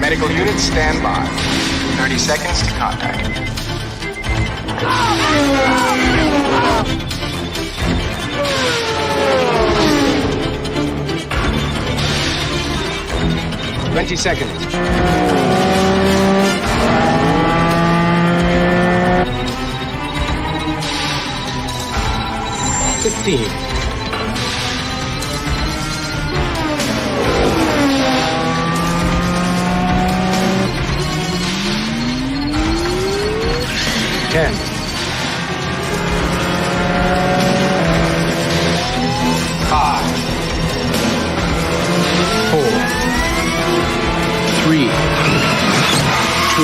Medical units stand by. 30 seconds to contact. 20 seconds. 15. 10. 5. 4. 3. 2.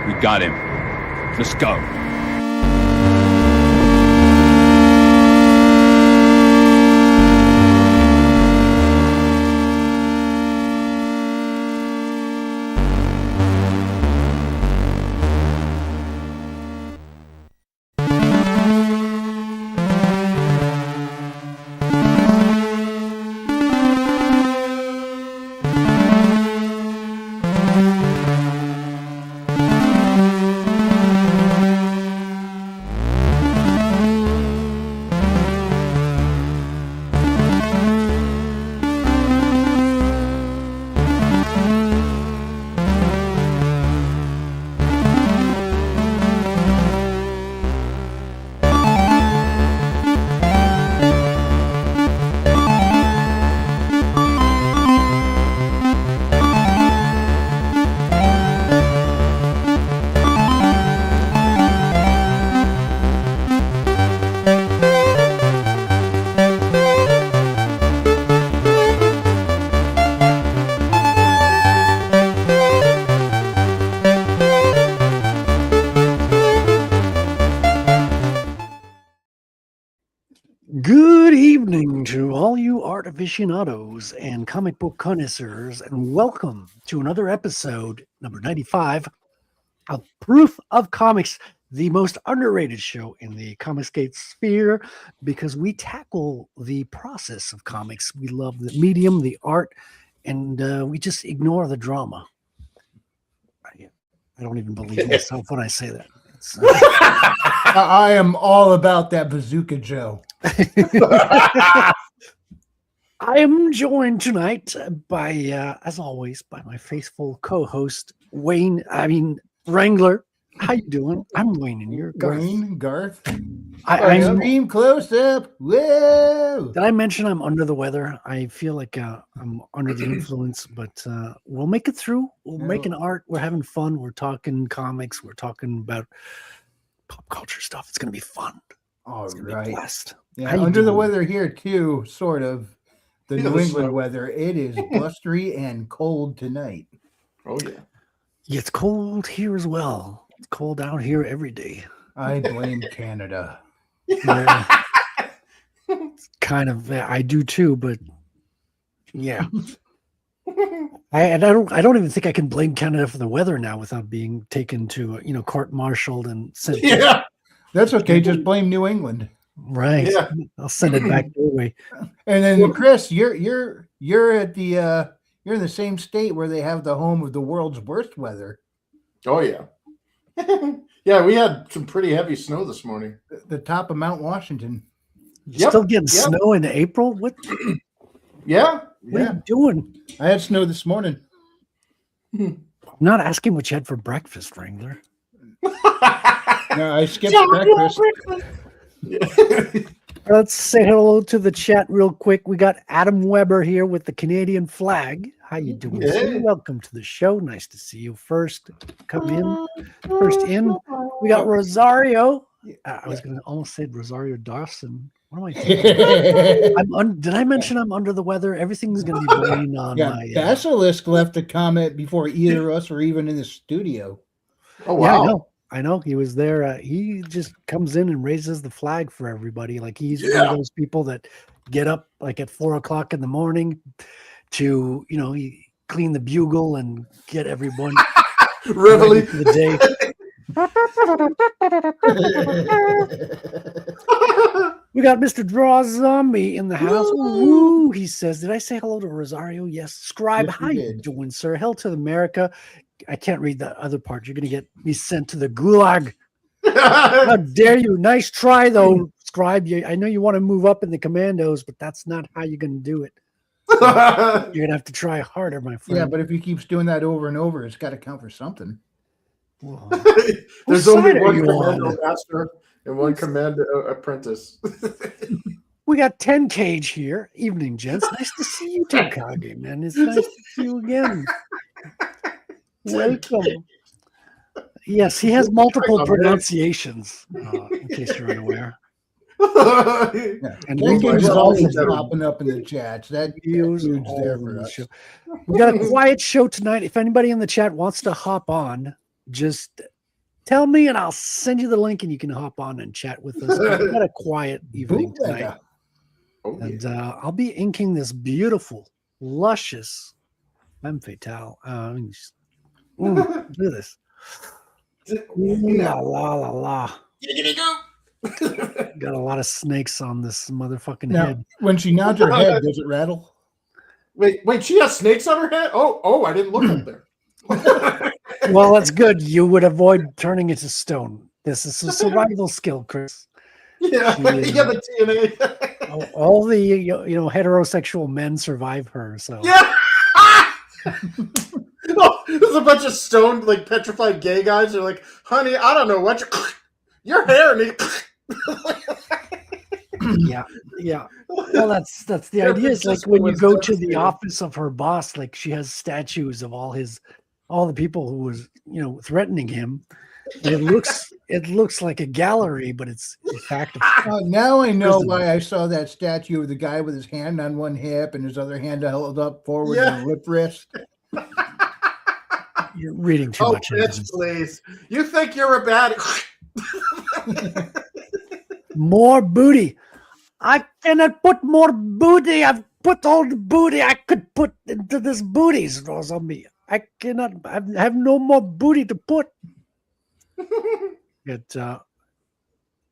1. We got him. Let's go. Good evening to all you art aficionados and comic book connoisseurs, and welcome to another episode, number 95, of Proof of Comics, the most underrated show in the Comicsgate sphere, because we tackle the process of comics. We love the medium, the art, and we just ignore the drama. I don't even believe myself when I say that. I am all about that Bazooka Joe. I am joined tonight by, as always, by my faithful co-host, Wrangler. How you doing? I'm Wayne, and you're Garth. Wayne, Garth. I'm Extreme close up. Whoa! Did I mention I'm under the weather? I feel like I'm under the influence, but we'll make it through. We're making art. We're having fun. We're talking comics. We're talking about pop culture stuff. It's going to be fun. All Be right. blessed. Yeah, under the weather here too, sort of. The New England weather. It is blustery and cold tonight. Oh yeah. Yeah, it's cold here as well. It's cold out here every day. I blame Canada. Yeah. Kind of, I do too, but yeah. I don't even think I can blame Canada for the weather now without being taken to court-martialed and sent. Yeah, that's okay. Just blame New England. Right. Yeah. I'll send it back your way. And then Chris, you're at the you're in the same state where they have the home of the world's worst weather. Oh yeah. Yeah, we had some pretty heavy snow this morning. The top of Mount Washington. Still getting snow in April? What? Yeah. What are you doing? I had snow this morning. I'm not asking what you had for breakfast, Wrangler. No, I skipped breakfast. Let's say hello to the chat real quick. We got Adam Weber here with the Canadian flag. How you doing? Sir? Welcome to the show. Nice to see you. First in. We got Rosario. I was going to almost say Rosario Dawson. What am I thinking? Did I mention I'm under the weather? Everything's going to be blame on my... Basilisk left a comment before either of us were even in the studio. Oh, wow. Yeah, I know. He was there. He just comes in and raises the flag for everybody. Like he's one of those people that get up like at 4 o'clock in the morning to, he clean the bugle and get everyone ready for the day. We got Mr. Draw Zombie in the house. Woo! He says, "Did I say hello to Rosario?" Yes. Scribe, Yes, how you you did. doing, sir? Hell to America. I can't read the other part. You're gonna get me sent to the gulag. How dare you? Nice try, though, Scribe. I know you want to move up in the commandos, but that's not how you're gonna do it. You're gonna have to try harder, my friend. Yeah, but if he keeps doing that over and over, it's got to count for something. Whoa. There's Whose only side are one you commando on? master and one commando apprentice. We got 10 Cage here. Evening, gents. Nice to see you, Tenkage, man. It's nice to see you again. Welcome. Yes, he has multiple pronunciations, in case you're unaware. Yeah. And Jenkins Luke is is always also popping up in the chats. That videos dude's all there over for the us. show. We got a quiet show tonight. If anybody in the chat wants to hop on, just tell me and I'll send you the link and you can hop on and chat with us. We got a quiet evening tonight. Bootlegger. Oh, And I'll be inking this beautiful, luscious femme fatale. Look at this. Ooh, la la la la. Got a lot of snakes on this motherfucking Now, head. when she nods her head, does it rattle? wait, she has snakes on her head? Oh, I didn't look up there. Well, that's good. You would avoid turning it to stone. This is a survival skill, Chris. Yeah, She- yeah, the DNA. All the heterosexual men survive her. So Yeah. Oh, there's a bunch of stoned, like petrified gay guys. They're like, "Honey, I don't know what your hair." yeah. Well, that's the Yeah, idea. It's like Francisco when you was go to the devastated. office of her boss, like she has statues of all the people who was threatening him. And it looks like a gallery, but it's in fact Now I know Prison. why I saw that statue of the guy with his hand on one hip and his other hand held up forward Yeah. and lip wrist. you're reading too Oh, much. into bitch, this. please! You think you're a bad? More booty. I cannot put more booty. I've put all the booty I could put into this booties, Zombie. I cannot. I have no more booty to put. Get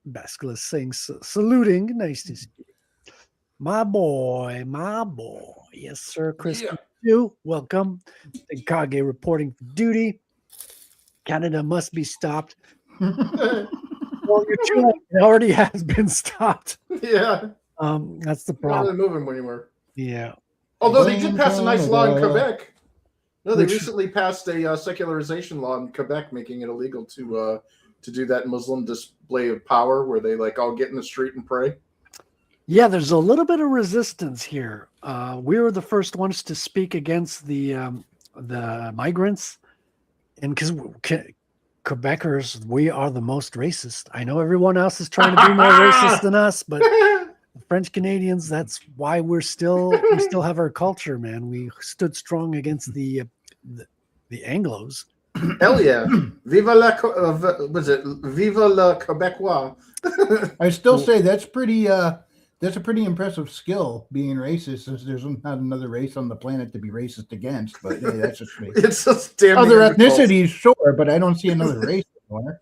Basculus saying saluting. Nice to see you. My boy. Yes, sir. Chris, Yeah. you welcome. Kage reporting for duty. Canada must be stopped. Well, you're too late. It already has been stopped. Yeah, That's the not problem. really moving anymore. Yeah. Although they did Blame pass a nice law in Canada. Quebec. No, they Which- recently passed a secularization law in Quebec, making it illegal to do that Muslim display of power, where they like all get in the street and pray. Yeah, there's a little bit of resistance here. We were the first ones to speak against the migrants, and because Quebecers, we are the most racist. I know everyone else is trying to be more racist than us, but French Canadians, that's why we still have our culture, man. We stood strong against the Anglos. Hell yeah! Viva la was it Viva la Quebecois? I still say that's a pretty impressive skill, being racist, since there's not another race on the planet to be racist against. But hey, that's just me. It's just damn Other Neanderthals. ethnicities, sure, but I don't see another race anywhere.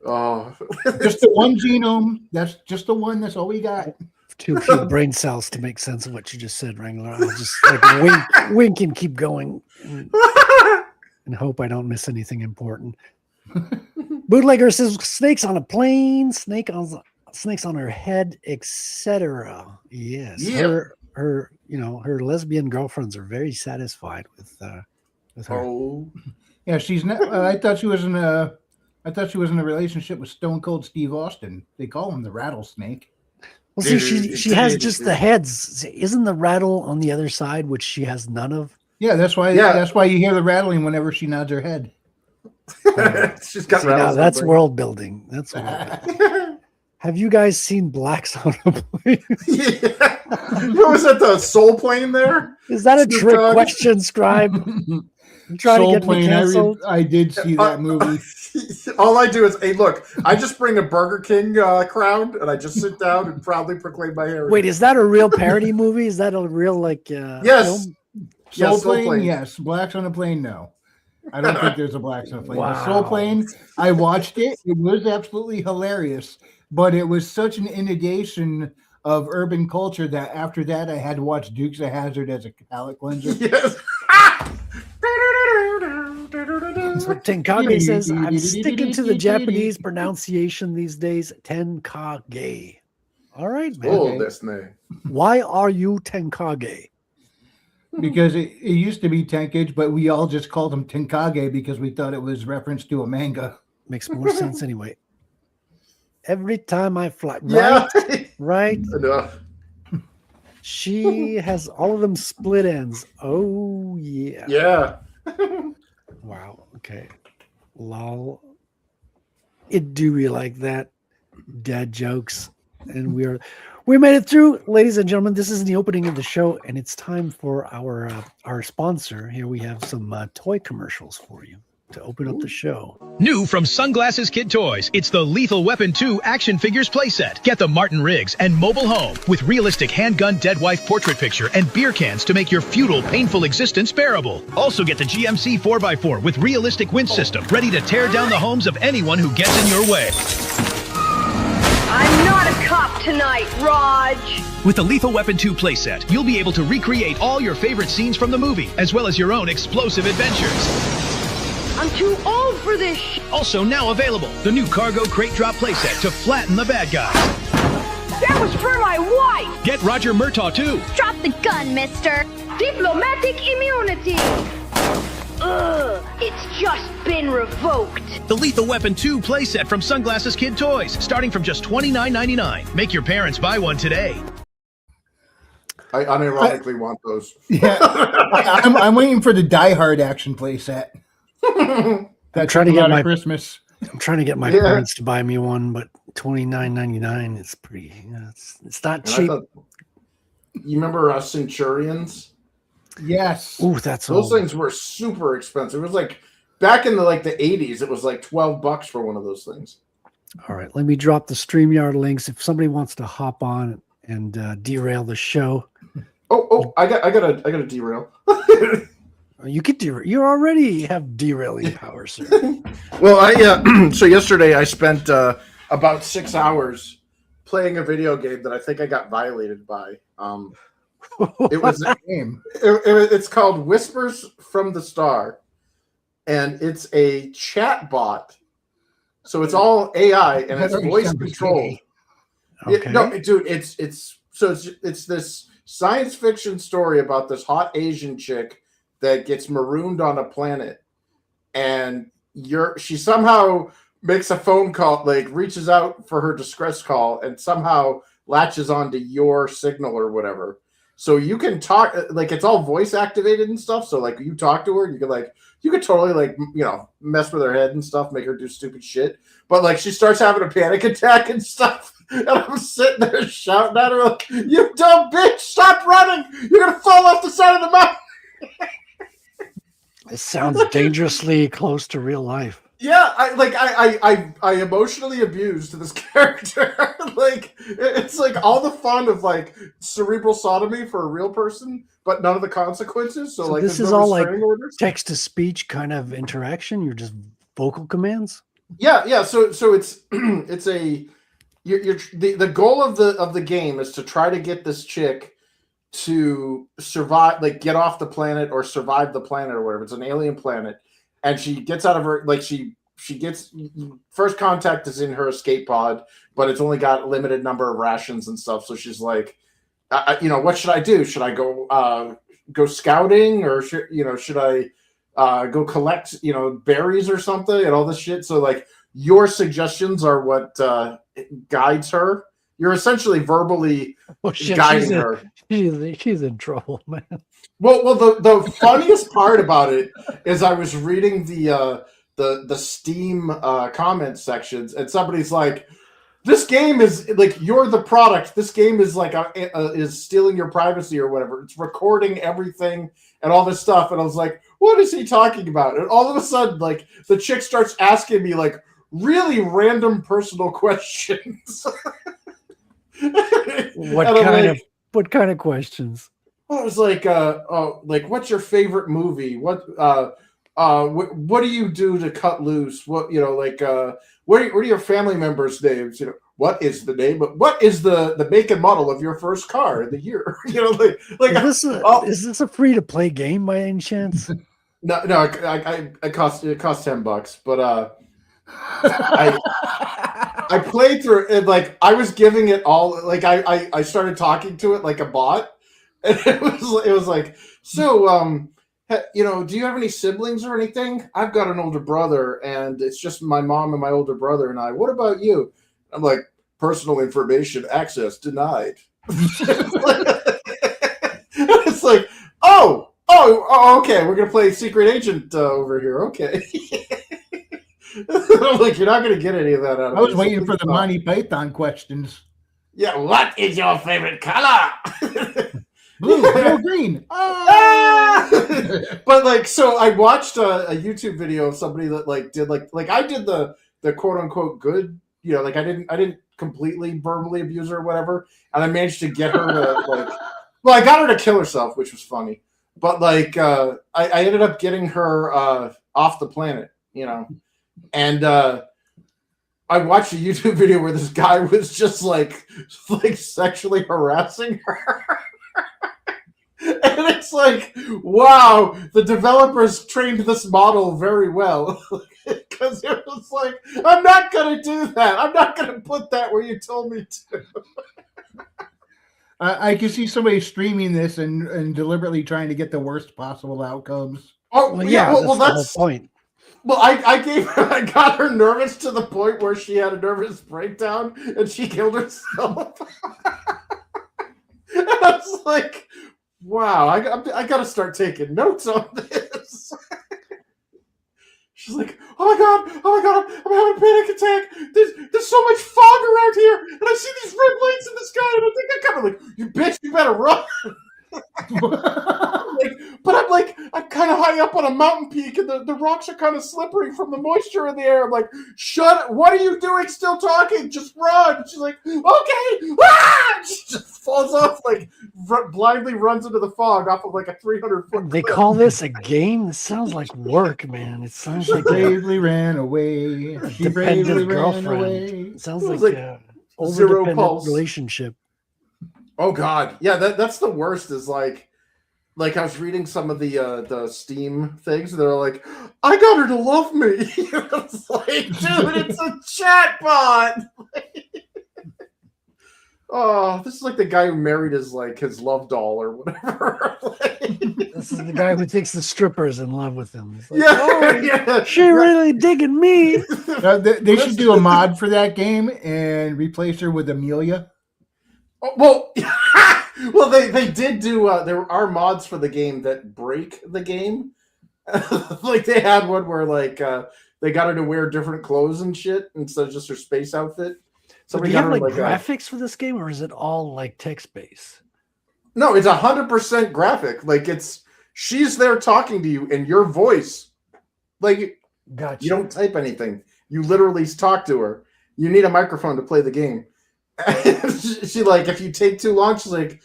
Oh, Just the one genome. That's just the one. That's all we got. Too few brain cells to make sense of what you just said, Wrangler. I'll just wink and keep going and hope I don't miss anything important. Bootlegger says snakes on a plane, snakes on her head, etc. Yes, Yeah. her lesbian girlfriends are very satisfied with her. oh, Yeah, she's not. I thought she was in a relationship with Stone Cold Steve Austin. They call him the rattlesnake. Well, see, she has just the heads. Isn't the rattle on the other side, which she has none of? Yeah, that's why. Yeah. That's why you hear the rattling whenever she nods her head. she's got See, now rattles. that's world building. That's world building. Have you guys seen Blacks on a Plane? Yeah. What was that? The soul plane there? Is that a Snoop trick Dogg? question, Scribe? You trying Soul to get me Plane, canceled? I did see that movie. All I do is, hey, look, I just bring a Burger King crown and I just sit down and proudly proclaim my heritage. Wait, is that a real parody movie? Is that a real Yes. film? Yeah, Soul Soul Plane, Plane. yes. Blacks on a Plane, no. I don't think there's a blacksmith lane. Wow. The Soul Plane, I watched it. It was absolutely hilarious, but it was such an inundation of urban culture that after that I had to watch Dukes of Hazzard as a palate cleanser. Yes. That's what Tenkage says. I'm sticking to the Japanese pronunciation these days. Tenkage. All right, man. Oh, this name. Why are you Tenkage? Because it used to be Tenkage, but we all just called him Tenkage because we thought it was reference to a manga. Makes more sense anyway. Every time I fly, Yeah. right? Enough. She has all of them split ends. Oh yeah. Yeah. Wow. Okay. Lol. It do be like that. Dad jokes. And we made it through, ladies and gentlemen. This is the opening of the show, and it's time for our sponsor. Here we have some toy commercials for you to open up the show. New from Sunglasses Kid Toys, it's the Lethal Weapon 2 action figures playset. Get the Martin Riggs and mobile home with realistic handgun dead wife portrait picture and beer cans to make your futile, painful existence bearable. Also get the GMC 4x4 with realistic winch system, ready to tear down the homes of anyone who gets in your way. I'm not a cop tonight, Raj. With the Lethal Weapon 2 playset, you'll be able to recreate all your favorite scenes from the movie, as well as your own explosive adventures. I'm too old for this Also now available, the new Cargo Crate Drop playset to flatten the bad guys. That was for my wife. Get Roger Murtaugh too. Drop the gun, mister. Diplomatic immunity. Ugh, it's just been revoked. The Lethal Weapon 2 playset from Sunglasses Kid Toys, starting from just $29.99. Make your parents buy one today. I unironically want those. Yeah, I'm waiting for the Die Hard action playset. That's trying to get my Christmas. I'm trying to get my parents to buy me one, but $29.99 is pretty. It's not And I cheap. thought- you remember Centurions? Yes. Ooh, that's Those old. things were super expensive. It was like back in the 80s. It was like $12 for one of those things. All right, let me drop the StreamYard links if somebody wants to hop on and derail the show. Oh! I gotta derail. You could you already have derailing power, sir. Well, so yesterday I spent about 6 hours playing a video game that I think I got violated by. It was a game. It's called Whispers from the Star, and it's a chat bot. So it's all AI and it's voice controlled. Okay. No, dude, it's this science fiction story about this hot Asian chick that gets marooned on a planet, and she somehow makes a phone call, like reaches out for her distress call, and somehow latches onto your signal or whatever. So you can talk, like it's all voice activated and stuff. So like you talk to her, and you could totally like mess with her head and stuff, make her do stupid shit. But like she starts having a panic attack and stuff, and I'm sitting there shouting at her like, "You dumb bitch, stop running! You're gonna fall off the side of the mountain." It sounds dangerously close to real life. Yeah, I emotionally abused this character. Like it's like all the fun of like cerebral sodomy for a real person, but none of the consequences. So like this there's is no all like restraining orders. text to speech kind of interaction. You're just vocal commands. Yeah. So it's it's a the goal of the game is to try to get this chick to survive, like get off the planet or survive the planet or whatever. It's an alien planet, and she gets out of her, like she gets first contact is in her escape pod, but it's only got a limited number of rations and stuff. So she's like, what should I do? Should I go scouting, or should I go collect berries or something and all this shit? So like your suggestions are what guides her. You're essentially verbally guiding her. She's in trouble, man. Well, the funniest part about it is I was reading the Steam comment sections, and somebody's like, "This game is like you're the product. This game is like is stealing your privacy or whatever. It's recording everything and all this stuff." And I was like, "What is he talking about?" And all of a sudden, like the chick starts asking me like really random personal questions. What kind of questions? I was like, like, what's your favorite movie? What what do you do to cut loose? What what are your family members' names? What is the name? What is the make and model of your first car in the year? Is this a free to play game by any chance? No, it costs $10, but I played through it, like I was giving it all, like I started talking to it like a bot, and it was like, so do you have any siblings or anything? I've got an older brother, and it's just my mom and my older brother and I. What about you? I'm like, personal information access denied. It's like, oh, okay, we're gonna play secret agent over here. Okay. I'm like, you're not gonna get any of that out of I was waiting for the Monty Python questions. Yeah, what is your favorite color? Blue, yellow, green. But like, so I watched a YouTube video of somebody that like did like I did the quote unquote good, like I didn't completely verbally abuse her or whatever, and I managed to get her to like, well, I got her to kill herself, which was funny, but like I ended up getting her off the planet, and I watched a YouTube video where this guy was just like sexually harassing her. And it's like, wow, the developers trained this model very well. Because it was like, I'm not going to do that. I'm not going to put that where you told me to. I can see somebody streaming this and deliberately trying to get the worst possible outcomes. Oh, Well, yeah, well, that's the whole point. Well, I got her nervous to the point where she had a nervous breakdown and she killed herself. And I was like, wow, I got to start taking notes on this. She's like, oh my god, I'm having a panic attack. There's so much fog around here, and I see these red lights in the sky, and I think I'm kind of like, you bitch, you better run. I'm kind of high up on a mountain peak, and the rocks are kind of slippery from the moisture in the air. I'm like, what are you doing still talking? Just run. She's like, okay. Ah! She just falls off, like, blindly runs into the fog off of like a 300-foot They cliff. call this a game? It sounds like work, man. It sounds like Bravely ran away. She bravely dependent ran girlfriend. away. It sounds It was like like a zero overdependent pulse. relationship. Oh God, yeah, that's the worst. Is like I was reading some of the Steam things, and they're like, I got her to love me. It's like, dude, it's a chatbot. Oh, this is like the guy who married his love doll or whatever. This is the guy who takes the strippers in love with him. It's like, Yeah, oh, yeah. she really digging me. They should do a mod for that game and replace her with Amelia. Oh, well, well, they did do. There are mods for the game that break the game. Like they had one where they got her to wear different clothes and shit instead of just her space outfit. So do you have graphics for this game, or is it all like text based? No, it's 100% graphic. Like she's there talking to you, and your voice, like, Gotcha. you don't type anything. You literally talk to her. You need a microphone to play the game. She like, if you take too long, she's like,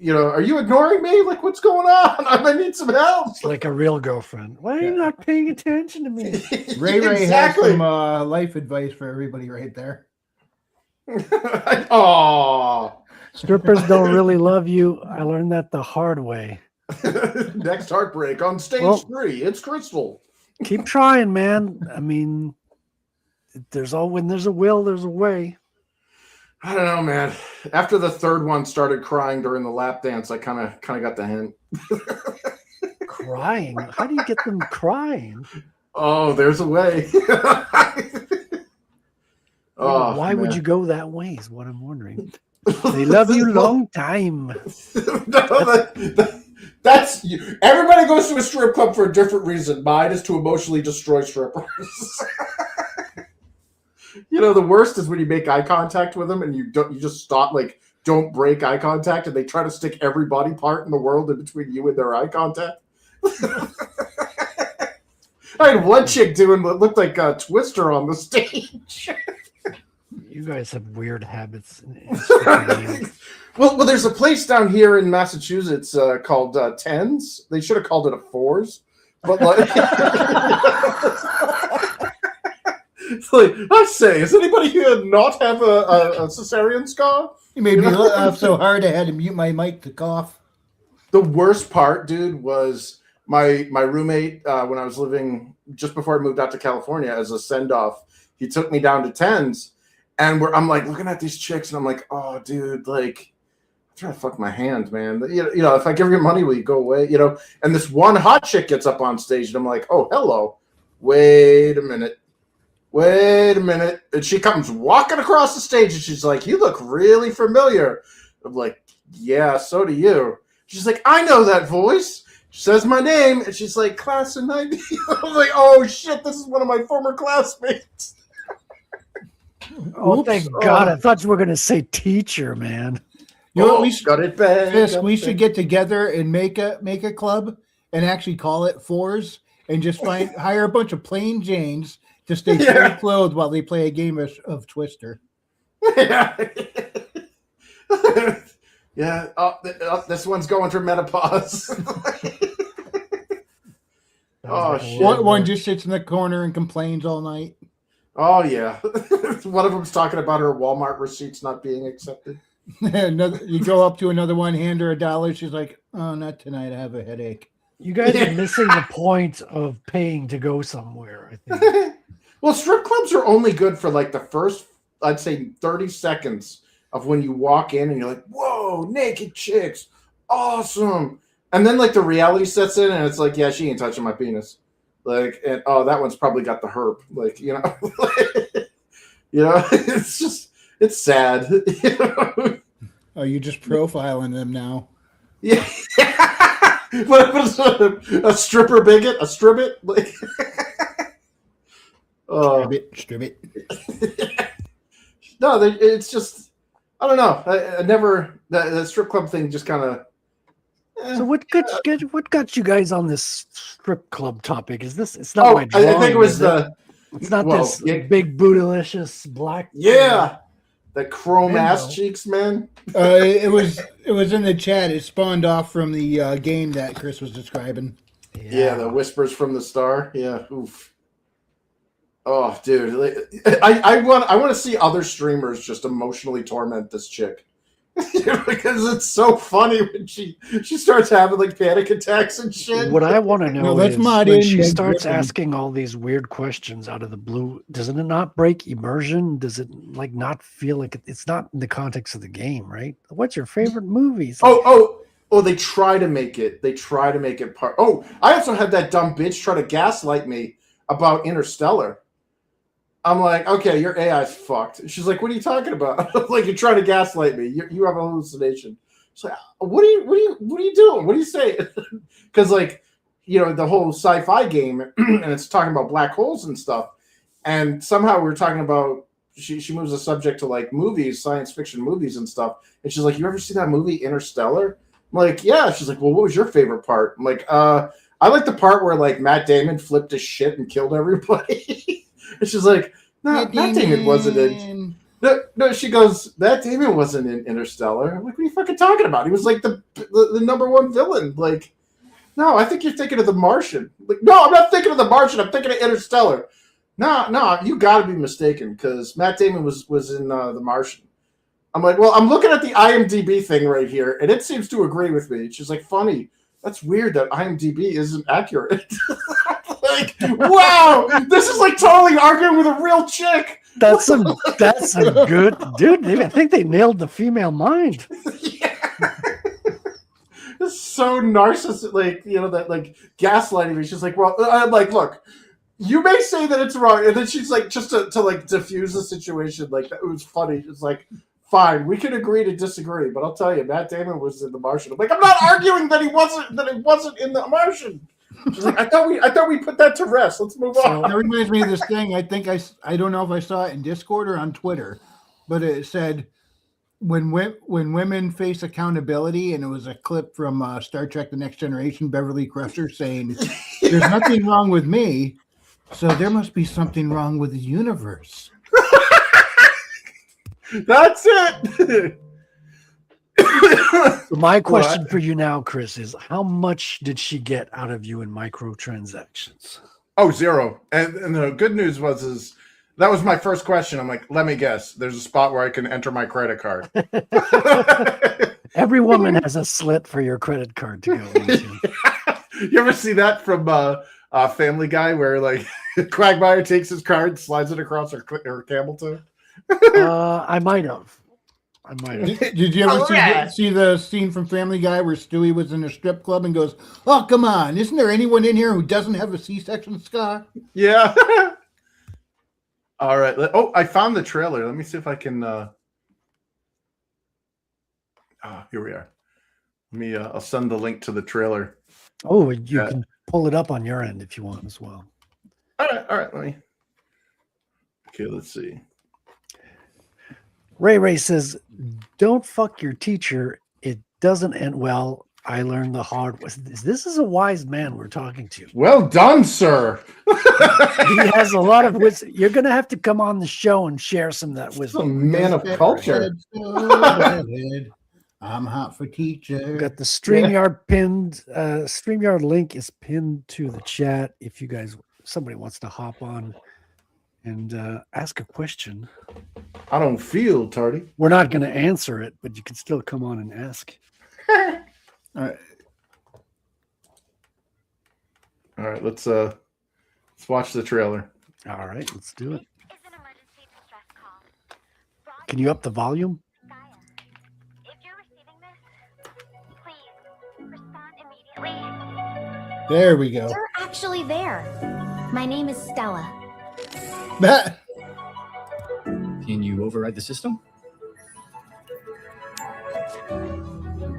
are you ignoring me? Like, what's going on? I need some help. It's like a real girlfriend. Why are you not paying attention to me? Ray Exactly. has some life advice for everybody right there. Oh, Strippers don't really love you. I learned that the hard way. next heartbreak on stage 3. It's Crystal. Keep trying, man. I mean, when there's a will, there's a way. I don't know, man. After the third one started crying during the lap dance, I kind of got the hint. Crying? How do you get them crying? Oh, there's a way. Why would you go that way is what I'm wondering. They love you long time. That's you. Everybody goes to a strip club for a different reason. Mine is to emotionally destroy strippers. The worst is when you make eye contact with them and you just stop, like, don't break eye contact, and they try to stick every body part in the world in between you and their eye contact. I had one chick doing what looked like a Twister on the stage. You guys have weird habits. Well, there's a place down here in Massachusetts called Tens. They should have called it a Fours, But like, it's like, I say, does anybody here not have a cesarean scar? You made me laugh so hard I had to mute my mic to cough. The worst part, dude, was my roommate when I was living just before I moved out to California as a send off. He took me down to Tens, and I'm like looking at these chicks, and I'm like, oh, dude, like, I'm trying to fuck my hand, man. You know, if I give you money, will you go away? You know, and this one hot chick gets up on stage, and I'm like, oh, hello. Wait a minute. And she comes walking across the stage, and she's like, you look really familiar. I'm like, yeah, so do you. She's like, I know that voice. She says my name, and she's like, class of 90. I'm like, oh, shit, this is one of my former classmates. Oh, thank God. I thought you were going to say teacher, man. You know what we got it bad. Fisk, we should get together and make a club and actually call it Fours and just hire a bunch of plain Janes to stay fully clothed while they play a game of Twister. Yeah. Yeah. This one's going through menopause. Oh, shit. One just sits in the corner and complains all night. Oh, yeah. One of them's talking about her Walmart receipts not being accepted. You go up to another one, hand her $1. She's like, oh, not tonight. I have a headache. You guys are missing the point of paying to go somewhere, I think. Well, strip clubs are only good for like the first, I'd say, 30 seconds of when you walk in and you're like, whoa, naked chicks. Awesome. And then like the reality sets in and it's like, yeah, she ain't touching my penis. Like, and oh, that one's probably got the herp. Like, you know, it's just, it's sad. You know? Oh, you're just profiling them now. Yeah. What is a stripper bigot? A stribbit? Like, Strip it. No, it's just, I don't know. I never, the strip club thing just kind of. So what got you guys on this strip club topic? Is this? It's not my drawing. I think it was It's not this big bootylicious black. Yeah, the chrome ass cheeks, man. It was in the chat. It spawned off from the game that Chris was describing. Yeah, the whispers from the star. Yeah, oof. Oh, dude, I want to see other streamers just emotionally torment this chick. Because it's so funny when she starts having like panic attacks and shit. What I want to know is when she starts asking all these weird questions out of the blue, doesn't it not break immersion? Does it like not feel like it's not in the context of the game, right? What's your favorite movies? Oh, they try to make it. They try to make it part. Oh, I also had that dumb bitch try to gaslight me about Interstellar. I'm like, okay, your AI's fucked. She's like, what are you talking about? I'm like, you're trying to gaslight me. You have a hallucination. She's like, what are you doing? What are you saying? Because like, you know, the whole sci-fi game, and it's talking about black holes and stuff. And somehow we were talking about, she moves the subject to like movies, science fiction movies and stuff. And she's like, you ever see that movie Interstellar? I'm like, yeah. She's like, well, what was your favorite part? I'm like, I like the part where like Matt Damon flipped his shit and killed everybody. And she's like, no, Matt Damon wasn't in. No, she goes, Matt Damon wasn't in Interstellar. I'm like, what are you fucking talking about? He was like the number one villain. Like, no, I think you're thinking of The Martian. Like, no, I'm not thinking of The Martian. I'm thinking of Interstellar. No, you got to be mistaken because Matt Damon was in The Martian. I'm like, well, I'm looking at the IMDb thing right here, and it seems to agree with me. She's like, funny. That's weird that IMDb isn't accurate. Like, wow, this is like totally arguing with a real chick. That's a good dude. I think they nailed the female mind. Yeah. It's so narcissistic, like, you know, that like gaslighting me. She's like, well, I'm like, look, you may say that it's wrong, and then she's like, just to like diffuse the situation, like it was funny. It's like, fine, we can agree to disagree, but I'll tell you, Matt Damon was in The Martian. I'm like, I'm not arguing that he wasn't in The Martian. She's like, I thought we put that to rest. Let's move on. That reminds me of this thing. I think I don't know if I saw it in Discord or on Twitter, but it said when women face accountability, and it was a clip from Star Trek: The Next Generation, Beverly Crusher saying, "There's nothing wrong with me, so there must be something wrong with the universe." That's it. So my question for you now, Chris, is how much did she get out of you in microtransactions? Oh, 0. And the good news is that was my first question. I'm like, let me guess. There's a spot where I can enter my credit card. Every woman has a slit for your credit card to go into. You ever see that from Family Guy where like Quagmire takes his card, slides it across her camel toe? I might have. Did you ever see the scene from Family Guy where Stewie was in a strip club and goes, "Oh, come on! Isn't there anyone in here who doesn't have a C-section scar?" Yeah. All right. Oh, I found the trailer. Let me see if I can. Here we are. Let me. I'll send the link to the trailer. Oh, you can pull it up on your end if you want as well. All right. Let me. Okay, let's see. Ray says, "Don't fuck your teacher. It doesn't end well. I learned the hard way." This is a wise man we're talking to. Well done, sir. He has a lot of wisdom. You're going to have to come on the show and share some of that A wisdom. man of culture. I'm hot for teacher. We've got the StreamYard pinned. StreamYard link is pinned to the chat. If you guys, somebody wants to hop on and ask a question. I don't feel tardy. We're not going to answer it, but you can still come on and ask. All right. All right, let's watch the trailer. All right, let's do it. Can you up the volume? If you're receiving this, please respond immediately. There we go. You're actually there. My name is Stella. That. Can you override the system?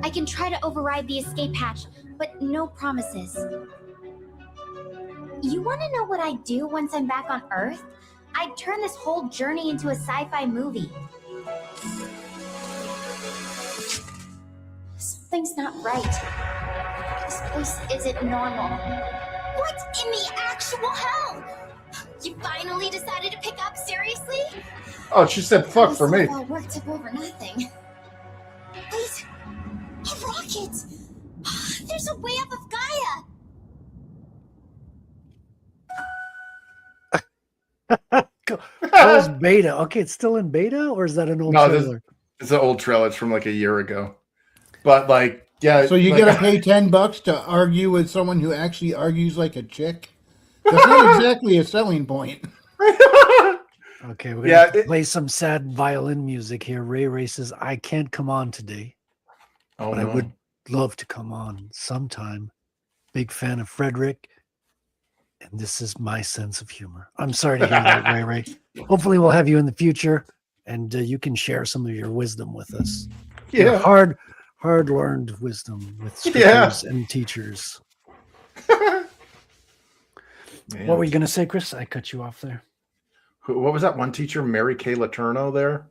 I can try to override the escape hatch, but no promises. You want to know what I'd do once I'm back on Earth? I'd turn this whole journey into a sci-fi movie. Something's not right. This place isn't normal. What in the actual hell? You finally decided to pick up seriously? Oh, she said fuck for me. All work took over nothing. Wait, a rocket! There's a way up of Gaia! That was beta. Okay, it's still in beta, or is that an old trailer? It's an old trailer. It's from like a year ago. But like, yeah. So you like, gotta pay $10 to argue with someone who actually argues like a chick? That's not exactly a selling point. Okay, we're gonna play some sad violin music here. Ray says, "I can't come on today, but I would love to come on sometime. Big fan of Frederick, and this is my sense of humor." I'm sorry to hear that, Ray. Hopefully, we'll have you in the future, and you can share some of your wisdom with us. Yeah, hard-learned wisdom with scripters and teachers. What were you going to say, Chris? I cut you off there. What was that one teacher, Mary Kay Letourneau there?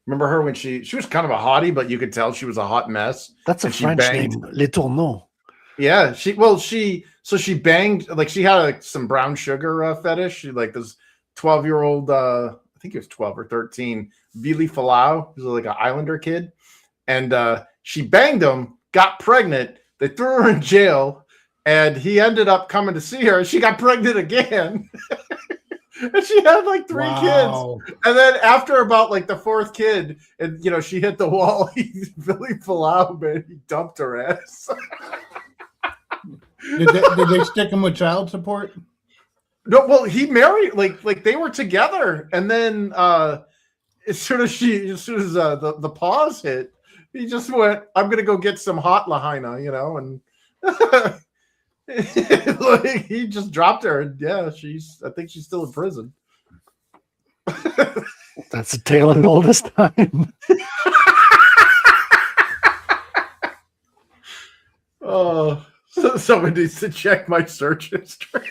Remember her when she was kind of a hottie, but you could tell she was a hot mess. That's a French name, Letourneau. Yeah, she banged, like she had some brown sugar fetish. She like this 12-year-old, I think he was 12 or 13, Vili Falau, who's like an Islander kid. And she banged him, got pregnant. They threw her in jail, and he ended up coming to see her. She got pregnant again. And she had like 3 kids. And then after about like the 4th kid, and you know, she hit the wall, Vili Falau, man, he dumped her ass. Did they stick him with child support? No, well, he married like they were together, and then as soon as the pause hit, he just went, "I'm gonna go get some hot Lahaina," you know, and like he just dropped her, and yeah, I think she's still in prison. That's a tale of the oldest time. Oh, so someone needs to check my search history.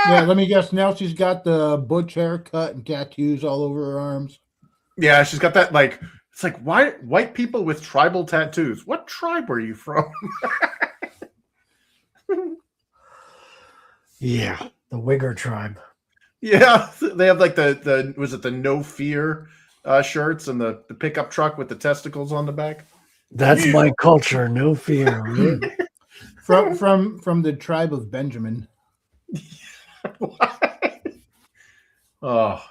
Yeah, let me guess. Now she's got the butch haircut and tattoos all over her arms. Yeah, she's got that like, it's like white people with tribal tattoos. What tribe are you from? Yeah, the Wigger tribe. Yeah, they have like the was it the No Fear shirts and the pickup truck with the testicles on the back. That's my culture. No fear. From the tribe of Benjamin. Oh,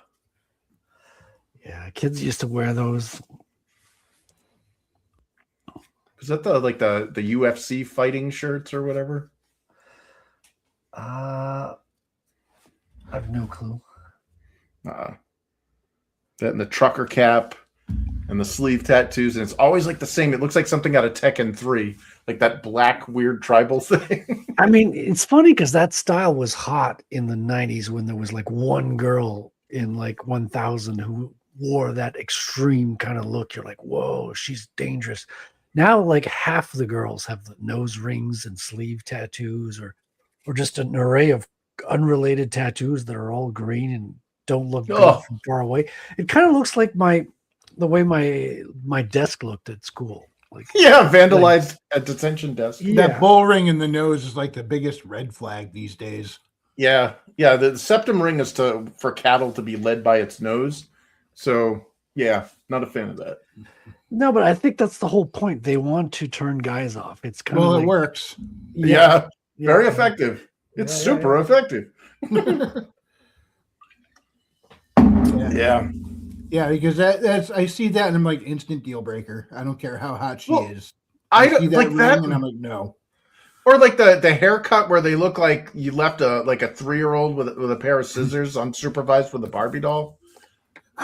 Yeah, kids used to wear those. is that the UFC fighting shirts or whatever? I have no clue. That and the trucker cap and the sleeve tattoos, and it's always like the same. It looks like something out of Tekken 3, like that black weird tribal thing. I mean, it's funny because that style was hot in the 90s when there was like one girl in like 1,000 who wore that extreme kind of look. You're like, whoa, she's dangerous. Now, like half the girls have the nose rings and sleeve tattoos or just an array of unrelated tattoos that are all green and don't look good from far away. It kind of looks like the way my desk looked at school. Like, yeah, vandalized a detention desk. That bull ring in the nose is like the biggest red flag these days. Yeah. The septum ring is for cattle to be led by its nose. So yeah, not a fan of that. no, but I think that's the whole point. They want to turn guys off. It's kind of It works. Yeah, very effective. It's super effective. Yeah. Yeah, because that's I see that and I'm like instant deal breaker. I don't care how hot she is. I see don't like ring that, and I'm like, no. or like the haircut where they look like you left a 3-year-old with a pair of scissors unsupervised with a Barbie doll.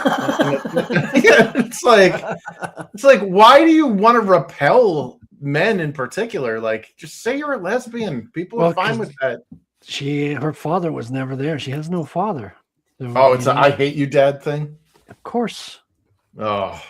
Yeah, it's like why do you want to repel men in particular? Like, just say you're a lesbian. People are fine with that. Her father was never there. She has no father. So, it's I hate you dad thing. Of course. Oh,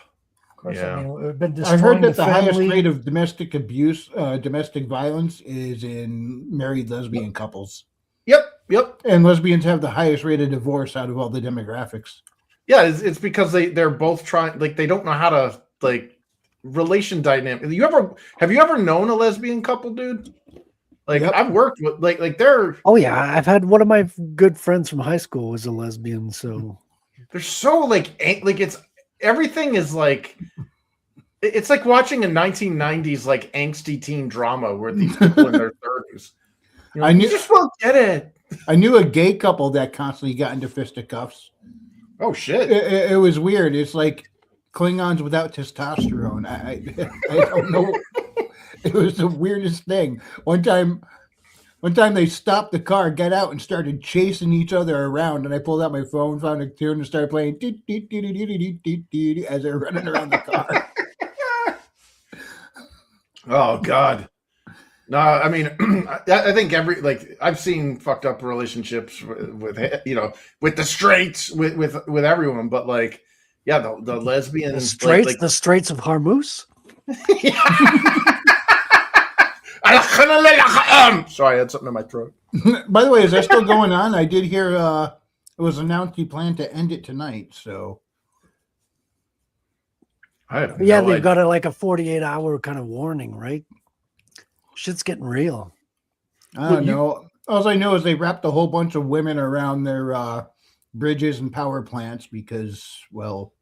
Of course. yeah. I mean, we've been I heard destroying that the highest family. rate of domestic abuse, domestic violence is in married lesbian couples. Yep. And lesbians have the highest rate of divorce out of all the demographics. Yeah, it's because they're both trying, like, they don't know how to, like, relation dynamic. Have you ever known a lesbian couple, dude? Like, I've worked with like they're Oh yeah, I've had one of my good friends from high school was a lesbian, so they're so like it's everything is like it's like watching a 1990s like angsty teen drama where these people in their 30s. You just won't get it. I knew a gay couple that constantly got into fisticuffs. Oh shit! It was weird. It's like Klingons without testosterone. I don't know. It was the weirdest thing. One time they stopped the car, got out, and started chasing each other around. And I pulled out my phone, found a tune, and started playing as they're running around the car. Oh god. No, I mean, I think I've seen fucked up relationships with with the straights, with everyone, but like, yeah, the lesbians, the Straits of Hormuz. Sorry, I had something in my throat. By the way, is that still going on? I did hear it was announced he planned to end it tonight. So, They've got a 48-hour kind of warning, right? Shit's getting real. I don't know. All I know is they wrapped a whole bunch of women around their bridges and power plants because, well,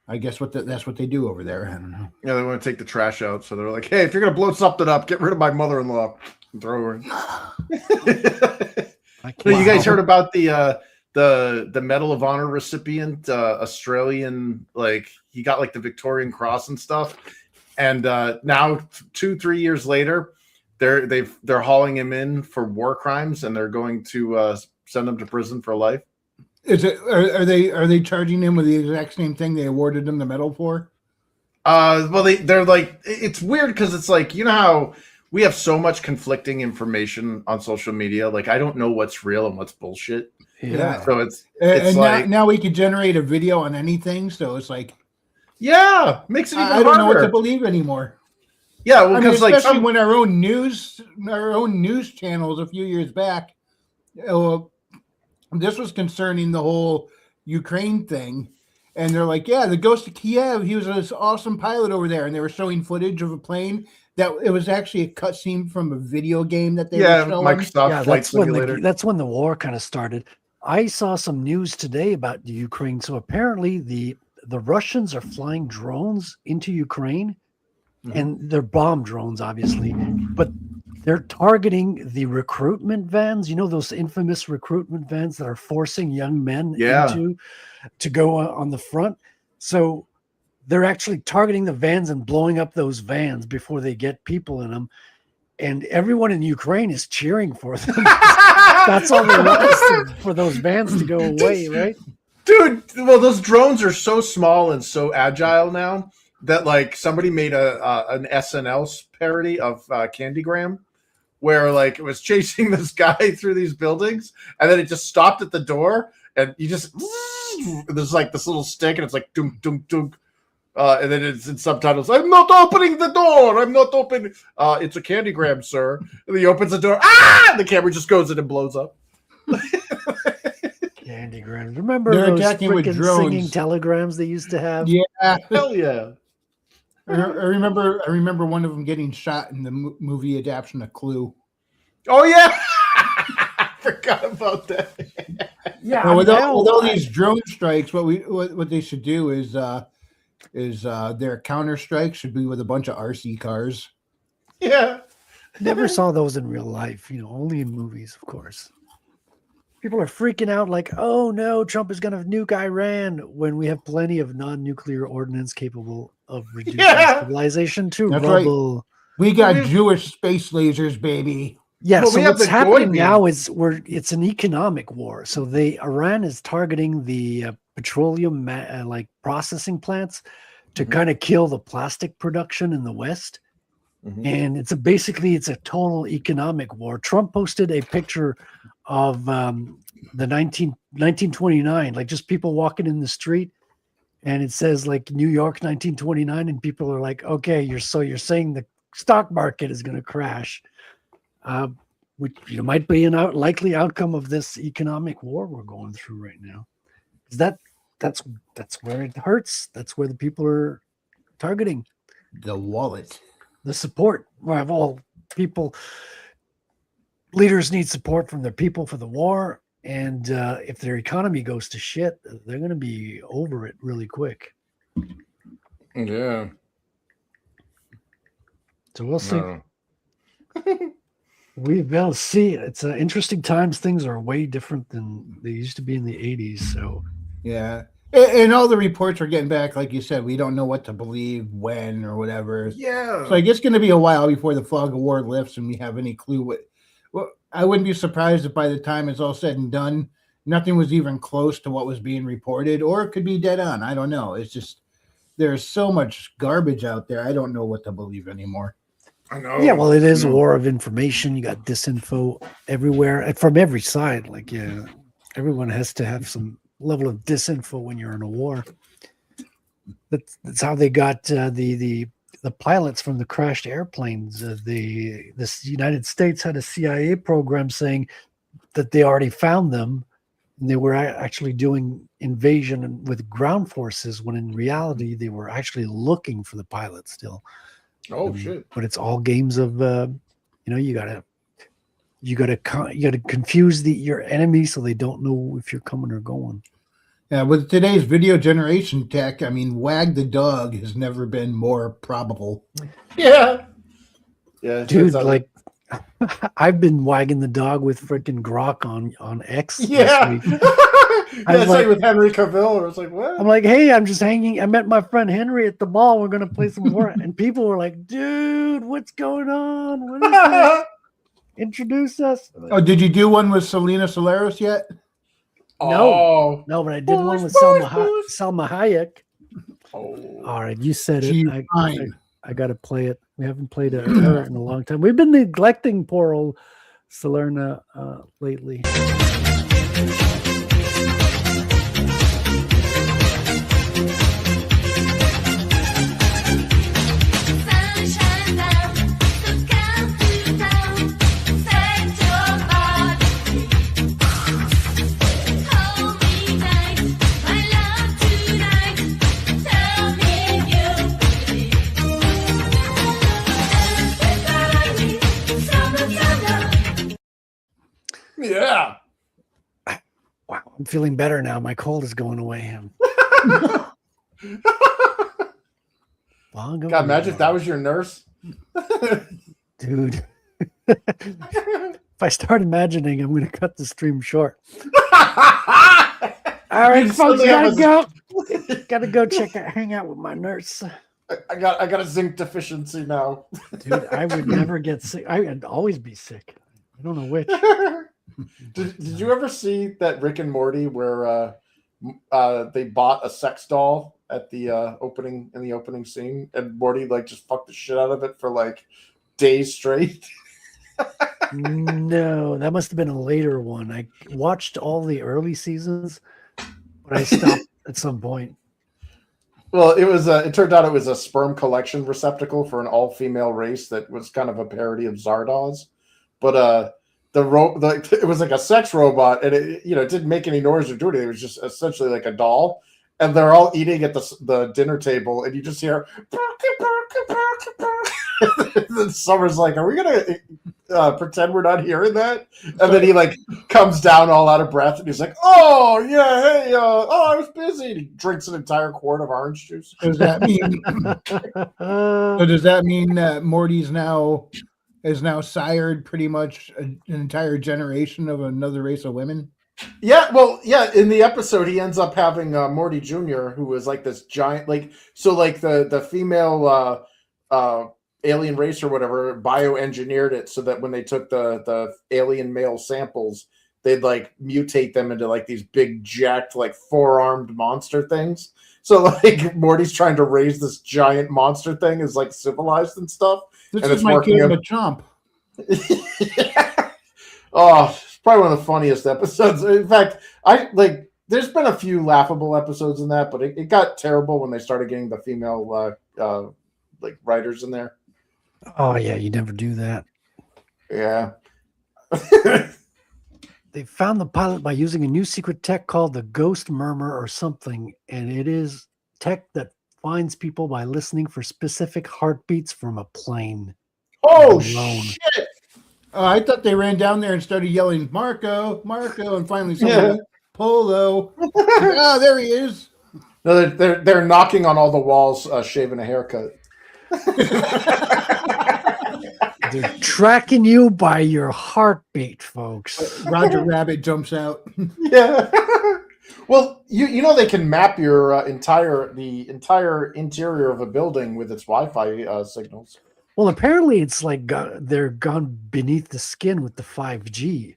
I guess that's what they do over there. I don't know. Yeah, they want to take the trash out, so they're like, "Hey, if you're gonna blow something up, get rid of my mother-in-law and throw her." You guys heard about the Medal of Honor recipient, Australian? Like, he got like the Victorian Cross and stuff, and now 2-3 years later, they're hauling him in for war crimes, and they're going to send him to prison for life. Are they charging him with the exact same thing they awarded him the medal for? Well, they're like, it's weird because it's like, you know how we have so much conflicting information on social media. Like, I don't know what's real and what's bullshit. Yeah. So it's like now we can generate a video on anything. So it's like, yeah, makes it even harder. I don't know what to believe anymore. Yeah, well, because especially when our own news channels a few years back, this was concerning the whole Ukraine thing. And they're like, yeah, the Ghost of Kiev, he was this awesome pilot over there. And they were showing footage of a plane that it was actually a cutscene from a video game that they were showing. Microsoft Flight Simulator. That's when the war kind of started. I saw some news today about the Ukraine. So apparently the the Russians are flying drones into Ukraine, and they're bomb drones, obviously, but they're targeting the recruitment vans. You know, those infamous recruitment vans that are forcing young men to go on the front. So they're actually targeting the vans and blowing up those vans before they get people in them. And everyone in Ukraine is cheering for them. That's all they want is for those vans to go away, right? Dude, well, those drones are so small and so agile now that like somebody made an SNL parody of Candygram, where like it was chasing this guy through these buildings, and then it just stopped at the door, and you just there's like this little stick, and it's like dunk dunk dunk, and then it's in subtitles. I'm not opening the door. I'm not opening. It's a Candygram, sir. And he opens the door. Ah! And the camera just goes in and blows up. Candygram. Remember They're those attacking with freaking drones. singing telegrams they used to have? Yeah. Hell yeah. I remember one of them getting shot in the movie adaptation of Clue. Oh yeah. I forgot about that. Yeah. Now, with all these drone strikes, what they should do is their counter strike should be with a bunch of RC cars. Yeah. Never saw those in real life, only in movies, of course. People are freaking out like, oh no, Trump is going to nuke Iran when we have plenty of non-nuclear ordnance capable of reducing civilization to That's rubble. Right. We got Jewish space lasers, baby. Yeah, Well, so we have what's the happening Goy now is it's an economic war. So Iran is targeting the petroleum like processing plants to kind of kill the plastic production in the West. And it's a total economic war. Trump posted a picture of the 1929, like just people walking in the street, and it says like New York 1929, and people are like, okay, you're saying the stock market is going to crash, which might be an likely outcome of this economic war we're going through right now. Is that's where it hurts. That's where the people are targeting. The wallet. The support of all people. Leaders need support from their people for the war. And if their economy goes to shit, they're going to be over it really quick. Yeah. So we'll see. We'll see. It's interesting times. Things are way different than they used to be in the 80s. So yeah. And all the reports are getting back, like you said, we don't know what to believe, when, or whatever. Yeah. So I guess it's going to be a while before the fog of war lifts and we have any clue what. Well, I wouldn't be surprised if by the time it's all said and done, nothing was even close to what was being reported, or it could be dead on. I don't know. It's just there's so much garbage out there. I don't know what to believe anymore. I know. yeah, well, it is a war of information. You got disinfo everywhere and from every side. Like, yeah, everyone has to have some level of disinfo when you're in a war. That's how they got the pilots from the crashed airplanes. This United States had a CIA program saying that they already found them, and they were actually doing invasion with ground forces, when in reality they were actually looking for the pilots still. Oh shit! But it's all games of you gotta confuse your enemy so they don't know if you're coming or going. Yeah, with today's video generation tech, I mean, wag the dog has never been more probable. Yeah. Yeah, Dude, like I've been wagging the dog with freaking Grok on X. Yeah. This week. That's like with Henry Cavill. I was like, what? I'm like, hey, I'm just hanging. I met my friend Henry at the mall. We're gonna play some more, and people were like, dude, what's going on? What is this? Introduce us. Oh, did you do one with Selena Solaris yet? Oh. No, but I did one with Salma Hayek. Oh. All right, you said She's it. fine. I got to play it. We haven't played her in a long time. We've been neglecting poor old Salerna lately. Yeah. Wow, I'm feeling better now. My cold is going away. Bongo God, imagine if that Rod. was your nurse. Dude. If I start imagining, I'm going to cut the stream short. All right, You'd folks, suddenly have gotta go. Gotta go hang out with my nurse. I got a zinc deficiency now. Dude, I would never get sick. I would always be sick. I don't know which. Did you ever see that Rick and Morty where they bought a sex doll at the opening scene, and Morty like just fucked the shit out of it for like days straight? No, that must have been a later one. I watched all the early seasons, but I stopped at some point. Well, it was. It turned out it was a sperm collection receptacle for an all-female race that was kind of a parody of Zardoz, but it was like a sex robot, and it didn't make any noise or do anything. It was just essentially like a doll, and they're all eating at the dinner table, and you just hear. Then Summer's like, "Are we gonna pretend we're not hearing that?" And then he like comes down all out of breath, and he's like, "Oh yeah, hey, I was busy." And he drinks an entire quart of orange juice. Does that mean? So does that mean that Morty's is now sired pretty much an entire generation of another race of women? Yeah, well, yeah. In the episode, he ends up having Morty Jr., who was like this giant, like the female alien race or whatever bioengineered it so that when they took the alien male samples, they'd like mutate them into like these big jacked like four-armed monster things. So like Morty's trying to raise this giant monster thing as like civilized and stuff. This and is my kid of a chomp. Yeah. Oh, it's probably one of the funniest episodes. In fact, there's been a few laughable episodes in that, but it got terrible when they started getting the female like writers in there. Oh yeah, you never do that. Yeah. They found the pilot by using a new secret tech called the Ghost Murmur or something, and it is tech that finds people by listening for specific heartbeats from a plane. Oh Alone. shit! I thought they ran down there and started yelling, "Marco, Marco," and finally someone went, "Polo." Oh, there he is. No, they're knocking on all the walls, shaving a haircut. They're tracking you by your heartbeat, folks. Roger Rabbit jumps out. Yeah. Well, you know they can map your the entire interior of a building with its Wi-Fi signals. Well, apparently it's like they're gone beneath the skin with the 5G.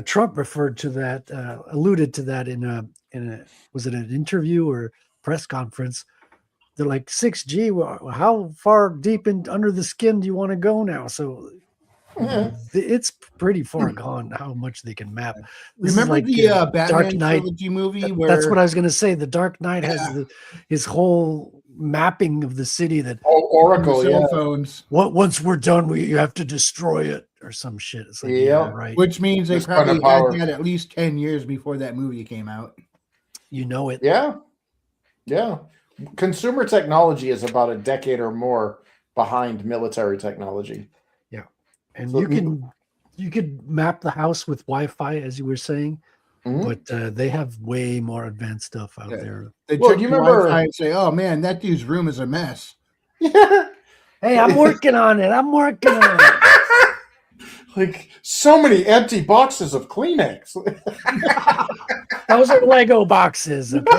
Trump referred to that, alluded to that in a was it an interview or press conference? They're like 6G. Well, how far deep under the skin do you want to go now? So it's pretty far gone how much they can map. This Remember like, the Batman Dark Knight trilogy movie where That's what I was going to say. The Dark Knight has his whole mapping of the city that Oracle, cell phones. once we're done, you have to destroy it or some shit. It's like, yeah, right. Which means they This kind of probably had power. that at least 10 years before that movie came out. You know it. Yeah. Yeah. Consumer technology is about a decade or more behind military technology. Yeah. And So- you could map the house with Wi-Fi, as you were saying, but they have way more advanced stuff out there. They Well, check you your remember- Wi-Fi and say, "Oh man, that dude's room is a mess." Yeah. Hey, I'm working on it. I'm working on it. Like so many empty boxes of Kleenex. Those are Lego boxes. Okay?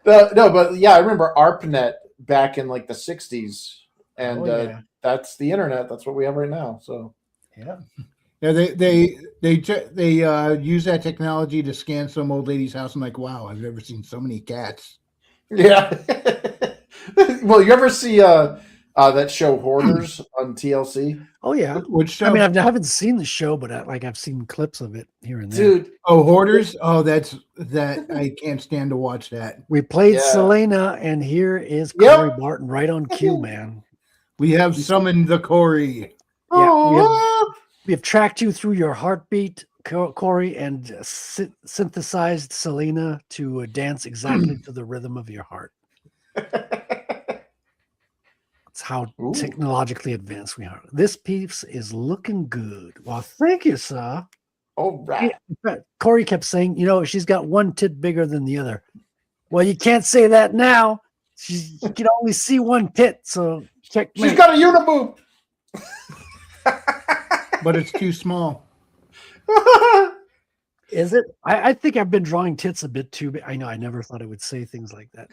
No, but yeah, I remember ARPANET back in like the 60s. And Oh, yeah. that's the internet. That's what we have right now. So Yeah. Yeah, they use that technology to scan some old lady's house. I'm like, wow, I've never seen so many cats. yeah. Well, you ever see that show Hoarders on TLC? Oh yeah. Which show? I mean, I haven't seen the show, but I've seen clips of it here and there. Dude, Oh, Hoarders. Oh, that I can't stand to watch that. We played Yeah. Selena, and here is Yep. Corey Barton right on cue, man. We have summoned the Corey. Yeah, we have tracked you through your heartbeat, Corey, and synthesized Selena to dance exactly to the rhythm of your heart. That's how Ooh. technologically advanced we are. This piece is looking good. Well, thank you, sir. all right. Corey kept saying, she's got one tit bigger than the other. Well, you can't say that now. You can only see one tit, so check. She's got a uniboob. But it's too small. Is it? I think I've been drawing tits a bit too. I know. I never thought I would say things like that.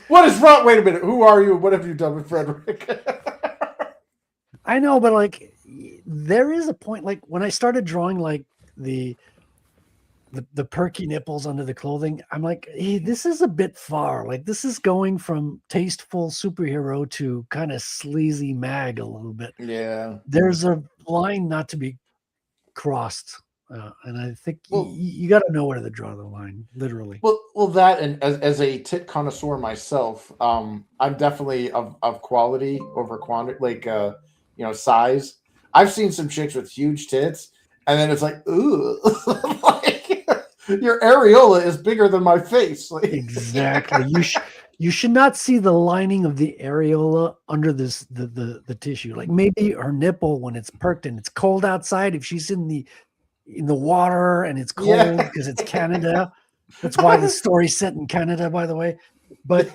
What is wrong? Wait a minute. Who are you? What have you done with Frederick? I know, but like, there is a point. Like when I started drawing, like the perky nipples under the clothing, I'm like, hey, this is a bit far. Like this is going from tasteful superhero to kind of sleazy mag a little bit. Yeah. There's a line not to be crossed. And I think you got to know where to draw the line, literally. Well, that, and as a tit connoisseur myself, I'm definitely of quality over quantity, like size. I've seen some chicks with huge tits, and then it's like, ooh, like your areola is bigger than my face. Like, exactly. You should not see the lining of the areola under the tissue. Like maybe her nipple when it's perked and it's cold outside. If she's in the water and it's cold because it's Canada. That's why the story's set in Canada, by the way. But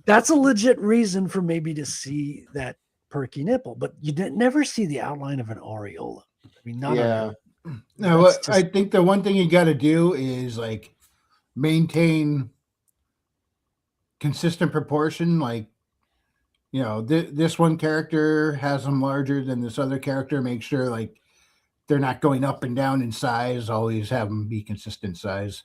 that's a legit reason for maybe to see that perky nipple. But you never see the outline of an areola. I mean, not No, I think the one thing you got to do is like maintain consistent proportion. Like, this one character has them larger than this other character. Make sure like they're not going up and down in size. Always have them be consistent size.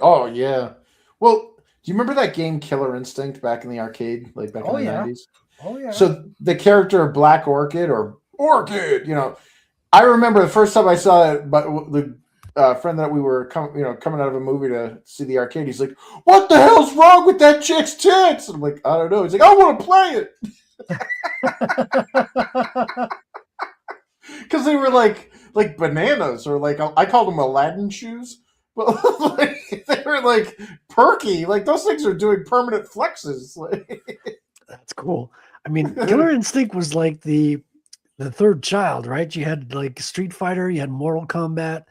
Oh yeah. Well, do you remember that game Killer Instinct back in the arcade, like back in the 90s? Oh yeah. So the character of Black Orchid, I remember the first time I saw it, but the friend that we were coming out of a movie to see the arcade, he's like, "What the hell's wrong with that chick's tits?" And I'm like, "I don't know." He's like, "I want to play it." Because they were like bananas, or like I called them Aladdin shoes, but like, they were like perky. Like those things are doing permanent flexes. That's cool. I mean, Killer Instinct was like the third child, right? You had like Street Fighter, you had Mortal Kombat,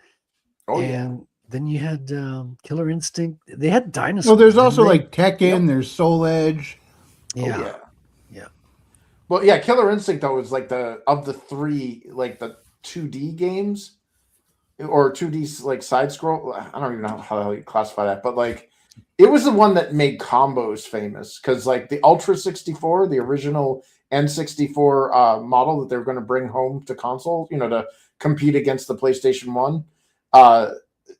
and then you had Killer Instinct. They had dinosaurs. Well, there's also like Tekken. There's Soul Edge. Yeah. Well, yeah, Killer Instinct though was like of the three, like the 2D games or 2D like side scroll. I don't even know how you classify that, but like it was the one that made combos famous because like the Ultra 64, the original N64 model that they were going to bring home to console, to compete against the PlayStation 1.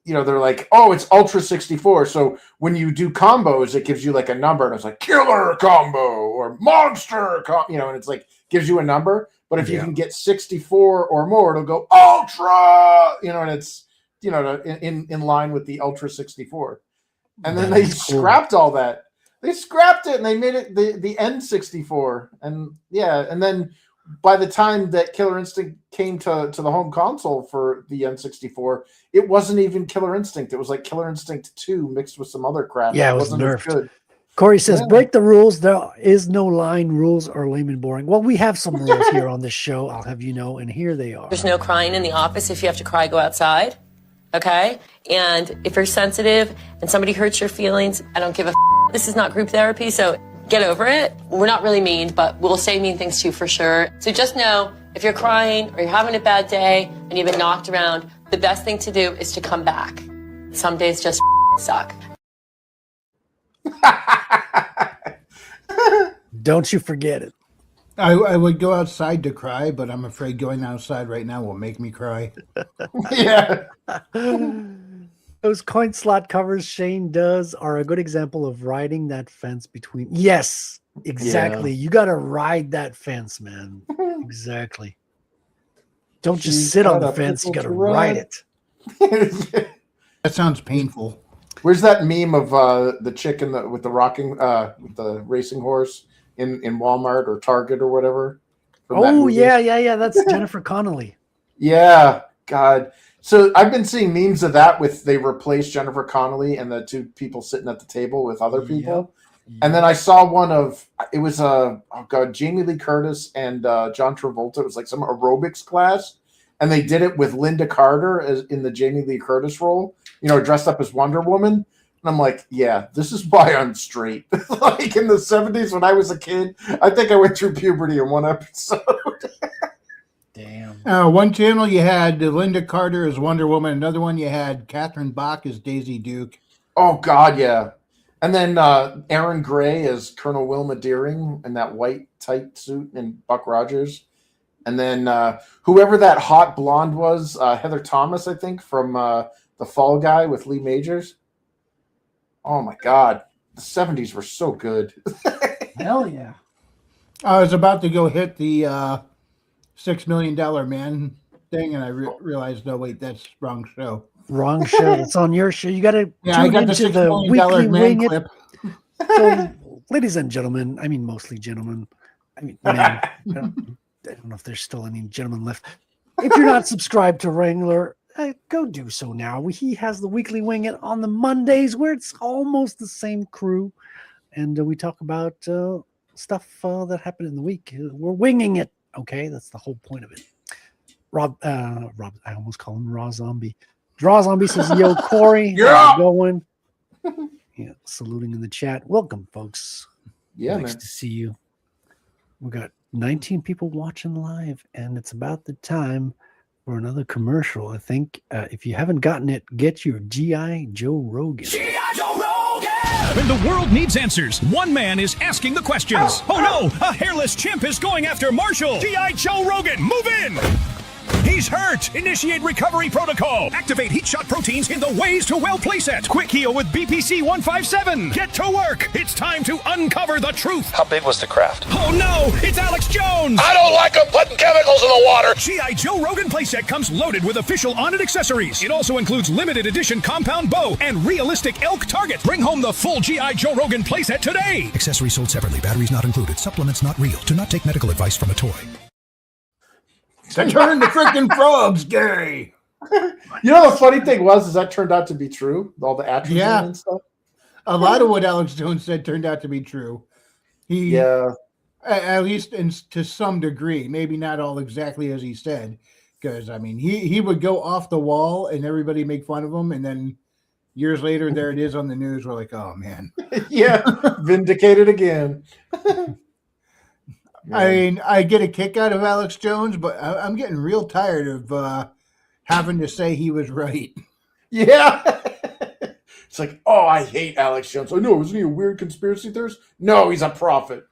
They're like, oh, it's Ultra 64. So when you do combos, it gives you like a number, and it's like killer combo or monster, and it's like gives you a number. But if you can get 64 or more, it'll go ultra, and it's in line with the Ultra 64. And then they scrapped all that. They scrapped it and they made it the N64. And and then by the time that Killer Instinct came to the home console for the N64, it wasn't even Killer Instinct. It was like Killer Instinct 2 mixed with some other crap. Yeah, it was nerfed. Corey says, break the rules. There is no line. Rules are lame and boring. Well, we have some rules here on this show, I'll have you know, and here they are. There's no crying in the office. If you have to cry, go outside. Okay? And if you're sensitive and somebody hurts your feelings, I don't give a This is not group therapy, so get over it. We're not really mean, but we'll say mean things too for sure. So just know, if you're crying or you're having a bad day and you've been knocked around, the best thing to do is to come back. Some days just suck. Don't you forget it. I would go outside to cry, but I'm afraid going outside right now will make me cry. Yeah. Those coin slot covers Shane does are a good example of riding that fence between. Yes, exactly. You got to ride that fence, man. Exactly. Don't just sit on the fence. You got to ride it. That sounds painful. Where's that meme of the chick with the rocking with the racing horse in Walmart or Target or whatever? Oh yeah. That's Jennifer Connelly. Yeah, God. So I've been seeing memes of that they replaced Jennifer Connelly and the two people sitting at the table with other people. Yep. And then I saw one it was Jamie Lee Curtis and John Travolta. It was like some aerobics class, and they did it with Linda Carter in the Jamie Lee Curtis role, dressed up as Wonder Woman. And I'm like, yeah, this is why I'm straight. Like in the 70s when I was a kid, I think I went through puberty in one episode. Damn. One channel you had Linda Carter as Wonder Woman. Another one you had Catherine Bach as Daisy Duke. Oh, God, yeah. And then Aaron Gray as Colonel Wilma Deering in that white tight suit and Buck Rogers. And then whoever that hot blonde was, Heather Thomas, I think, from The Fall Guy with Lee Majors. Oh, my God. The 70s were so good. Hell yeah. I was about to go hit the $6 Million Man thing, and I realized, no, wait, that's wrong show. Wrong show. It's on your show. You got to I tune got the into $6 the Million weekly Man wing. clip. So, ladies and gentlemen, I mean mostly gentlemen. I mean, men. I don't know if there's still any gentlemen left. If you're not subscribed to Wrangler, go do so now. He has the weekly wing it on the Mondays where it's almost the same crew, and we talk about stuff that happened in the week. We're winging it. Okay, that's the whole point of it. Rob, I almost call him Raw Zombie. Draw Zombie says, "Yo, Corey, how's it going?" Yeah, saluting in the chat. Welcome, folks. Yeah, nice man. to see you. We got 19 people watching live, and it's about the time for another commercial. I think if you haven't gotten it, get your G.I. Joe Rogan. G.I. Joe Rogan! When the world needs answers, one man is asking the questions. Oh no, a hairless chimp is going after Marshall. G.I. Joe Rogan, move in! He's hurt. Initiate recovery protocol. Activate heat shot proteins in the Ways to Well playset. Quick heal with BPC 157. Get to work. It's time to uncover the truth. How big was the craft? Oh no, it's Alex Jones. I don't like them putting chemicals in the water. G.I. Joe Rogan playset comes loaded with official On-It accessories. It also includes limited edition compound bow and realistic elk target. Bring home the full G.I. Joe Rogan playset today. Accessories sold separately. Batteries not included. Supplements not real. Do not take medical advice from a toy. To turn the freaking frogs gay. You know, the funny thing is that turned out to be true. All the atrazine and stuff. A lot of what Alex Jones said turned out to be true. At least to some degree, maybe not all exactly as he said, because I mean, he would go off the wall and everybody make fun of him, and then years later, there it is on the news. We're like, oh man, yeah, vindicated again. I mean, I get a kick out of Alex Jones, but I'm getting real tired of having to say he was right. Yeah. It's like, oh, I hate Alex Jones. I know, isn't he a weird conspiracy theorist? No, he's a prophet.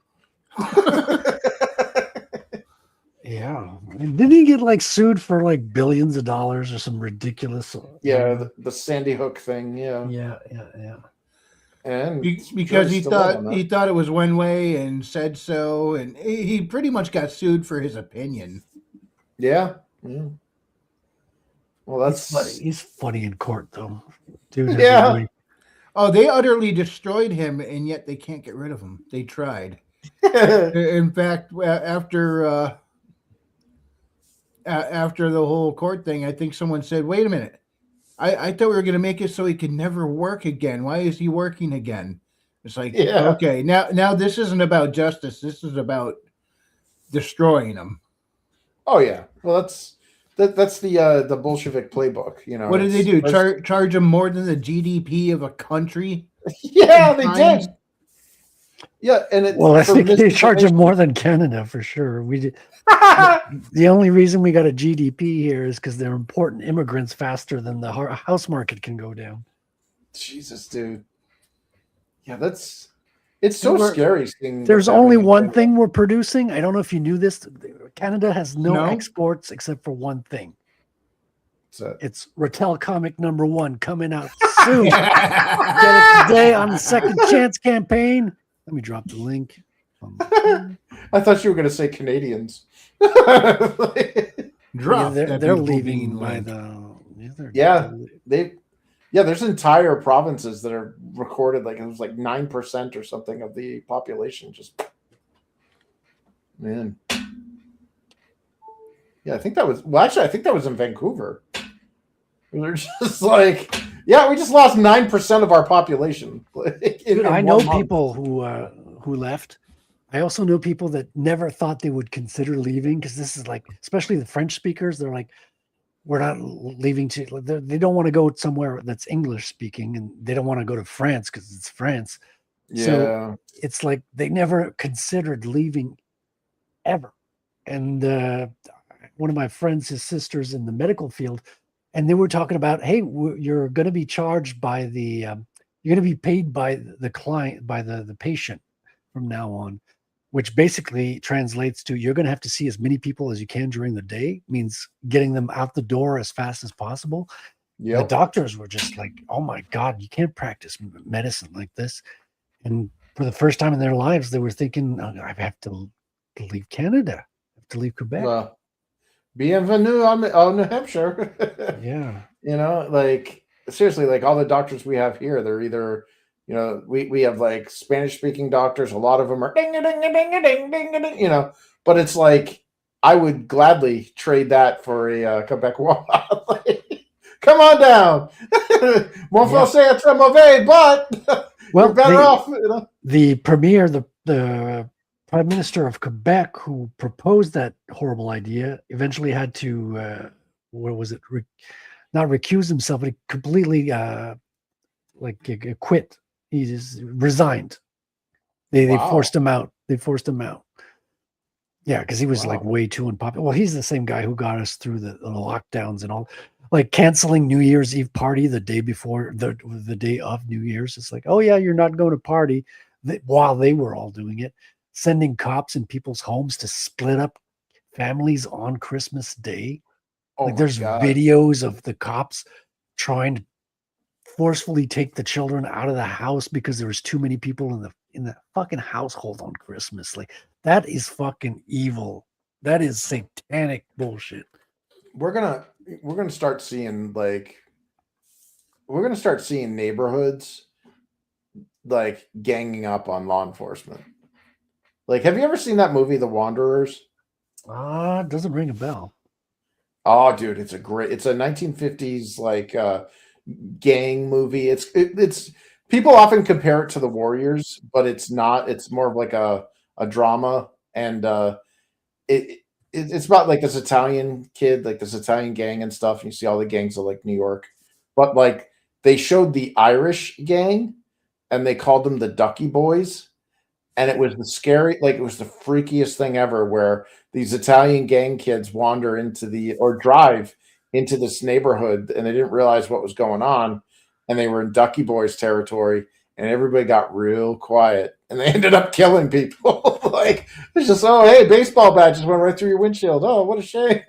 Yeah. And didn't he get like sued for like billions of dollars or some ridiculous? Yeah, the Sandy Hook thing. Yeah. Yeah. And because he thought it was one way and said so, and he pretty much got sued for his opinion. Yeah. Well, he's funny in court though, dude. Yeah. Oh, they utterly destroyed him, and yet they can't get rid of him. They tried. In fact, after the whole court thing, I think someone said, "Wait a minute. I thought we were going to make it so he could never work again. Why is he working again?" It's like, okay, now this isn't about justice. This is about destroying him. Oh yeah, well that's the Bolshevik playbook. You know, what did they do? Charge him more than the GDP of a country? Yeah, they did. Yeah, and I think they charge him more than Canada for sure. We did. The only reason we got a GDP here is because they're important immigrants faster than the house market can go down. Jesus, dude. Yeah, it's so scary. There's only one thing we're producing. I don't know if you knew this. Canada has no exports except for one thing. It's Rattel comic #1 coming out soon. Get it today on the Second Chance campaign. Let me drop the link. I thought you were going to say Canadians. They're leaving by the. There's entire provinces that are recorded like it was like 9% or something of the population. Just man. Yeah, I think that was in Vancouver. They're just like, yeah, we just lost 9% of our population. I know people who left. I also know people that never thought they would consider leaving because this is like, especially the French speakers. They're like, we're not leaving to. They don't want to go somewhere that's English speaking, and they don't want to go to France because it's France. Yeah. So it's like they never considered leaving ever. And one of my friends, his sister's in the medical field, and they were talking about, hey, you're going to be charged by the, you're going to be paid by the client, by the patient from now on, which basically translates to you're going to have to see as many people as you can during the day, means getting them out the door as fast as possible. The doctors were just like, oh my God, you can't practice medicine like this. And for the first time in their lives, they were thinking, oh, I have to leave Canada, I have to leave Quebec. Well, bienvenue on New Hampshire. Yeah. You know, like seriously, like all the doctors we have here, they're either, you know, we have like Spanish speaking doctors. A lot of them are ding ding ding ding ding ding ding, you know, but it's like I would gladly trade that for a Quebecois. Like, come on down. Mon français est très mauvais, but well, you're better off. You know? The premier, the Prime Minister of Quebec, who proposed that horrible idea, eventually had to, what was it? Not recuse himself, but he completely quit. He just resigned. They forced him out. They forced him out. Yeah, because he was like way too unpopular. Well, he's the same guy who got us through the lockdowns and all, like canceling New Year's Eve party the day before the day of New Year's. It's like, oh yeah, you're not going to party, while they were all doing it. Sending cops in people's homes to split up families on Christmas Day. Like there's videos of the cops trying to forcefully take the children out of the house because there was too many people in the fucking household on Christmas. Like that is fucking evil. That is satanic bullshit. We're gonna start seeing neighborhoods like ganging up on law enforcement. Like, have you ever seen that movie, The Wanderers? It doesn't ring a bell. Oh, dude, it's a 1950s like gang movie. It's people often compare it to The Warriors, but it's not. It's more of like a drama, and it's about like this Italian kid, like this Italian gang and stuff. And you see all the gangs of like New York, but like they showed the Irish gang, and they called them the Ducky Boys. And it was the freakiest thing ever, where these Italian gang kids wander drive into this neighborhood, and they didn't realize what was going on, and they were in Ducky Boys territory, and everybody got real quiet, and they ended up killing people. Like it's just, oh hey, baseball bat just went right through your windshield. Oh, what a shame.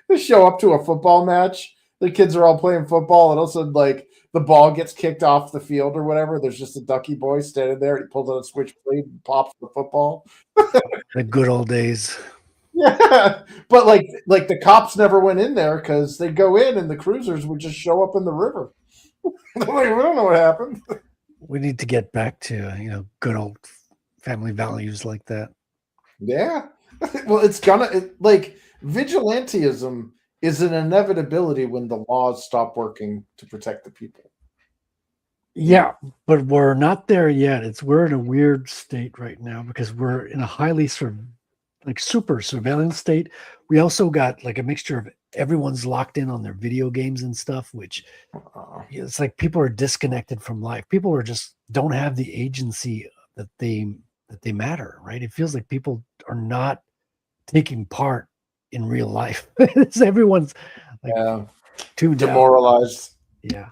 They show up to a football match. The kids are all playing football, and all of a sudden, like, the ball gets kicked off the field or whatever. There's just a Ducky Boy standing there. He pulls out a switchblade and pops the football. The good old days. Yeah, but like the cops never went in there because they'd go in and the cruisers would just show up in the river. Like, we don't know what happened. We need to get back to good old family values like that. Yeah. Well, like vigilantism is an inevitability when the laws stop working to protect the people. Yeah, but we're not there yet. We're in a weird state right now because we're in a highly super surveillance state. We also got like a mixture of everyone's locked in on their video games and stuff, which it's like people are disconnected from life. People don't have the agency that they matter, right? It feels like people are not taking part in real life. Everyone's like too demoralized. Yeah.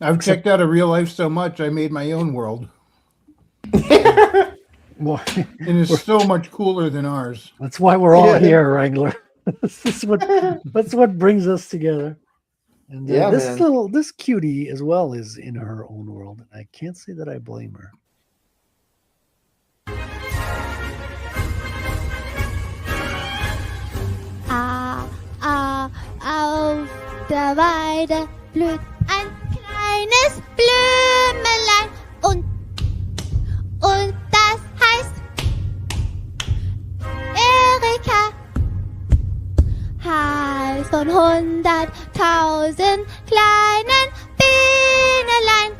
I've checked out of real life so much, I made my own world. Well, and it's so much cooler than ours. That's why we're all here, Wrangler. That's what brings us together. And this cutie as well is in her own world, and I can't say that I blame her. Auf der Weide blüht ein kleines Blümelein und das heißt Erika. Hals von 100.000 kleinen Bienelein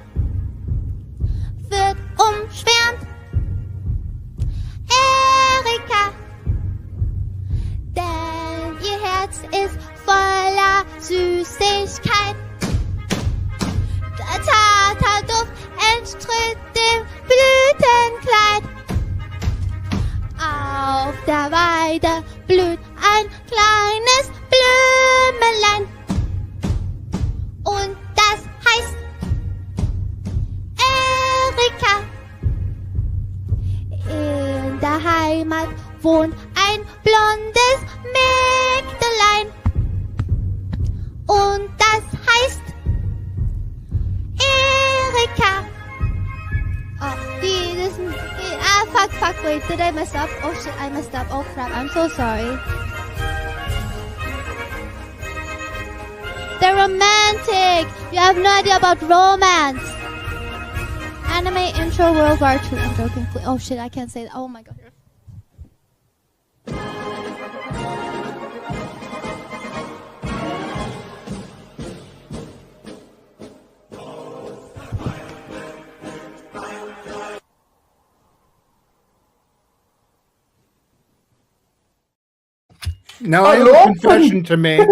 wird umschwärmt. Erika, denn ihr Herz ist der Weide blüht ein kleines Blümelein. Und das heißt Erika. In der Heimat wohnt ein blondes Mägdelein. Und das heißt Erika. Oh, fuck, wait, did I mess up? Oh shit, I messed up. Oh crap, I'm so sorry. They're romantic! You have no idea about romance! Anime intro World War II. I'm joking. Oh shit, I can't say that. Oh my god. Now I have a confession to make.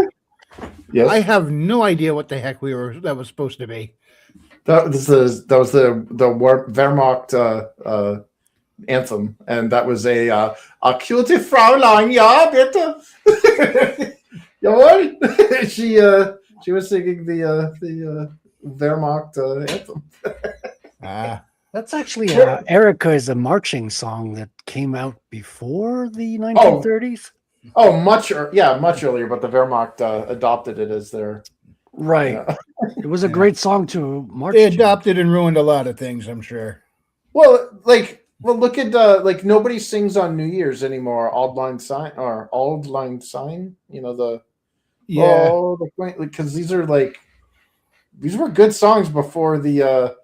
Yes. I have no idea what the heck that was supposed to be. That was the Wehrmacht anthem, and that was a cutie Fraulein, ja bitte. Jawohl. She was singing the Wehrmacht anthem. That's actually Erica is a marching song that came out before the 1930s. Oh, much earlier, but the Wehrmacht adopted it as their right. It was a great song to march. They adopted and ruined a lot of things, I'm sure. Well, look at nobody sings on New Year's anymore. Auld Lang Syne. You know because these were good songs before the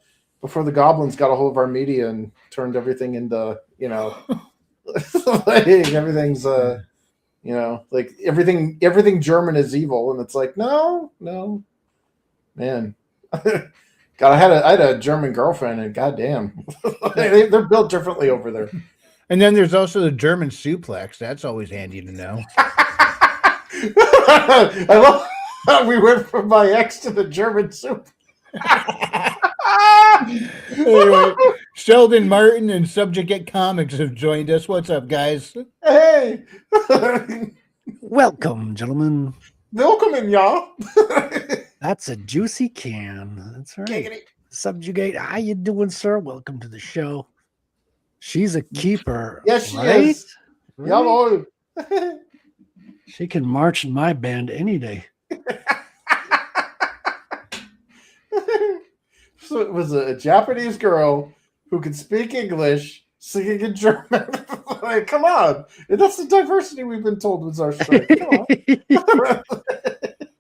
goblins got a hold of our media and turned everything into everything's everything German is evil, and it's like no, man. God, I had a German girlfriend, and goddamn, they're built differently over there. And then there's also the German suplex. That's always handy to know. I love how we went from my ex to the German soup. Anyway, Sheldon Martin and Subject Get Comics have joined us. What's up, guys? Hey, welcome, gentlemen. Welcome in, y'all. That's a juicy can. That's right. Subjugate. How you doing, sir? Welcome to the show. She's a keeper. Yes, she right? is. Jawohl. She can march in my band any day. So it was a Japanese girl who could speak English singing in German. Like, come on. That's the diversity we've been told was our strength. Come on.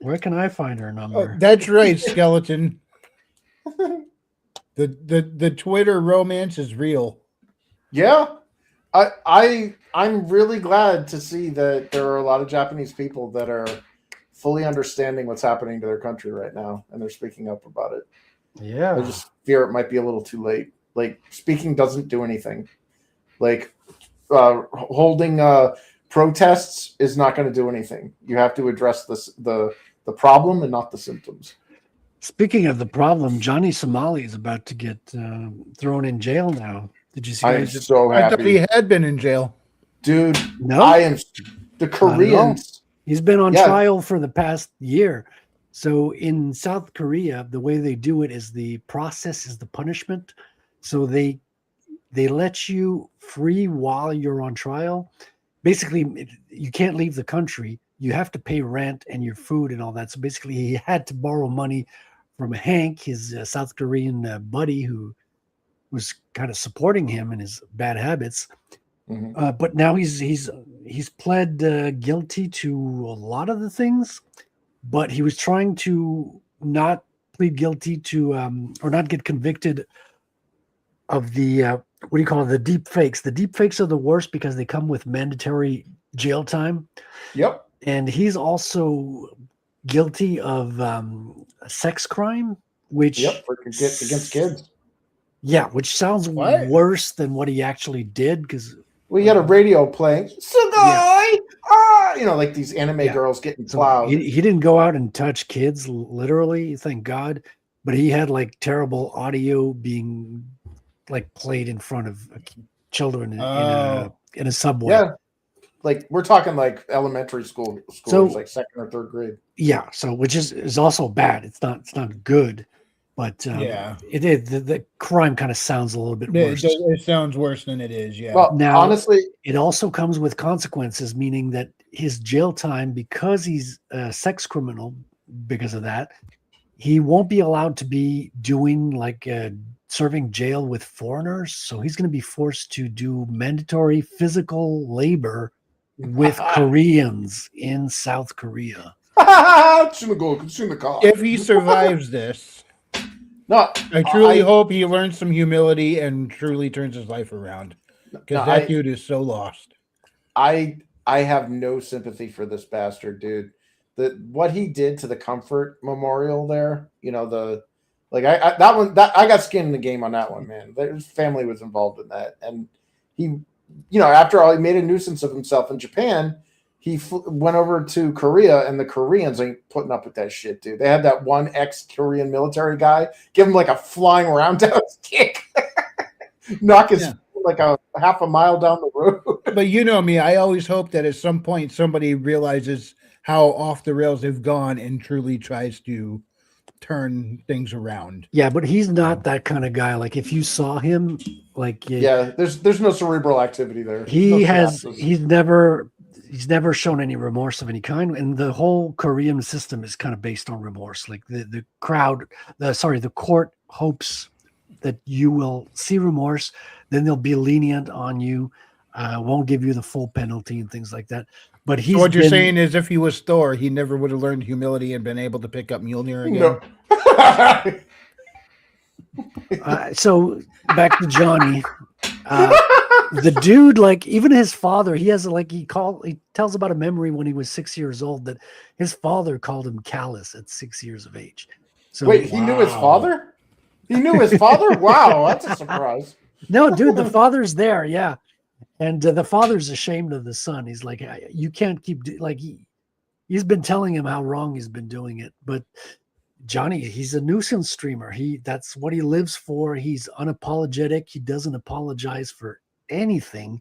Where can I find her number? That's right, Skeleton. The Twitter romance is real. Yeah. I'm really glad to see that there are a lot of Japanese people that are fully understanding what's happening to their country right now, and they're speaking up about it. Yeah. I just fear it might be a little too late. Like, speaking doesn't do anything. Like, holding protests is not going to do anything. You have to address the problem and not the symptoms. Speaking of the problem, Johnny Somali is about to get thrown in jail now. Did you see? I'm so happy. I thought he had been in jail. Dude, no. I am the Koreans. He's been on trial for the past year. So in South Korea, the way they do it is the process is the punishment. So they let you free while you're on trial. Basically, you can't leave the country. You have to pay rent and your food and all that. So basically, he had to borrow money from Hank, his South Korean buddy, who was kind of supporting him in his bad habits. Mm-hmm. But now he's pled guilty to a lot of the things. But he was trying to not plead guilty to or not get convicted of the what do you call it? The deep fakes. The deep fakes are the worst because they come with mandatory jail time. Yep. And he's also guilty of a sex crime, which against kids. Yeah, which sounds worse than what he actually did because we had a radio playing. Like these anime girls getting plowed. So he didn't go out and touch kids, literally, thank God. But he had like terrible audio being like played in front of children in a subway. Yeah, like we're talking like elementary school schoolers, like second or third grade. Yeah, so which is also bad. It's not good, but it is the crime kind of sounds a little bit worse. It sounds worse than it is. Yeah. Well, Now, honestly, it also comes with consequences, meaning that his jail time, because he's a sex criminal, because of that, he won't be allowed to be doing like serving jail with foreigners. So he's going to be forced to do mandatory physical labor with Koreans in South Korea. If he survives this, no, I truly hope he learns some humility and truly turns his life around, because that dude is so lost. I have no sympathy for this bastard, dude. What he did to the Comfort Memorial there, you know, I got skin in the game on that one, man. His family was involved in that, and he, you know, after all, he made a nuisance of himself in Japan. He went over to Korea, and the Koreans ain't putting up with that shit, dude. They had that one ex-Korean military guy give him like a flying roundhouse kick, knock his like a half a mile down the road. But you know me, I always hope that at some point somebody realizes how off the rails they've gone and truly tries to turn things around. Yeah, but he's not that kind of guy. Like if you saw him, like there's no cerebral activity there. He's never shown any remorse of any kind, and the whole Korean system is kind of based on remorse. Like the court hopes that you will see remorse, then they'll be lenient on you, won't give you the full penalty and things like that. But so what you're saying is, if he was Thor, he never would have learned humility and been able to pick up Mjolnir again. No. So back to Johnny. The dude, like even his father, he tells about a memory when he was 6 years old that his father called him callous at 6 years of age. So wait, he knew his father? He knew his father? Wow, that's a surprise. No, dude, the father's there, yeah. And the father's ashamed of the son. He's like, you can't keep he's been telling him how wrong he's been doing it. But Johnny, he's a nuisance streamer. That's what he lives for. He's unapologetic. He doesn't apologize for anything.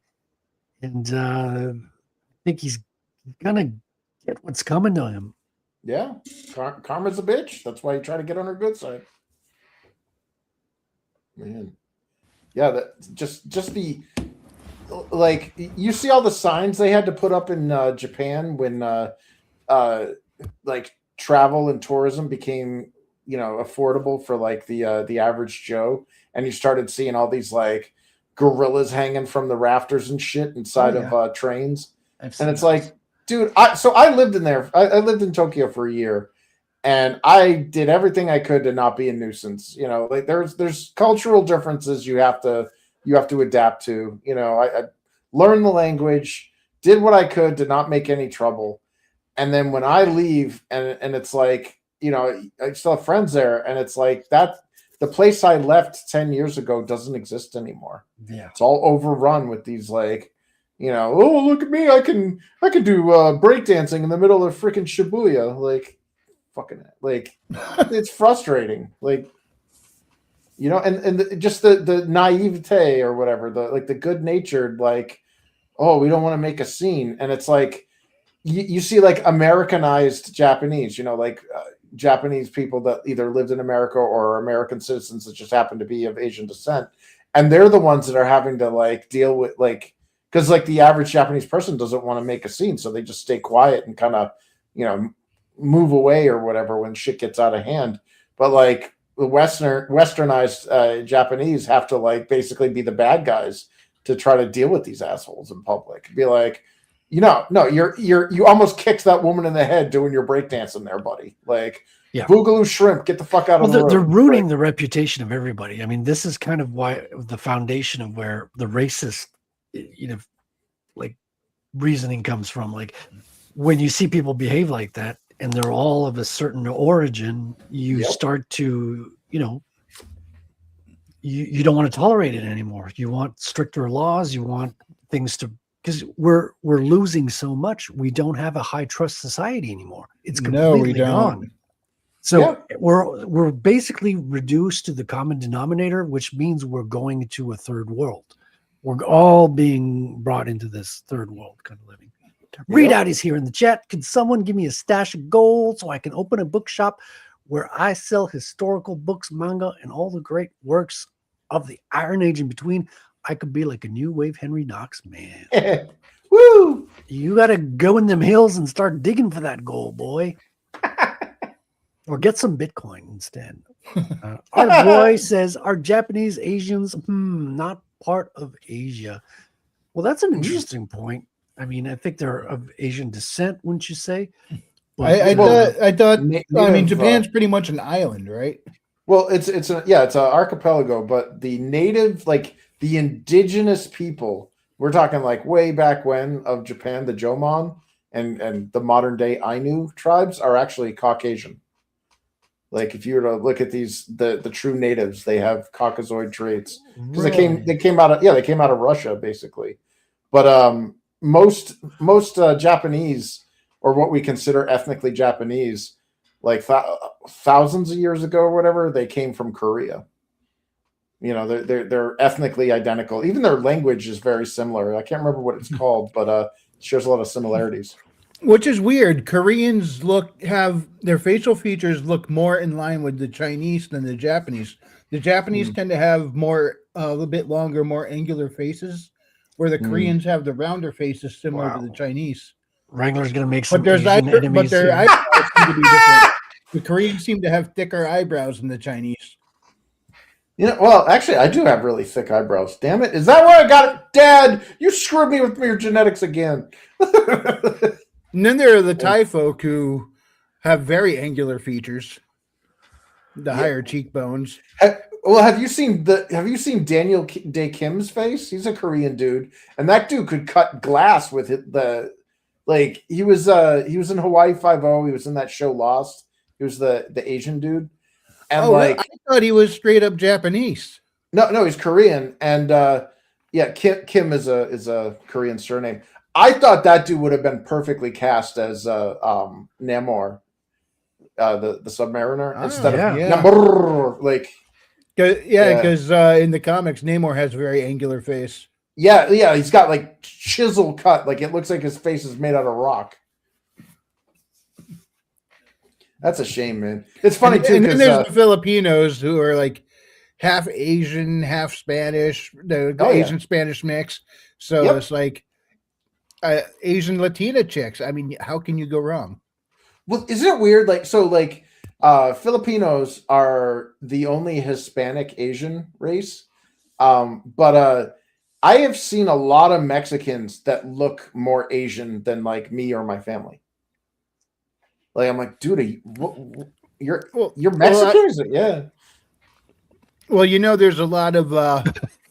And I think he's gonna get what's coming to him. Yeah, karma's a bitch. That's why you try to get on her good side. Man, yeah, that just the. Like you see all the signs they had to put up in Japan when like travel and tourism became, you know, affordable for like the average Joe, and you started seeing all these like gorillas hanging from the rafters and shit inside of trains, and it's like, dude, I lived in there. I lived in Tokyo for a year, and I did everything I could to not be a nuisance. You know, like there's cultural differences you have to adapt to. You know, I learned the language, did what I could to not make any trouble. And then when I leave and it's like, you know, I still have friends there, and it's like that the place I left 10 years ago doesn't exist anymore. Yeah. It's all overrun with these like, you know, oh, look at me, I can do breakdancing in the middle of freaking Shibuya. Like fucking like it's frustrating. Like, you know, and just the naivete or whatever, the good natured, like, oh, we don't want to make a scene. And it's like, you see like Americanized Japanese, you know, like Japanese people that either lived in America or American citizens that just happen to be of Asian descent. And they're the ones that are having to like deal with like, because like the average Japanese person doesn't want to make a scene. So they just stay quiet and kind of, you know, move away or whatever when shit gets out of hand. But like, the westernized Japanese have to like basically be the bad guys to try to deal with these assholes in public. Be like, you know, no, you almost kicked that woman in the head doing your breakdancing there, buddy. Like, Boogaloo Shrimp, get the fuck out of the road. They're ruining the reputation of everybody. I mean, this is kind of why the foundation of where the racist, you know, like reasoning comes from. Like when you see people behave like that, and they're all of a certain origin, you start to, you know, you don't want to tolerate it anymore. You want stricter laws. You want things to, because we're losing so much. We don't have a high trust society anymore. It's completely gone. So we're basically reduced to the common denominator, which means we're going to a third world We're all being brought into this third world kind of living. Read out is here in the chat. Can someone give me a stash of gold so I can open a bookshop where I sell historical books, manga, and all the great works of the Iron Age in between? I could be like a new wave Henry Knox, man. Woo! You got to go in them hills and start digging for that gold, boy. Or get some Bitcoin instead. Our boy says, are Japanese Asians not part of Asia? Well, that's an interesting point. I mean, I think they're of Asian descent, wouldn't you say? I thought. I mean, native, Japan's pretty much an island, right? Well, it's an archipelago, but the native, like the indigenous people, we're talking like way back when of Japan, the Jomon and the modern day Ainu tribes are actually Caucasian. Like if you were to look at the true natives, they have Caucasoid traits because they came out of Russia basically. But most Japanese, or what we consider ethnically Japanese, like thousands of years ago or whatever, they came from Korea. You know, they're ethnically identical. Even their language is very similar. I can't remember what it's called, but it shares a lot of similarities. Which is weird. Koreans have their facial features look more in line with the Chinese than the Japanese. The Japanese tend to have a little bit longer, more angular faces, where the Koreans have the rounder faces similar to the Chinese. Wrangler's gonna make some. But their eyebrows seem to be different. The Koreans seem to have thicker eyebrows than the Chinese. You know, well, actually, I do have really thick eyebrows. Damn it! Is that where I got it, Dad? You screwed me with your genetics again. And then there are the Thai folk who have very angular features, the higher cheekbones. Well, have you seen Daniel Dae Kim's face? He's a Korean dude, and that dude could cut glass with he was in Hawaii Five-0. He was in that show Lost. He was the Asian dude, and I thought he was straight up Japanese. No, he's Korean, and Kim is a Korean surname. I thought that dude would have been perfectly cast as Namor, the Submariner, instead of Namor. Like, because in the comics, Namor has a very angular face. Yeah, he's got like chisel cut, like it looks like his face is made out of rock. That's a shame, man. It's funny too. And then there's the Filipinos who are like half Asian, half Spanish, the Asian Spanish mix. So it's like Asian Latina chicks. I mean, how can you go wrong? Well, isn't it weird? Filipinos are the only Hispanic Asian race. But I have seen a lot of Mexicans that look more Asian than like me or my family. Like, I'm like, dude, you're Mexican? Yeah. Well, you know, there's a lot of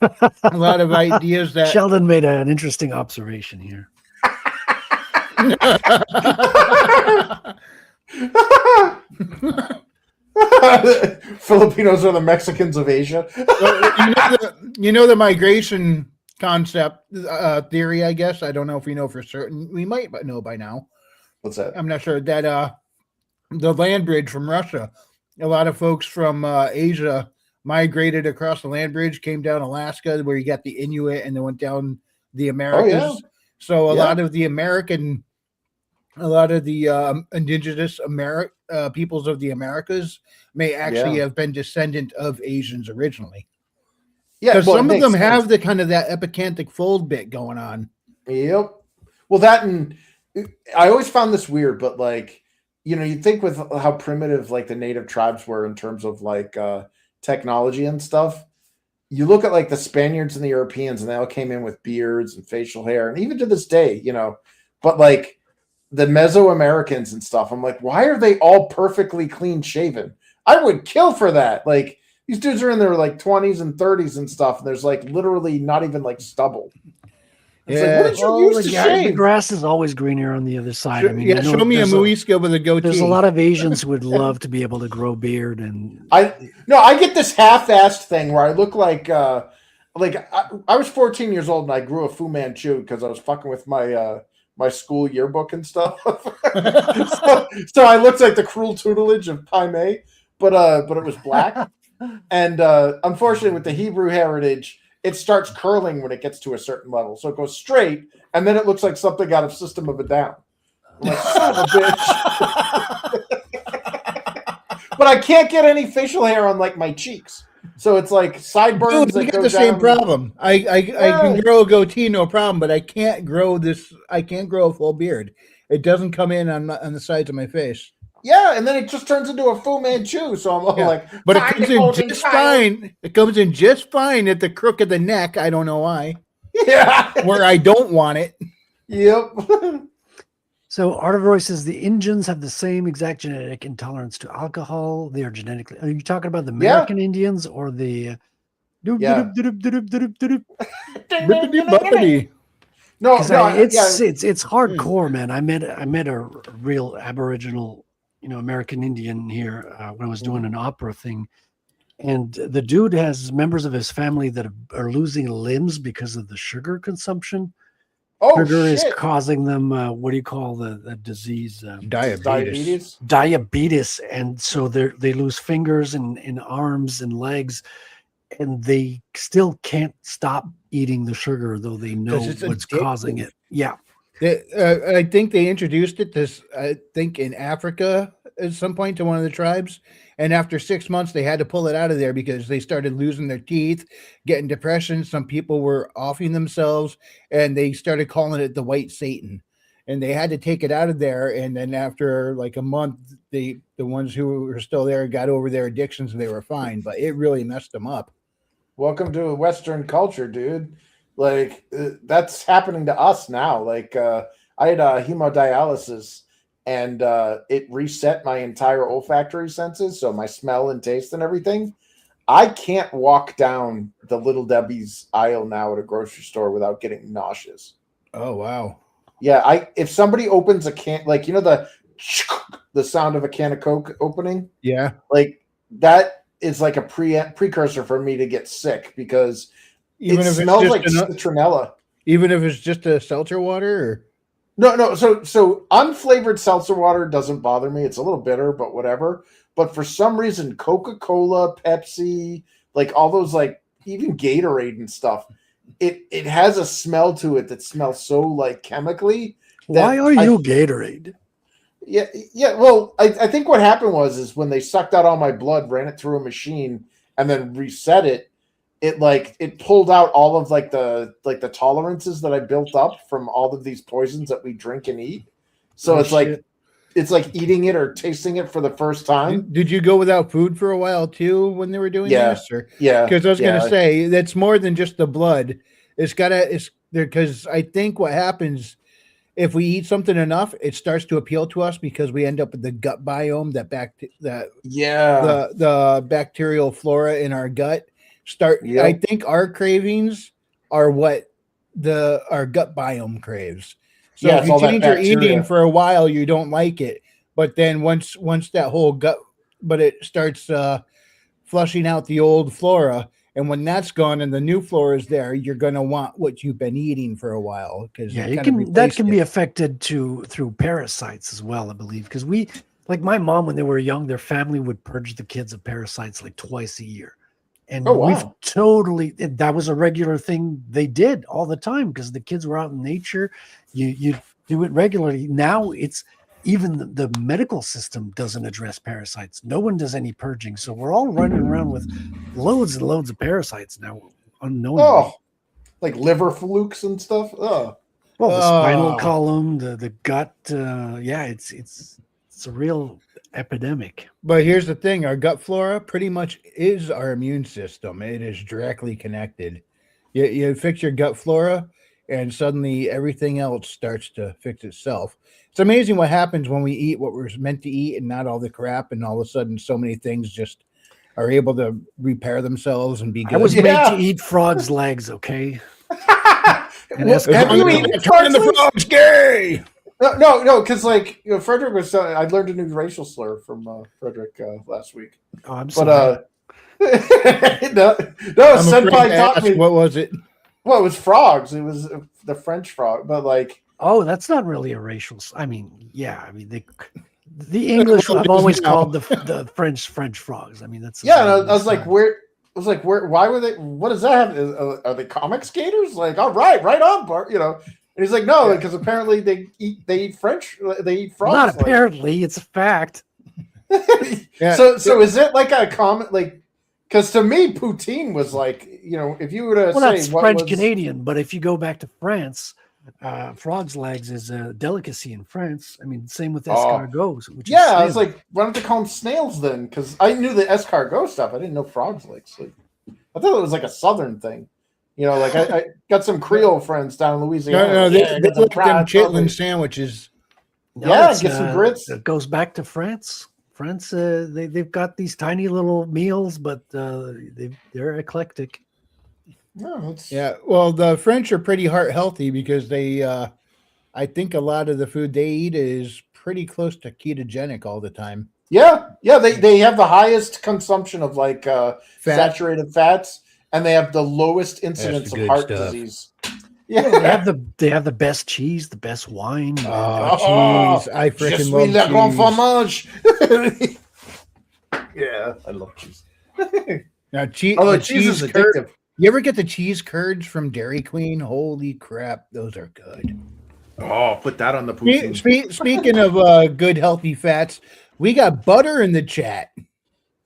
ideas that Sheldon made an interesting observation here. Filipinos are the Mexicans of Asia. you know the migration concept theory, I guess. I don't know if you know for certain. We might know by now. What's that? I'm not sure. That the land bridge from Russia, a lot of folks from Asia migrated across the land bridge, came down Alaska where you got the Inuit, and they went down the Americas. Oh, yeah. So a lot of the indigenous peoples of the Americas may actually have been descendant of Asians originally. Yeah, because some of them have the kind of that epicanthic fold bit going on. Yep. Well, that, and I always found this weird, but like, you know, you think with how primitive like the native tribes were in terms of like technology and stuff. You look at like the Spaniards and the Europeans, and they all came in with beards and facial hair, and even to this day, you know, but like the Mesoamericans and stuff, I'm like, why are they all perfectly clean shaven? I would kill for that. Like, these dudes are in their like 20s and 30s and stuff, and there's like literally not even like stubble. It's like, what did you use to shave? The grass is always greener on the other side. I mean, show me a Muisca with a goatee. There's a lot of Asians who would love to be able to grow beard, and I get this half-assed thing where I look like I was 14 years old and I grew a Fu Manchu because I was fucking with my my school yearbook and stuff. so I looked like the cruel tutelage of Pai Mei, but it was black. And unfortunately, with the Hebrew heritage, it starts curling when it gets to a certain level. So it goes straight, and then it looks like something out of System of a Down. I'm like, son of a bitch. But I can't get any facial hair on like my cheeks. So it's like sideburns. Dude, we got the same problem. I can grow a goatee, no problem, but I can't grow this. I can't grow a full beard. It doesn't come in on the sides of my face. Yeah, and then it just turns into a Fu Manchu. So I'm like, but it comes in just fine. It comes in just fine at the crook of the neck. I don't know why. Yeah, where I don't want it. Yep. So Art of Roy says the Indians have the same exact genetic intolerance to alcohol. They are genetically. Are you talking about the American Indians or the? Yeah. No, it's hardcore, man. I met a real Aboriginal, American Indian here when I was doing an opera thing, and the dude has members of his family that are losing limbs because of the sugar consumption. Sugar is causing them what do you call the disease? Diabetes, and so they lose fingers and arms and legs, and they still can't stop eating the sugar, though they know what's causing it. Yeah. I think they introduced it in Africa at some point to one of the tribes. And after 6 months, they had to pull it out of there because they started losing their teeth, getting depression. Some people were offing themselves, and they started calling it the white Satan. And they had to take it out of there. And then after like a month, the ones who were still there got over their addictions and they were fine. But it really messed them up. Welcome to Western culture, dude. Like that's happening to us now. Like I had hemodialysis, and it reset my entire olfactory senses, so my smell and taste and everything. I can't walk down the Little Debbie's aisle now at a grocery store without getting nauseous. Oh wow! Yeah, if somebody opens a can, like the sound of a can of Coke opening, yeah, like that is like a precursor for me to get sick because it smells like citronella. Even if it's just a seltzer water, or? No. So unflavored seltzer water doesn't bother me. It's a little bitter, but whatever. But for some reason, Coca-Cola, Pepsi, like all those, like even Gatorade and stuff, it has a smell to it that smells so like chemically. Why are you Gatorade? Yeah. Well, I think what happened is when they sucked out all my blood, ran it through a machine, and then reset it. It pulled out all of the tolerances that I built up from all of these poisons that we drink and eat. So it's like eating it or tasting it for the first time. Did you go without food for a while too when they were doing this? Yeah. Because I was going to say that's more than just the blood. It's there because I think what happens if we eat something enough, it starts to appeal to us because we end up with the gut biome, the bacterial flora in our gut. I think our cravings are what our gut biome craves. So if you change your eating for a while, you don't like it. But then once that whole gut, but it starts flushing out the old flora. And when that's gone and the new flora is there, you're going to want what you've been eating for a while. That can be affected through parasites as well, I believe. Because like my mom, when they were young, their family would purge the kids of parasites like twice a year. And that was a regular thing they did all the time because the kids were out in nature. You do it regularly. Now it's even the medical system doesn't address parasites. No one does any purging. So we're all running around with loads and loads of parasites now unknowingly. Oh, like liver flukes and stuff. Oh, well, the spinal column, the gut. It's a real epidemic. But here's the thing, our gut flora pretty much is our immune system. It is directly connected. You fix your gut flora and suddenly everything else starts to fix itself. It's amazing what happens when we eat what we're meant to eat and not all the crap, and all of a sudden so many things just are able to repair themselves and be good. I was made to eat frogs' legs, okay? And turning the frogs gay. No, because Frederick was. I learned a new racial slur from Frederick last week. Oh, I'm sorry. Senpai taught me. What was it? Well, it was frogs. It was the French frog, but that's not really a racial. The English I've always called the French frogs. I mean, that's I was like, where was like, why were they? What does that have? Are they comic skaters? Like, all right, right on, Bart. You know. And he's like, no, because apparently they eat French. They eat frogs. Not apparently, it's a fact. So is it like a comment? Like, because to me, poutine was like, you know, if you were to Well, say that's what French was, Canadian, but if you go back to France, frog's legs is a delicacy in France. I mean, same with escargots. Which is I was snail. like, why don't they call them snails then? Because I knew the escargot stuff. I didn't know frogs legs. Like, I thought it was like a southern thing. You know, like I got some Creole friends down in Louisiana. No, they got some look them crab, chitlin sandwiches. No, yeah, it's, get some grits. It goes back to France. France, they've got these tiny little meals, but they're eclectic. No, it's Well, the French are pretty heart healthy because they, I think a lot of the food they eat is pretty close to ketogenic all the time. yeah. They have the highest consumption of like saturated fats, and they have the lowest incidence of heart disease. Yeah, they have the best cheese, the best wine. Cheese! I freaking love le grand cheese. fromage. Yeah, I love cheese. Now, cheese. Although cheese is curd. addictive. You ever get the cheese curds from Dairy Queen? Holy crap, those are good. Oh, put that on the poutine. Speaking of good healthy fats, we got butter in the chat.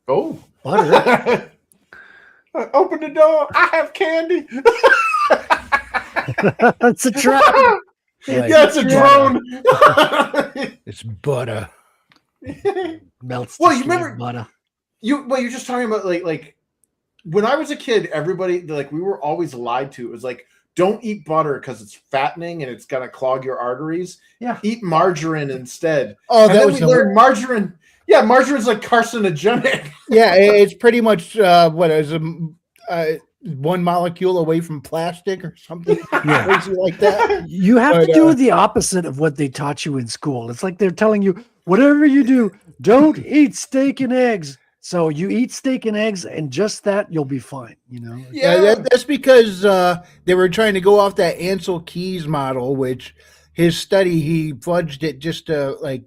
Oh, Butter. Open the door. I have candy. It's a trap. Yeah, it's a drone. It's butter. Melts. Well, you destroyed remember- butter. You're just talking about like when I was a kid, everybody like we were always lied to. It was like, don't eat butter because it's fattening and it's gonna clog your arteries. Yeah. Eat margarine instead. Oh, And that then was we the learned margarine. Yeah, margarine's like carcinogenic. Yeah, it's pretty much what is one molecule away from plastic or something crazy like that. You have to But, do the opposite of what they taught you in school. It's like they're telling you, whatever you do, don't eat steak and eggs. So you eat steak and eggs, and just that, you'll be fine. You know. Yeah, that's because they were trying to go off that Ansel Keys model, which his study he fudged it just to like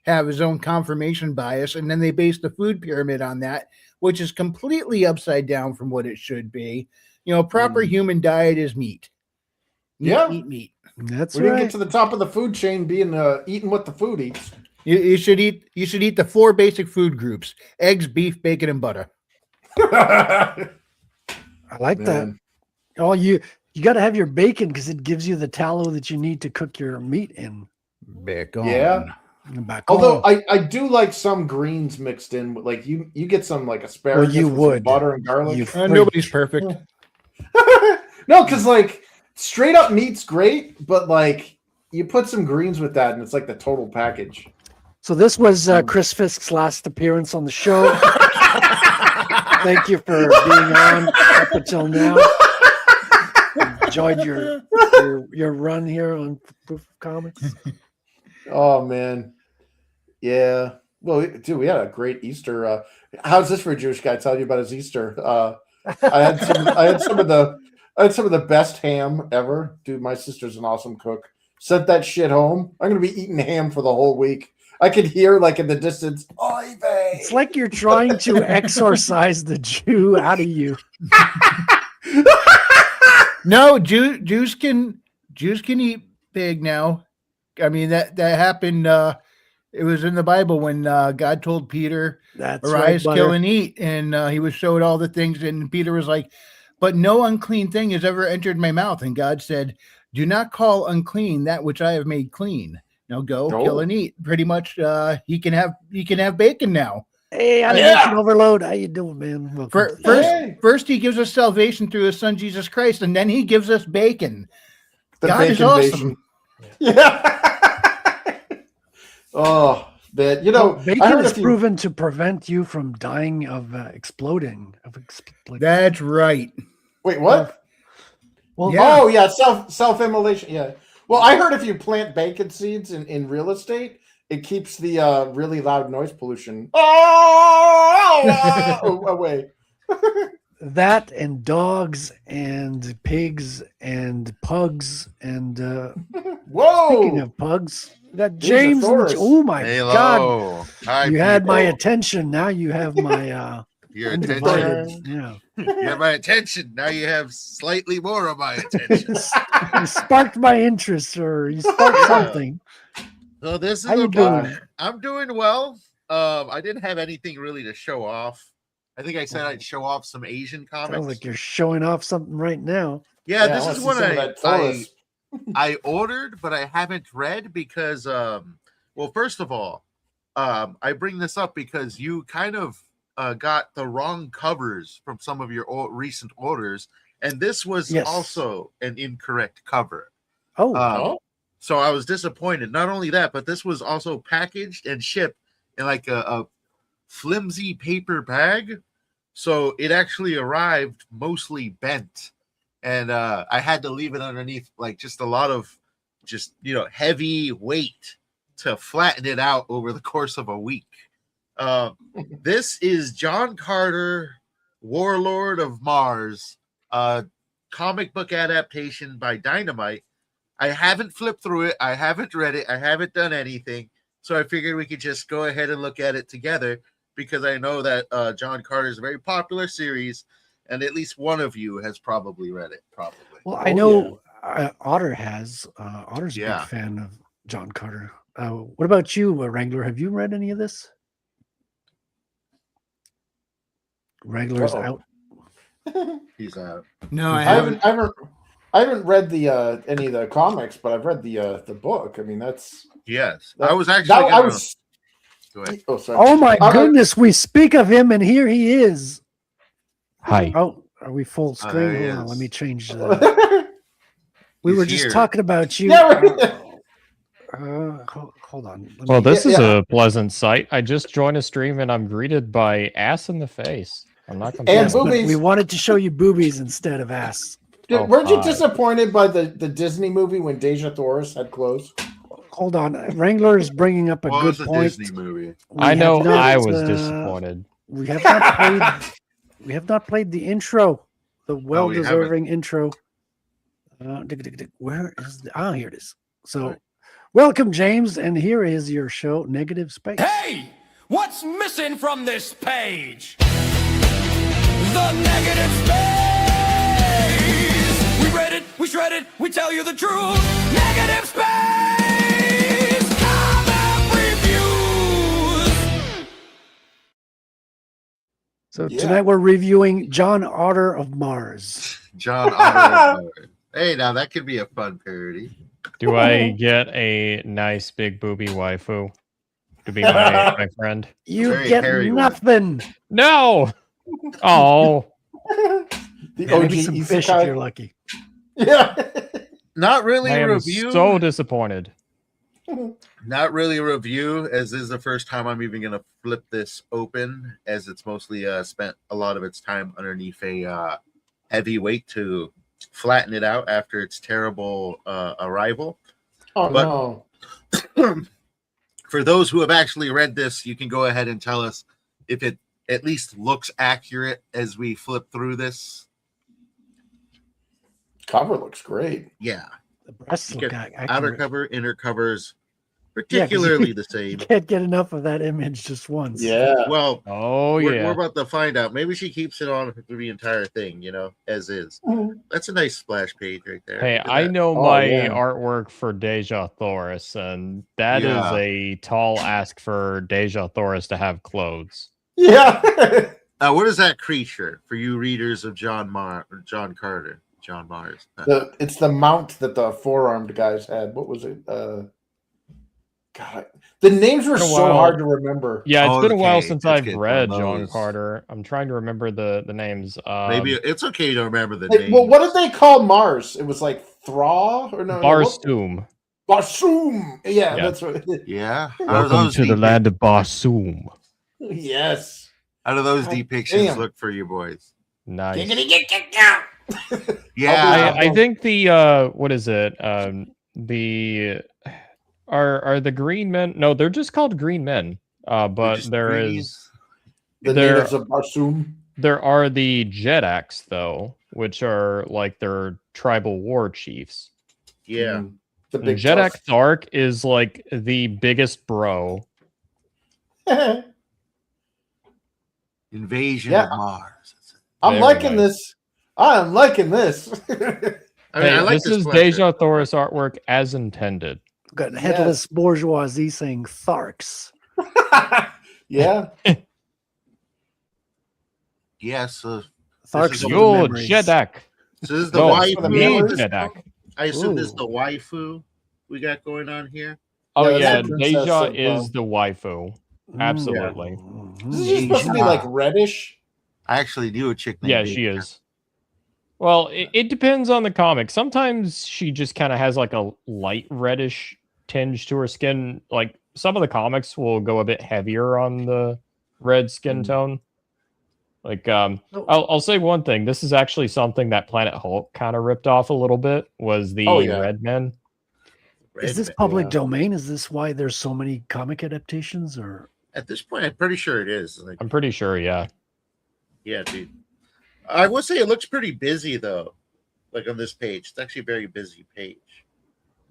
have his own confirmation bias, and then they based the food pyramid on that, which is completely upside down from what it should be. You know, proper human diet is meat. Meat. That's We didn't right. get to the top of the food chain being eating what the food eats. You should eat the 4 basic food groups: eggs, beef, bacon, and butter. I like Man. that. Oh, you got to have your bacon because it gives you the tallow that you need to cook your meat in. Bacon. Yeah. Back Although home. I do like some greens mixed in. Like you get some like asparagus you with some would. butter and garlic. You Nobody's perfect. No, because like straight up meat's great, but like you put some greens with that, and it's like the total package. So this was Chris Fisk's last appearance on the show. Thank you for being on up until now. Enjoyed your run here on Proof of Comics. Oh man, yeah. Well, dude, we had a great Easter. How's this for a Jewish guy? Tell you about his Easter. I had some of the best ham ever. Dude, my sister's an awesome cook. Sent that shit home. I'm gonna be eating ham for the whole week. I could hear like in the distance, oy vey. It's like you're trying to exorcise the Jew out of you. No, Jews can eat pig now. I mean that happened. It was in the Bible when God told Peter, That's "Arise, right, kill, butter. and eat," and he was showed all the things, and Peter was like, "But no unclean thing has ever entered my mouth." And God said, "Do not call unclean that which I have made clean. Now go, kill, and eat." Pretty much, he can have bacon now. Hey, Animation Overload. How you doing, man? Welcome. First, he gives us salvation through his son Jesus Christ, and then he gives us bacon. The God is bacon awesome. Yeah. Oh, man. You know, bacon I heard is a few- proven to prevent you from dying of exploding. That's right. Wait, what? Well, Oh yeah, self-immolation. Yeah. Well, I heard if you plant bacon seeds in real estate, it keeps the really loud noise pollution away. that and dogs and pigs and pugs and Whoa! speaking of pugs, that Here's James. a Taurus. Oh my Hello. God! Hi, You had my people. attention. Now you have my Your Undivided, attention. yeah. You have my attention. Now you have slightly more of my attention. You sparked my interest, or you sparked something. So this is How you a book. doing? I'm doing well. I didn't have anything really to show off. I think I said I'd show off some Asian comics. Sounds like you're showing off something right now. Yeah, Yeah, I this wanna is see what some of that Taurus. I ordered, but I haven't read because, well, first of all, I bring this up because you kind of got the wrong covers from some of your recent orders, and this was Yes. also an incorrect cover. Oh, So I was disappointed. Not only that, but this was also packaged and shipped in like a flimsy paper bag. So it actually arrived mostly bent. And I had to leave it underneath like just a lot of just, heavy weight to flatten it out over the course of a week. This is John Carter, Warlord of Mars, comic book adaptation by Dynamite. I haven't flipped through it. I haven't read it. I haven't done anything. So I figured we could just go ahead and look at it together because I know that John Carter is a very popular series, and at least one of you has probably read it. Probably. well, I know Otter has. Otter's a Yeah. big fan of John Carter. What about you, Wrangler? Have you read any of this? Wrangler's Uh-oh. out. He's out. No, I I haven't. haven't read the any of the comics, but I've read the book. I mean, that's Yes, that, I was actually. that, I gonna- was. Go ahead. Oh, sorry. Oh my I- goodness, we speak of him, and here he is. Hi. Oh, are we full there screen? he Hold on, is. let me change that. We He's were just here. talking about you. Yeah, right. Hold on. Let Well, me- this Yeah, is yeah. a pleasant sight. I just joined a stream and I'm greeted by ass in the face. I'm not And complaining. Yes, but boobies. we wanted to show you boobies instead of ass. Dude, Oh, weren't you hi. disappointed by the Disney movie when Deja Thoris had clothes? Hold on. Wrangler is bringing up a What good was the point. Disney movie? We I have know not, I was disappointed. We have not played. We have not played the intro, the well-deserving intro. Where is the? Here it is. So, welcome, James, and here is your show, Negative Space. Hey! What's missing from this page? The negative space! We read it, we shred it, we tell you the truth. Negative space! Comic reviews! So Yeah. tonight we're reviewing John Otter of Mars. John Otter. Hey, now that could be a fun parody. Do I get a nice big booby waifu to be my friend? You Very get hairy one. nothing. No! Oh, The Yeah, OG maybe some fish if isekai? you're lucky. Yeah. Not really I a am review. so disappointed. Not really a review, as this is the first time I'm even going to flip this open, as it's mostly spent a lot of its time underneath a heavy weight to flatten it out after its terrible arrival. Oh But- no. For those who have actually read this, you can go ahead and tell us if it at least looks accurate as we flip through this. Cover looks great. Yeah. The breasts You look get outer accurate. cover, inner covers, Yeah, 'cause particularly the You same. can't get enough of that image just once. Yeah. Well, Oh, we're yeah. about to find out. Maybe she keeps it on through the entire thing, as is. That's a nice splash page right there. Hey, Look at I that. know Oh, my yeah. artwork for Deja Thoris, and that is Yeah. a tall ask for Deja Thoris to have clothes. Yeah. Now, what is that creature for you readers of John Carter? John Mars. It's the mount that the four-armed guys had. What was it? God, the names were Been a so while. hard to remember. Yeah, it's been a while Okay, since let's I've get read one of John those. Carter. I'm trying to remember the names. Maybe it's okay to remember the Like, name. well, what did they call Mars? It was like Thra or no? Barsoom. Barsoom. Yeah, Yeah. that's what. Yeah. Out of Welcome those to the deep- land of Barsoom. Yes. How do those God depictions damn. look for you boys? Nice. Yeah. I think the what is it? The are the green men? No, they're just called green men. But just there greenies. is The There- natives of Barsoom. there are the Jedaks though, which are like their tribal war chiefs. Yeah. The And big Jedak tusk. Thark is like the biggest bro. Invasion Yeah. of Mars. I'm Very liking nice. this. I'm liking this. I mean, Hey, I like this is sweatshirt. Deja Thoris artwork as intended. Got headless bourgeoisie saying Tharks. Yeah. Yes. Tharks is for the Yo, memories. Jedak. So this is the No, waifu. me, memories. Jedak. I assume this is Ooh. the waifu we got going on here. Oh Yeah, that's yeah, the princess Deja of, is the waifu. Absolutely. This is just supposed to be like reddish. I actually knew a chick named Yeah, Deja. she is. Well, it depends on the comic. Sometimes she just kind of has like a light reddish tinge to her skin. Like some of the comics will go a bit heavier on the red skin tone. Like I'll say one thing. This is actually something that Planet Hulk kind of ripped off a little bit. Was the Red Men? Is this public domain? Is this why there's so many comic adaptations? Or At this point, I'm pretty sure it is. Like, I'm pretty sure. Yeah. yeah, dude. I will say it looks pretty busy though. Like on this page, it's actually a very busy page.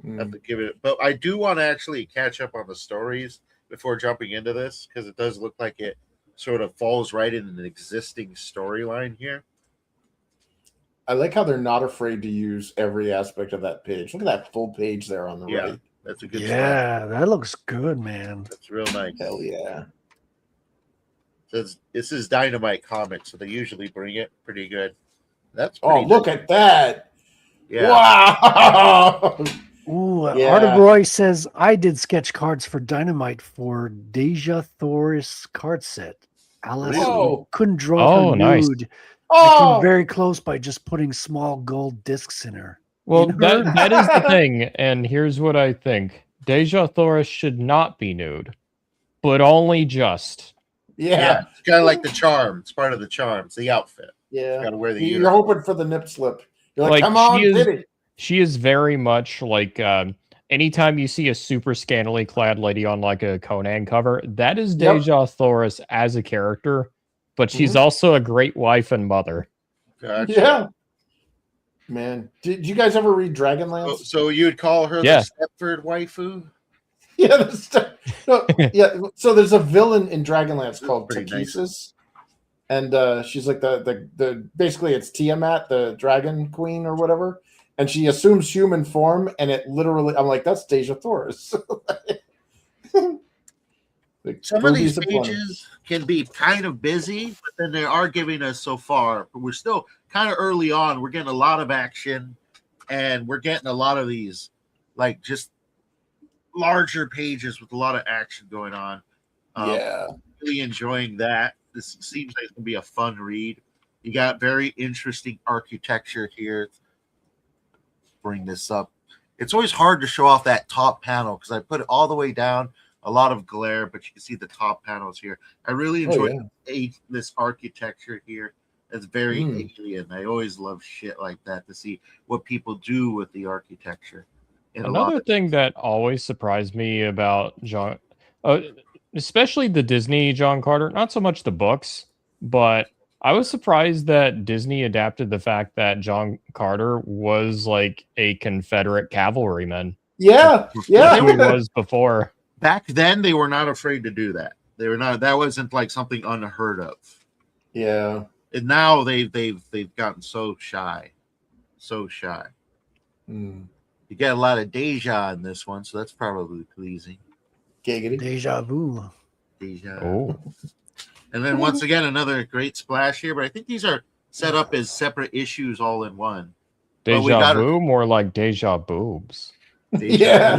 I have to give it, but I do want to actually catch up on the stories before jumping into this because it does look like it sort of falls right in an existing storyline here. I like how they're not afraid to use every aspect of that page. Look at that full page there on the Yeah, right. that's a good yeah, that looks good, man. That's real nice. Hell yeah. This is Dynamite Comics, so they usually bring it pretty good. That's Oh, pretty look nice. at that. Yeah. Wow. Ooh, Yeah. Art of Roy says I did sketch cards for Dynamite for Deja Thoris card set. Alice Oh. couldn't draw Oh, her nice. nude. Oh. I came very close by just putting small gold discs in her. Well, In that her? that is the thing, and here's what I think: Deja Thoris should not be nude, but only just. Yeah. It's kind of like the charm. It's part of the charm. It's the outfit. Yeah. Got to wear the You're uniform. hoping for the nip slip. You're like, Like, come on, she is- hit it. She is very much like anytime you see a super scantily clad lady on like a Conan cover, that is Yep. Deja Thoris as a character, but she's Mhm. also a great wife and mother. Gotcha. Yeah. Man, did you guys ever read Dragonlance? So you'd call her Yeah. the Stepford waifu? Yeah, yeah. So there's a villain in Dragonlance called pretty nice. Takesis, and she's like the basically it's Tiamat, the dragon queen or whatever, and she assumes human form, and it literally, I'm like, that's Deja Thoris. Like, Some of these boobies aplenty. pages can be kind of busy, but then they are giving us so far. But we're still kind of early on. We're getting a lot of action, and we're getting a lot of these, like just larger pages with a lot of action going on. Yeah. Really enjoying that. This seems like it's gonna be a fun read. You got very interesting architecture here. Bring this up. It's always hard to show off that top panel because I put it all the way down. A lot of glare, but you can see the top panels here. I really enjoy this architecture here. It's very alien. I always love shit like that to see what people do with the architecture. in a lot Another of- thing that always surprised me about John, especially the Disney John Carter, not so much the books, but I was surprised that Disney adapted the fact that John Carter was like a Confederate cavalryman. Yeah, That's who he was before. Back then, they were not afraid to do that. They were not. That wasn't like something unheard of. Yeah. And now they've gotten so shy, so shy. You get a lot of Deja in this one, so that's probably pleasing. Giggity. Deja vu. Deja. Oh. And then once again, another great splash here, but I think these are set up as separate issues all in one. But we Deja got vu, more like deja boobs. Yeah.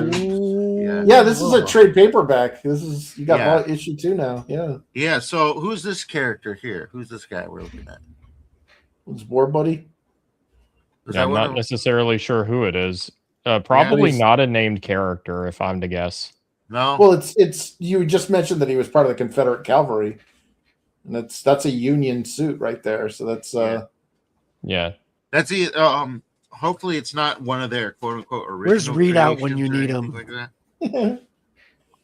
Yeah, this is a trade paperback. This is you got Yeah. issue 2 now. Yeah. Yeah, so who's this character here? Who's this guy we're looking at? It's War Buddy. Is Yeah, that I'm one not of- necessarily sure who it is. Probably he's- not a named character, if I'm to guess. No. Well, it's you just mentioned that he was part of the Confederate cavalry. And that's a Union suit right there. So that's Yeah. That's the hopefully it's not one of their quote unquote original. Where's Readout when creations you or need anything him? Like that.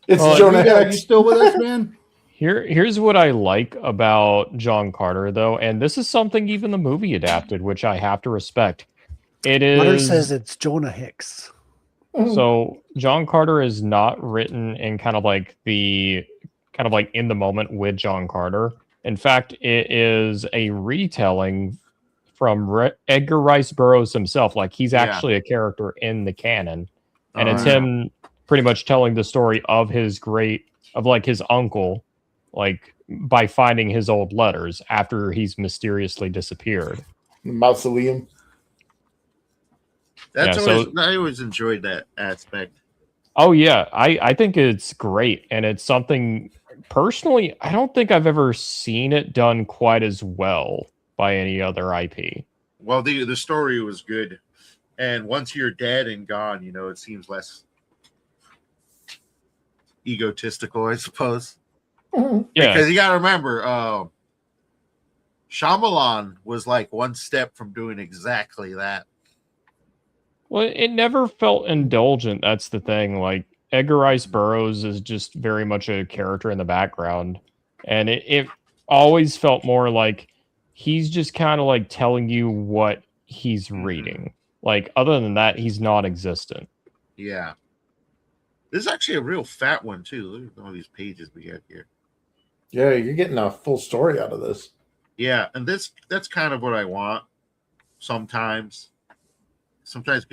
it's Well, Jonah Are you Hex. still with us, man? Here's what I like about John Carter, though, and this is something even the movie adapted, which I have to respect. It Hunter is says it's Jonah Hicks. so John Carter is not written in kind of like in the moment with John Carter. In fact, it is a retelling from Edgar Rice Burroughs himself. Like, he's actually a character in the canon. And it's him pretty much telling the story of his uncle, like, by finding his old letters after he's mysteriously disappeared. Mausoleum. I always enjoyed that aspect. Oh yeah, I think it's great, and it's something personally I don't think I've ever seen it done quite as well by any other IP. Well, the story was good, and once you're dead and gone, you know, it seems less egotistical, I suppose. Yeah, because you got to remember, Shyamalan was like one step from doing exactly that. Well, it never felt indulgent. That's the thing. Like, Edgar Rice Burroughs is just very much a character in the background, and it always felt more like he's just kind of like telling you what he's reading. Like, other than that, he's non-existent. Yeah. This is actually a real fat one too. Look at all these pages we got here. Yeah, you're getting a full story out of this. Yeah, and that's kind of what I want sometimes. Sometimes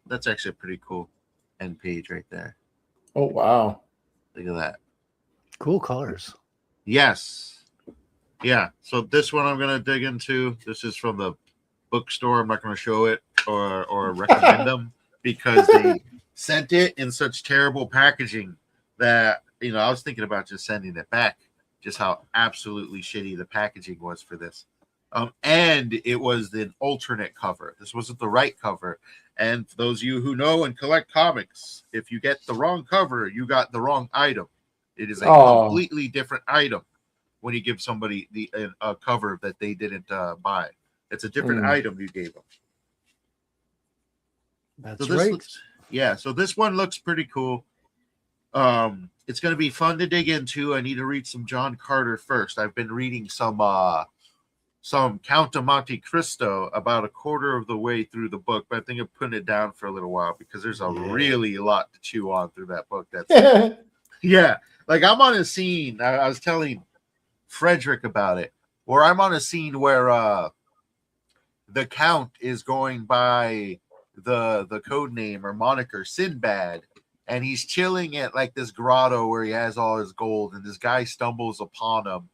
that's actually a pretty cool end page right there. Oh, wow. Look at that. Cool colors. Yes. Yeah. So this one I'm going to dig into. This is from the bookstore. I'm not going to show it or recommend them because they sent it in such terrible packaging that, you know, I was thinking about just sending it back, just how absolutely shitty the packaging was for this. And it was an alternate cover. This wasn't the right cover. And for those of you who know and collect comics, if you get the wrong cover, you got the wrong item. It is a completely different item when you give somebody a cover that they didn't buy. It's a different item you gave them. That's right. So this one looks pretty cool. It's going to be fun to dig into. I need to read some John Carter first. I've been reading some Count of Monte Cristo about a quarter of the way through the book, but I think I'm putting it down for a little while because there's really a lot to chew on through that book. That's yeah, like I'm on a scene. I was telling Frederick about it, where I'm on a scene where the Count is going by the code name or moniker Sinbad, and he's chilling at like this grotto where he has all his gold, and this guy stumbles upon him.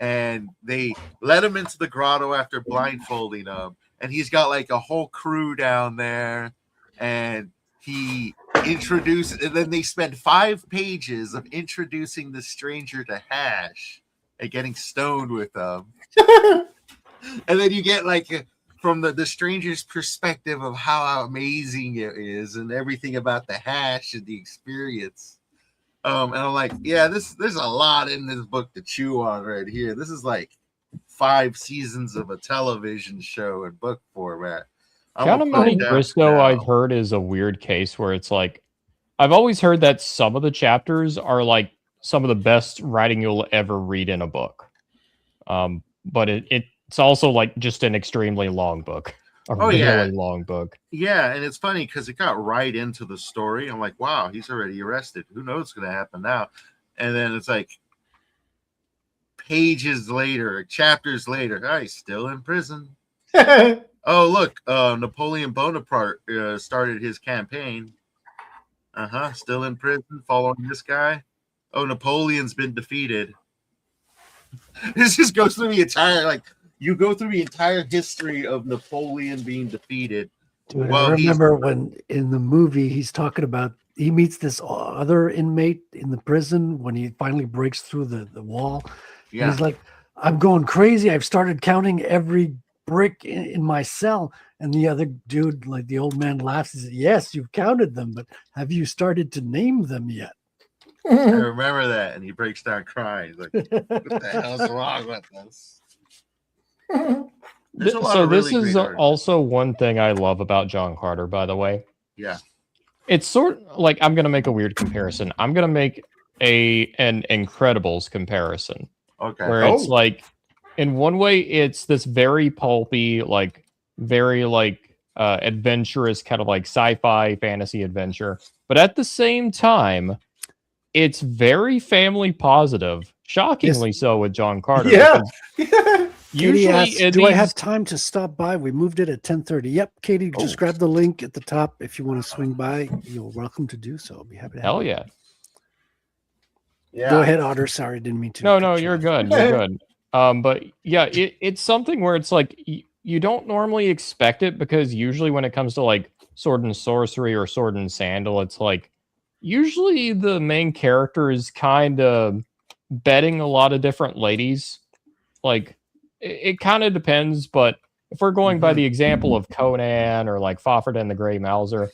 And they let him into the grotto after blindfolding him. And he's got like a whole crew down there. And he introduces, and then they spend 5 pages of introducing the stranger to hash and getting stoned with them. And then you get like from the stranger's perspective of how amazing it is and everything about the hash and the experience. And I'm like, yeah, there's a lot in this book to chew on right here. This is like 5 seasons of a television show in book format. Count of Monte Cristo, I've heard, is a weird case where it's like, I've always heard that some of the chapters are like some of the best writing you'll ever read in a book. But it's also like just an extremely long book. Really long book. Yeah, and it's funny because it got right into the story. I'm like, wow, he's already arrested. Who knows what's going to happen now? And then it's like pages later, chapters later, he's still in prison. Oh, look, Napoleon Bonaparte started his campaign. Still in prison following this guy. Oh, Napoleon's been defeated. This just goes through the entire, like, you go through the entire history of Napoleon being defeated. Dude, I remember when in the movie he's talking about, he meets this other inmate in the prison when he finally breaks through the wall. Yeah. He's like, I'm going crazy. I've started counting every brick in my cell. And the other dude, like the old man, laughs. He says, yes, you've counted them, but have you started to name them yet? I remember that. And he breaks down crying. He's like, what the hell's wrong with this? So this is also one thing I love about John Carter, by the way. Yeah. It's sort of like, I'm going to make a weird comparison. I'm going to make an Incredibles comparison. Okay. Where it's like, in one way, it's this very pulpy, like very like adventurous kind of like sci-fi fantasy adventure. But at the same time, it's very family positive, Shockingly so with John Carter. Yeah. because Katie Usually, asks, in do I these- have time to stop by? We moved it at 10:30. Yep, Katie, just grab the link at the top if you want to swing by. You're welcome to do so. I'll be happy to have Hell you. yeah. Yeah. Go ahead, Otter. Sorry, didn't mean to. No, cut you you're off. good. You're good. But yeah, it's something where it's like you don't normally expect it because usually when it comes to like sword and sorcery or sword and sandal, it's like usually the main character is kind of betting a lot of different ladies. Like it kind of depends, but if we're going by the example of Conan or like Fafhrd and the Grey Mouser,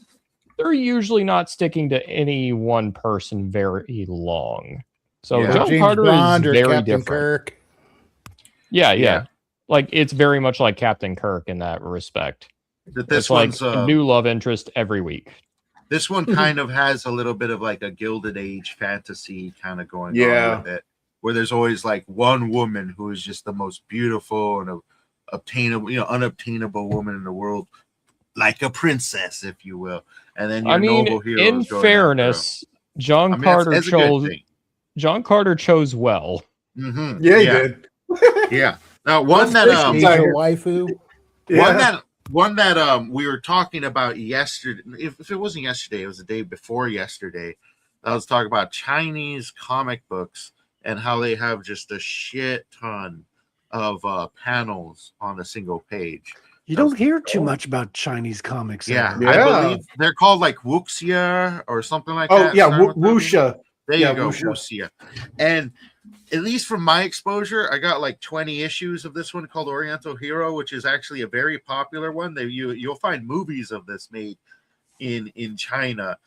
they're usually not sticking to any one person very long. So Yeah. John James Carter Bond is or very Captain different. Kirk. Yeah. Like it's very much like Captain Kirk in that respect. That this It's like one's a new love interest every week. this one kind of has a little bit of like a Gilded Age fantasy kind of going Yeah. on with it, where there's always like one woman who is just the most beautiful and obtainable, unobtainable woman in the world, like a princess, if you will. And then your I mean, noble hero. in fairness, John Carter that's a good chose thing. John Carter chose well. Mhm. Yeah, he did. Yeah. Now one Let's that face He's it, a Tiger. waifu. one that we were talking about yesterday. If it wasn't yesterday, it was the day before yesterday. I was talking about Chinese comic books and how they have just a shit ton of panels on a single page. You don't hear too much about Chinese comics. Yeah, ever. Yeah. I believe they're called like wuxia or something like Oh that. yeah, Start with that. Wuxia. There Yeah, you go, wuxia. wuxia. And at least from my exposure, I got like 20 issues of this one called Oriental Hero, which is actually a very popular one. You'll find movies of this made in China.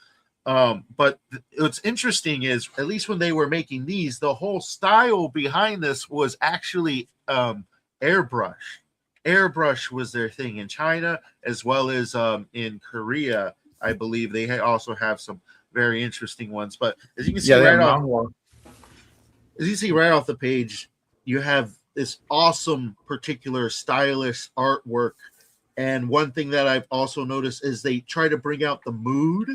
But what's interesting is, at least when they were making these, the whole style behind this was actually airbrush. Airbrush was their thing in China, as well as in Korea. I believe they also have some very interesting ones. But as you can see Yeah, they have right off, manhwa. as you see right off the page, you have this awesome particular stylish artwork. And one thing that I've also noticed is they try to bring out the mood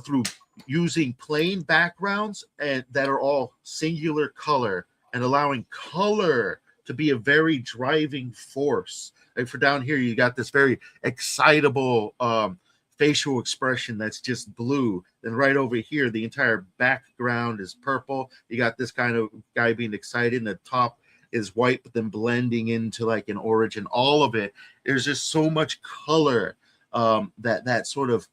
through using plain backgrounds and that are all singular color and allowing color to be a very driving force. Like for down here, you got this very excitable facial expression that's just blue. Then right over here, the entire background is purple. You got this kind of guy being excited, and the top is white, but then blending into like an origin. All of it, there's just so much color that sort of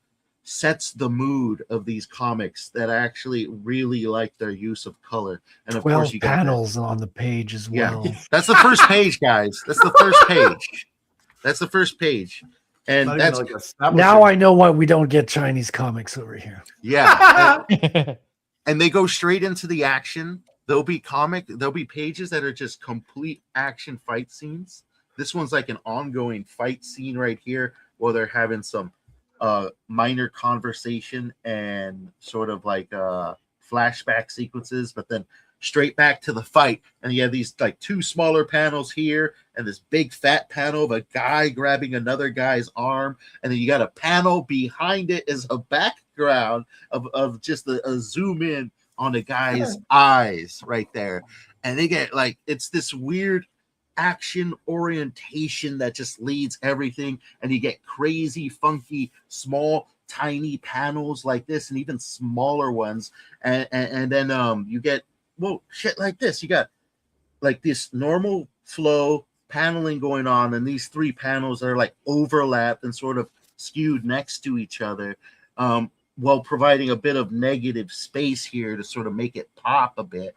sets the mood of these comics that I actually really like their use of color. And of 12 course, you got panels on the page as yeah, well. that's the first page, guys. That's the first page. That's the first page. And Not even that's like establishing. Now I know why we don't get Chinese comics over here. yeah. And they go straight into the action. There'll be pages that are just complete action fight scenes. This one's like an ongoing fight scene right here while they're having some minor conversation and sort of like flashback sequences, but then straight back to the fight. And you have these like two smaller panels here and this big fat panel of a guy grabbing another guy's arm, and then you got a panel behind it as a background of just a zoom in on the guy's eyes right there. And they get like, it's this weird action orientation that just leads everything, and you get crazy funky small tiny panels like this and even smaller ones, and then you get shit like this. You got like this normal flow paneling going on, and these three panels are like overlapped and sort of skewed next to each other, while providing a bit of negative space here to sort of make it pop a bit.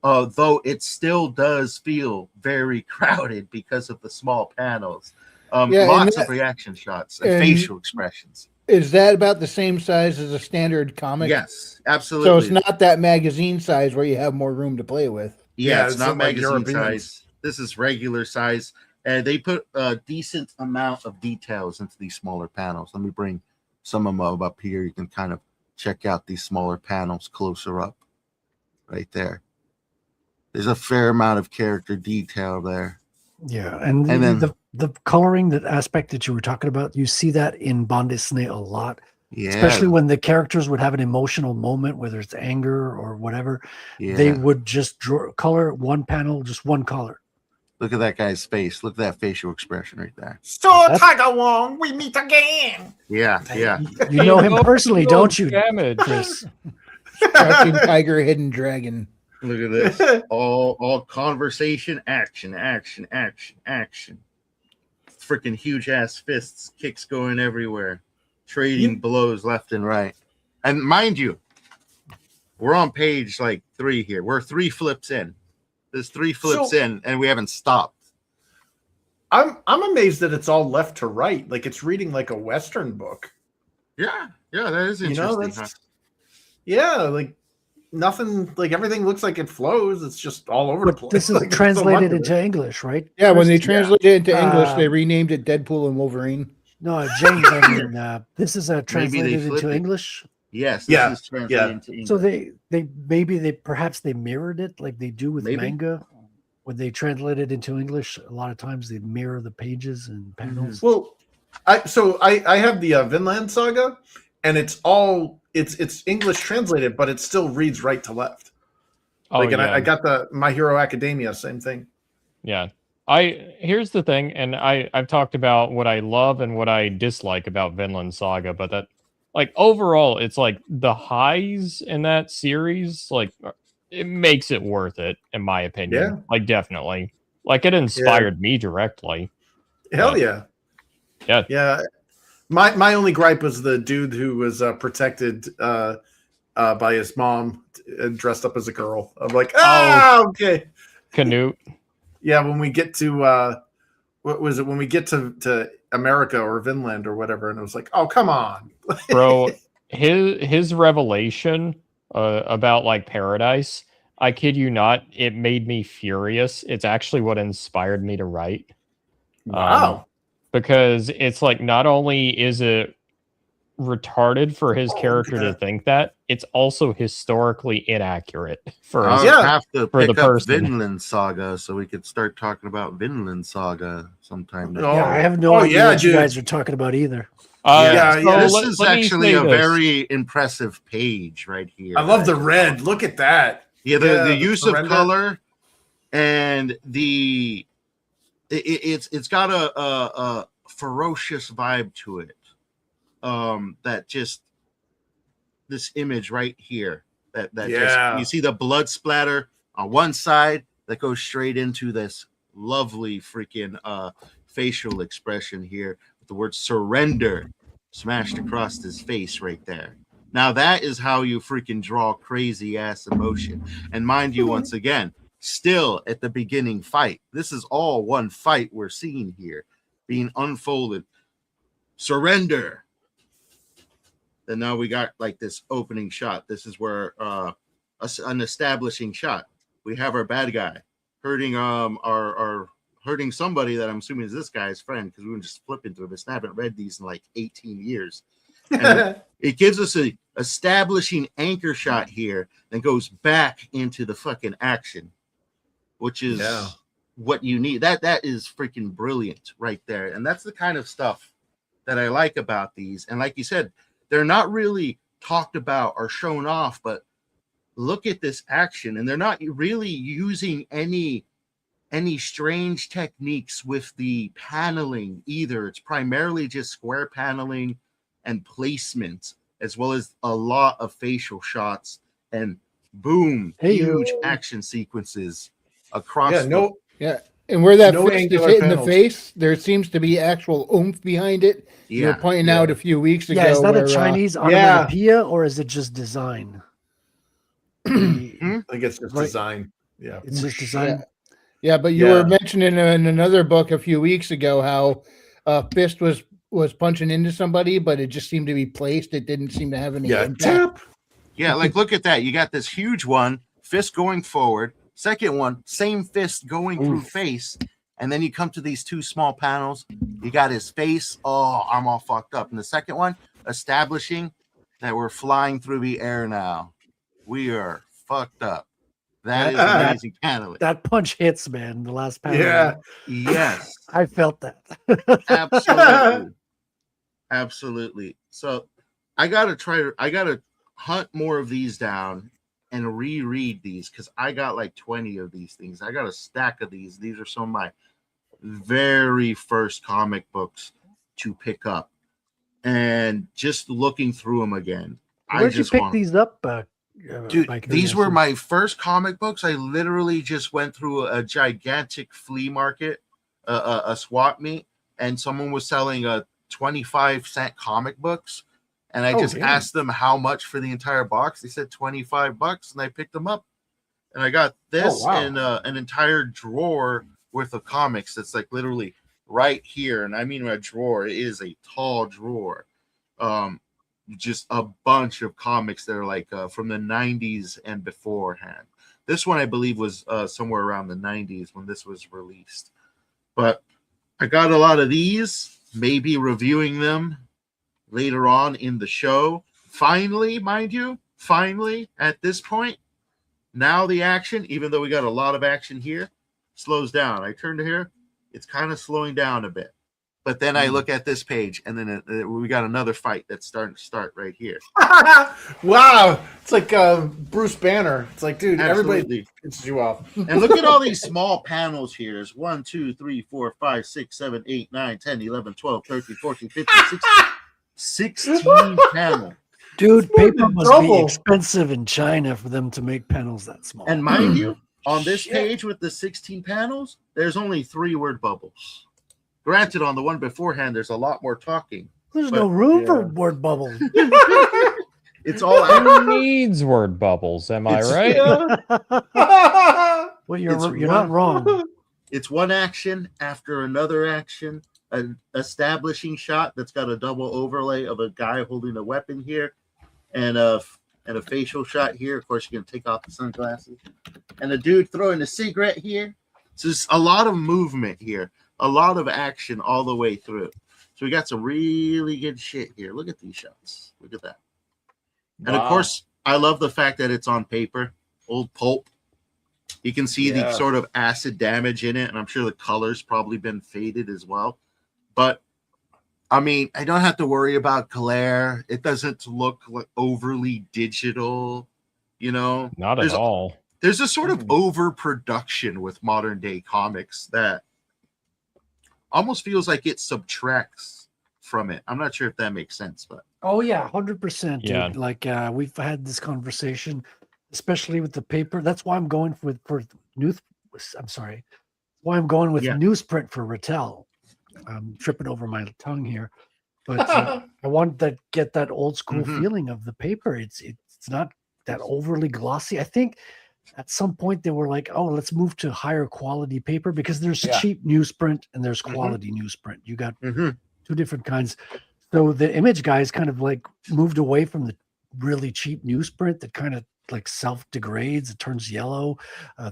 Though it still does feel very crowded because of the small panels. Lots of reaction shots and facial expressions. Is that about the same size as a standard comic? Yes, absolutely. So it's not that magazine size where you have more room to play with. Yeah, it's not like magazine European. size. This is regular size. And they put a decent amount of details into these smaller panels. Let me bring some of them up here. You can kind of check out these smaller panels closer up right there. There's a fair amount of character detail there. Yeah, and then the coloring, that aspect that you were talking about, you see that in Bond Disney a lot. Yeah. Especially when the characters would have an emotional moment, whether it's anger or whatever, they Yeah. would just draw color one panel, just one color. Look at that guy's face. Look at that facial expression right there. So That's- Tiger Wong, we meet again. Yeah, yeah. You know him personally, don't you, Damage. Chris? Crouching Tiger, Hidden Dragon. Look at this. all conversation, action. Freaking huge ass fists, kicks going everywhere, trading blows left and right. And mind you, we're on page like 3 here. We're 3 flips in. There's 3 flips in, and we haven't stopped. I'm amazed that it's all left to right. Like it's reading like a Western book. Yeah, that is You know, interesting. that's yeah, like nothing. Like everything looks like it flows. It's just all over the But place. this is Like, there's so translated much of into it. English, right? Yeah, when they Chris? translated it into English, Uh, they renamed it Deadpool and Wolverine. No, James, I mean, this is translated flip into it. English. Yes, Yeah, this is translated into English. So they perhaps they mirrored it like they do with Maybe. manga. When they translate it into English, a lot of times they mirror the pages and panels. Well, I have the Vinland Saga, and it's English translated, but it still reads right to left. Oh, And yeah. I got the My Hero Academia, same thing. Yeah. Here's the thing, and I've talked about what I love and what I dislike about Vinland Saga, but that like overall it's like the highs in that series, like it makes it worth it, in my opinion. Yeah. Like definitely. Like it inspired me directly. Hell But- yeah. Yeah. Yeah. My only gripe was the dude who was protected by his mom and dressed up as a girl. I'm like, okay. Canute. Yeah, when we get to what was it? When we get to America or Vinland or whatever, and it was like, oh, come on. Bro, his revelation about like paradise, I kid you not, it made me furious. It's actually what inspired me to write. Wow. Because it's like not only is it retarded for his character to think that, it's also historically inaccurate for I'll his, have to for the pick up person. Vinland Saga so we could start talking about Vinland Saga sometime. next Oh, Yeah, I year. have no idea yeah, what you dude. guys are talking about either. This let- is let me actually say a this. very impressive page right here. I love the red. Look at that. Yeah, the use of surrender. color and it's got a ferocious vibe to it. That just this image right here that Yeah. just you see the blood splatter on one side that goes straight into this lovely freaking facial expression here with the word surrender smashed across his face right there. Now that is how you freaking draw crazy ass emotion. And mind you, once again, still at the beginning fight. This is all one fight we're seeing here being unfolded. Surrender. Then now we got like this opening shot. This is where an establishing shot. We have our bad guy hurting our hurting somebody that I'm assuming is this guy's friend, because we were just flipping through this. I haven't read these in like 18 years. And it gives us a establishing anchor shot here, then goes back into the fucking action, which is what you need. That is freaking brilliant right there. And that's the kind of stuff that I like about these. And like you said, they're not really talked about or shown off, but look at this action. And they're not really using any strange techniques with the paneling either. It's primarily just square paneling and placement, as well as a lot of facial shots and boom, huge action sequences across. And where that no fist is angular hitting the panels. face, there seems to be actual oomph behind it. You were Yeah, pointing out a few weeks ago. Yeah, is that where, a Chinese yeah. onomatopoeia or is it just design? I think it's just Right. design. Yeah. It's just design. Yeah, but you Yeah. were mentioning in another book a few weeks ago how fist was punching into somebody, but it just seemed to be placed. It didn't seem to have any Yeah. impact. Tap. Yeah, like look at that. You got this huge one, fist going forward. Second one, same fist going through face. And then you come to these two small panels. You got his face. Oh, I'm all fucked up. And the second one, establishing that we're flying through the air now. We are fucked up. That is amazing paneling. That punch hits, man. The last panel. Yeah. Yes, I felt that. absolutely. Absolutely. So I gotta hunt more of these down and reread these because I got like 20 of these things. I got a stack of these. These are some of my very first comic books to pick up, and just looking through them again. Where'd you pick these up? Dude, Mike, these were my first comic books. I literally just went through a gigantic flea market, a swap meet, and someone was selling 25-cent comic books. And I just asked them how much for the entire box. They said $25, and I picked them up. And I got this and an entire drawer worth of comics that's like literally right here. And I mean a drawer. It is a tall drawer. Just a bunch of comics that are like from the 90s and beforehand. This one, I believe, was somewhere around the 90s when this was released. But I got a lot of these, maybe reviewing them later on in the show. Finally, mind you, at this point, now the action, even though we got a lot of action here, slows down. I turn to here, it's kind of slowing down a bit. But then I look at this page, and then we got another fight that's starting to start right here. Wow. It's like Bruce Banner. It's like, dude, Absolutely. everybody pisses you off. And look at all these small panels here. There's 1, 2, 3, 4, 5, 6, 7, 8, 9, 10, 11, 12, 13, 14, 15, 16 panels. Dude, paper must be expensive in China for them to make panels that small. And mind you, on this page with the 16 panels, there's only 3 word bubbles. Granted, on the one beforehand, there's a lot more talking. There's no room for word bubbles. It's all Who needs word bubbles? Am I right? Well, you're not wrong. It's one action after another action, an establishing shot that's got a double overlay of a guy holding a weapon here, and a facial shot here. Of course, you can take off the sunglasses, and a dude throwing a cigarette here. So there's a lot of movement here, a lot of action all the way through. So we got some really good shit here. Look at these shots. Look at that. And of course, I love the fact that it's on paper, old pulp. You can see the sort of acid damage in it, and I'm sure the color's probably been faded as well. But I mean, I don't have to worry about glare. It doesn't look like overly digital, you know. Not at all. There's a sort of overproduction with modern day comics that almost feels like it subtracts from it. I'm not sure if that makes sense, but Oh yeah, 100%. Yeah. Dude. Like we've had this conversation, especially with the paper. That's why I'm going for news. I'm sorry. Why I'm going with newsprint for Rattel. I'm tripping over my tongue here, but I want to get that old school feeling of the paper. It's not that overly glossy. I think at some point they were like, oh, let's move to higher quality paper because there's cheap newsprint and there's quality newsprint. You got two different kinds. So the image guys kind of like moved away from the really cheap newsprint that kind of like self-degrades. It turns yellow.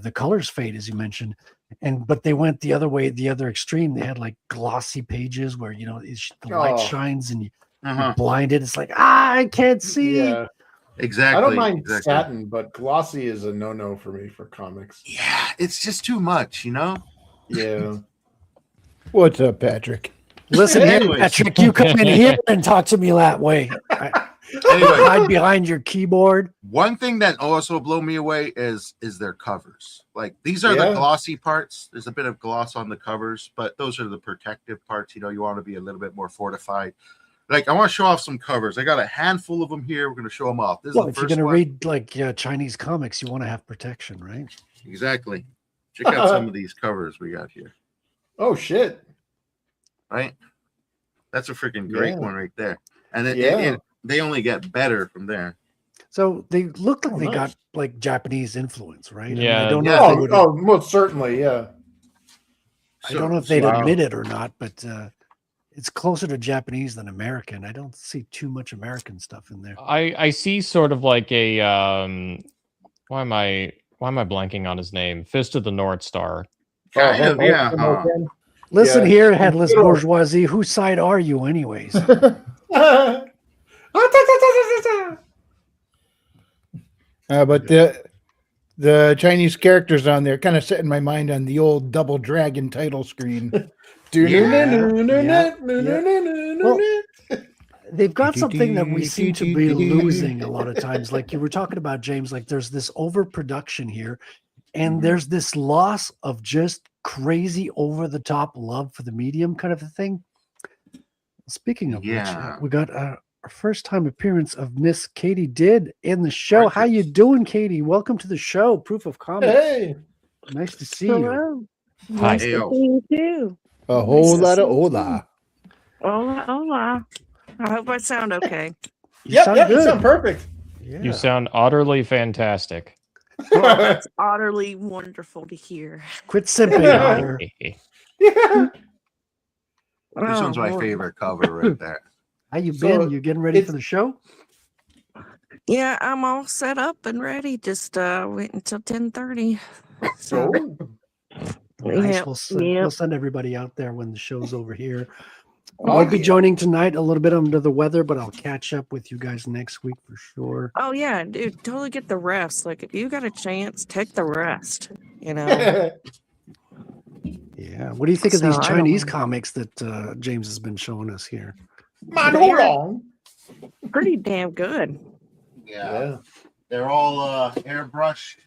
The colors fade, as you mentioned. But they went the other way, the other extreme. They had like glossy pages where, you know, the light shines and you're blinded. It's like, I can't see. Yeah. Exactly. I don't mind satin, but glossy is a no-no for me for comics. Yeah, it's just too much, you know? Yeah. What's up, Patrick? Listen here, Anyways. Patrick, you come in here and talk to me that way. Hide behind your keyboard. One thing that also blew me away is their covers. Like these are the glossy parts. There's a bit of gloss on the covers, but those are the protective parts. You know, you want to be a little bit more fortified. Like I want to show off some covers. I got a handful of them here. We're going to show them off. This is the If you're first going to one. read like Chinese comics, you want to have protection, right? Exactly. Check out some of these covers we got here. Oh shit! Right, that's a freaking great one right there. And they only get better from there. So they look like they got like Japanese influence, right? Yeah. I don't know. If they would, Oh, most certainly, yeah. I don't know if they'd admit it or not, but it's closer to Japanese than American. I don't see too much American stuff in there. I see sort of like a why am I blanking on his name? Fist of the North Star. Kind of, yeah. Listen here, headless bourgeoisie. Whose side are you, anyways? But the Chinese characters on there kind of set in my mind on the old Double Dragon title screen. Well, they've got something that we seem to be losing a lot of times. Like you were talking about, James, like there's this overproduction here, and there's this loss of just crazy over the top love for the medium kind of a thing. Speaking of which, we got our first time appearance of Miss Katie Did in the show. How you doing, Katie? Welcome to the show, Proof of Comics. Hey, nice to see you. Hi. Nice to see you too. A whole lot of hola. Hola, hola. I hope I sound okay. You sound perfect. Yeah. You sound utterly fantastic. Well, that's utterly wonderful to hear. Quit simping on her. This one's my favorite cover right there. How you been? You getting ready for the show? Yeah, I'm all set up and ready. Just wait until 10:30. So, Nice. We'll send everybody out there when the show's over here. I'll be joining tonight, a little bit under the weather, but I'll catch up with you guys next week for sure. Oh yeah, dude, totally get the rest. Like if you got a chance, take the rest. You know. Yeah. What do you think of these Chinese comics that James has been showing us here? Pretty damn good. Yeah. They're all airbrushed.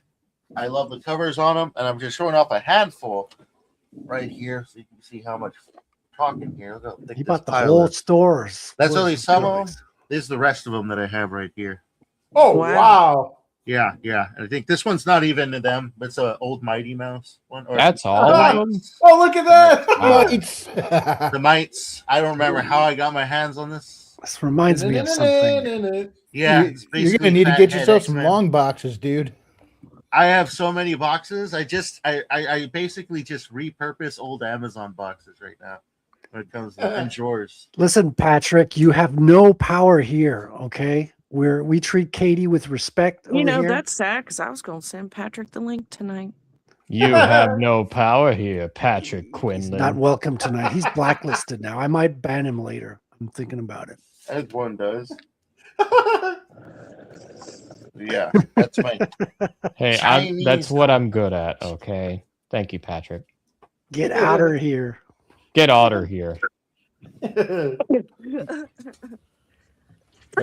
I love the covers on them, and I'm just showing off a handful right here so you can see how much talking here. He bought the whole store. That's only some of them. This is the rest of them that I have right here. Oh, wow. Yeah. I think this one's not even to them. It's an old Mighty Mouse one. That's all of them? Oh, look at that. The mites. I don't remember how I got my hands on this. This reminds me of something. Yeah. You're gonna need to get yourself some long boxes, dude. I have so many boxes. I basically just repurpose old Amazon boxes right now when it comes to drawers. Listen, Patrick, you have no power here, okay? We treat Katie with respect. You know, here. that's sad because I was going to send Patrick the link tonight. You have no power here, Patrick Quinlan. Not welcome tonight. He's blacklisted now. I might ban him later. I'm thinking about it. As one does. Yeah, that's my. Hey, that's what I'm good at. Okay, thank you, Patrick. Get out of here. Get out of here. I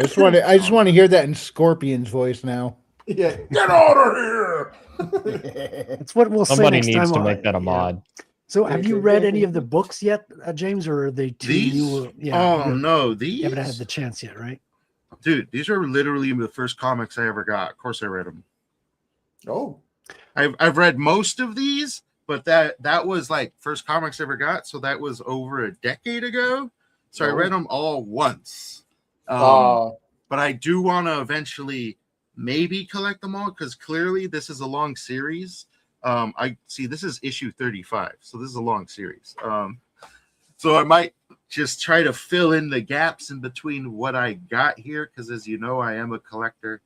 just want to hear that in Scorpion's voice now. Yeah, get out of here. That's what we'll Somebody say next needs time. to make that a mod. So, have you read any of the books yet, James, or are they too new? Yeah. Oh no, these. You haven't had the chance yet, right? Dude, these are literally the first comics I ever got. Of course, I read them. Oh, I've read most of these, but that was like first comics I ever got. So that was over a decade ago. So I read them all once. But I do want to eventually maybe collect them all because clearly this is a long series. I see this is issue 35, so this is a long series. So I might just try to fill in the gaps in between what I got here because, as you know, I am a collector,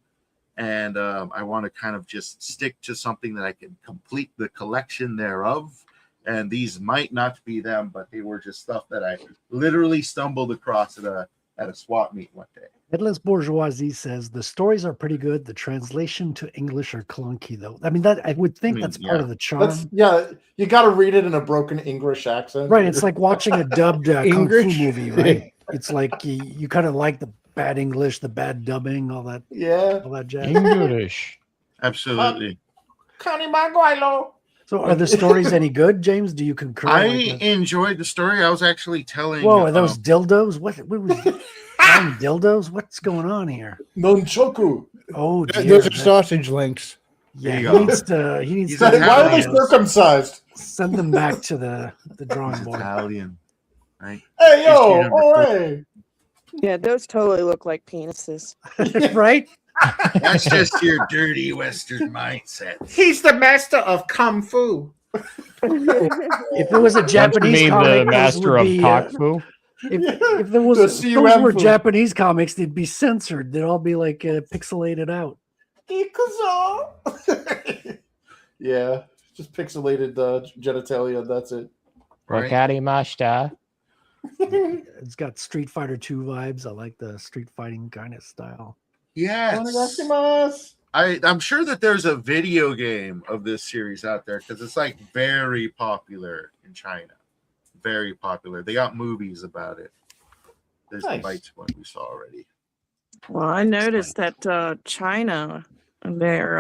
and I want to kind of just stick to something that I can complete the collection thereof. And these might not be them, but they were just stuff that I literally stumbled across at a swap meet one day. Headless Bourgeoisie says the stories are pretty good. The translation to English are clunky, though. I mean, that I would think that's part of the charm. You got to read it in a broken English accent. Right. It's like watching a dubbed kung fu English? movie, right? It's like you kind of like the bad English, the bad dubbing, all that. Yeah. All that jazz. English. Absolutely. Connie Maguilo. So are the stories any good, James? Do you concur? I enjoyed the story. I was actually telling. Whoa, are those dildos? What was dildos? What's going on here? Nunchaku. Oh, dear. Those are sausage links. Yeah, There you he needs Why to. are they circumcised? Send them back to the drawing board. Italian, right? Hey, yo, oi. Yeah, those totally look like penises. Right? That's just your dirty Western mindset. He's the master of kung fu. If it was a Japanese Don't you mean comic, the those master would of be, cock fu? If there was The if those CUM were food. Japanese comics, they'd be censored. They'd all be like pixelated out. Yeah, just pixelated genitalia. That's it. Wakarimashita. It's got Street Fighter 2 vibes. I like the street fighting kind of style. Yes. Onegashimasu. I'm sure that there's a video game of this series out there because it's like very popular in China. Very popular. They got movies about it. There's Nice. the bites one we saw already. Well, I noticed that China, their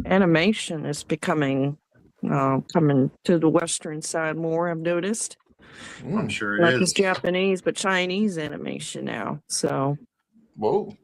animation is becoming coming to the Western side more. I've noticed. I'm sure Not it just is. Japanese, but Chinese animation now. So Whoa.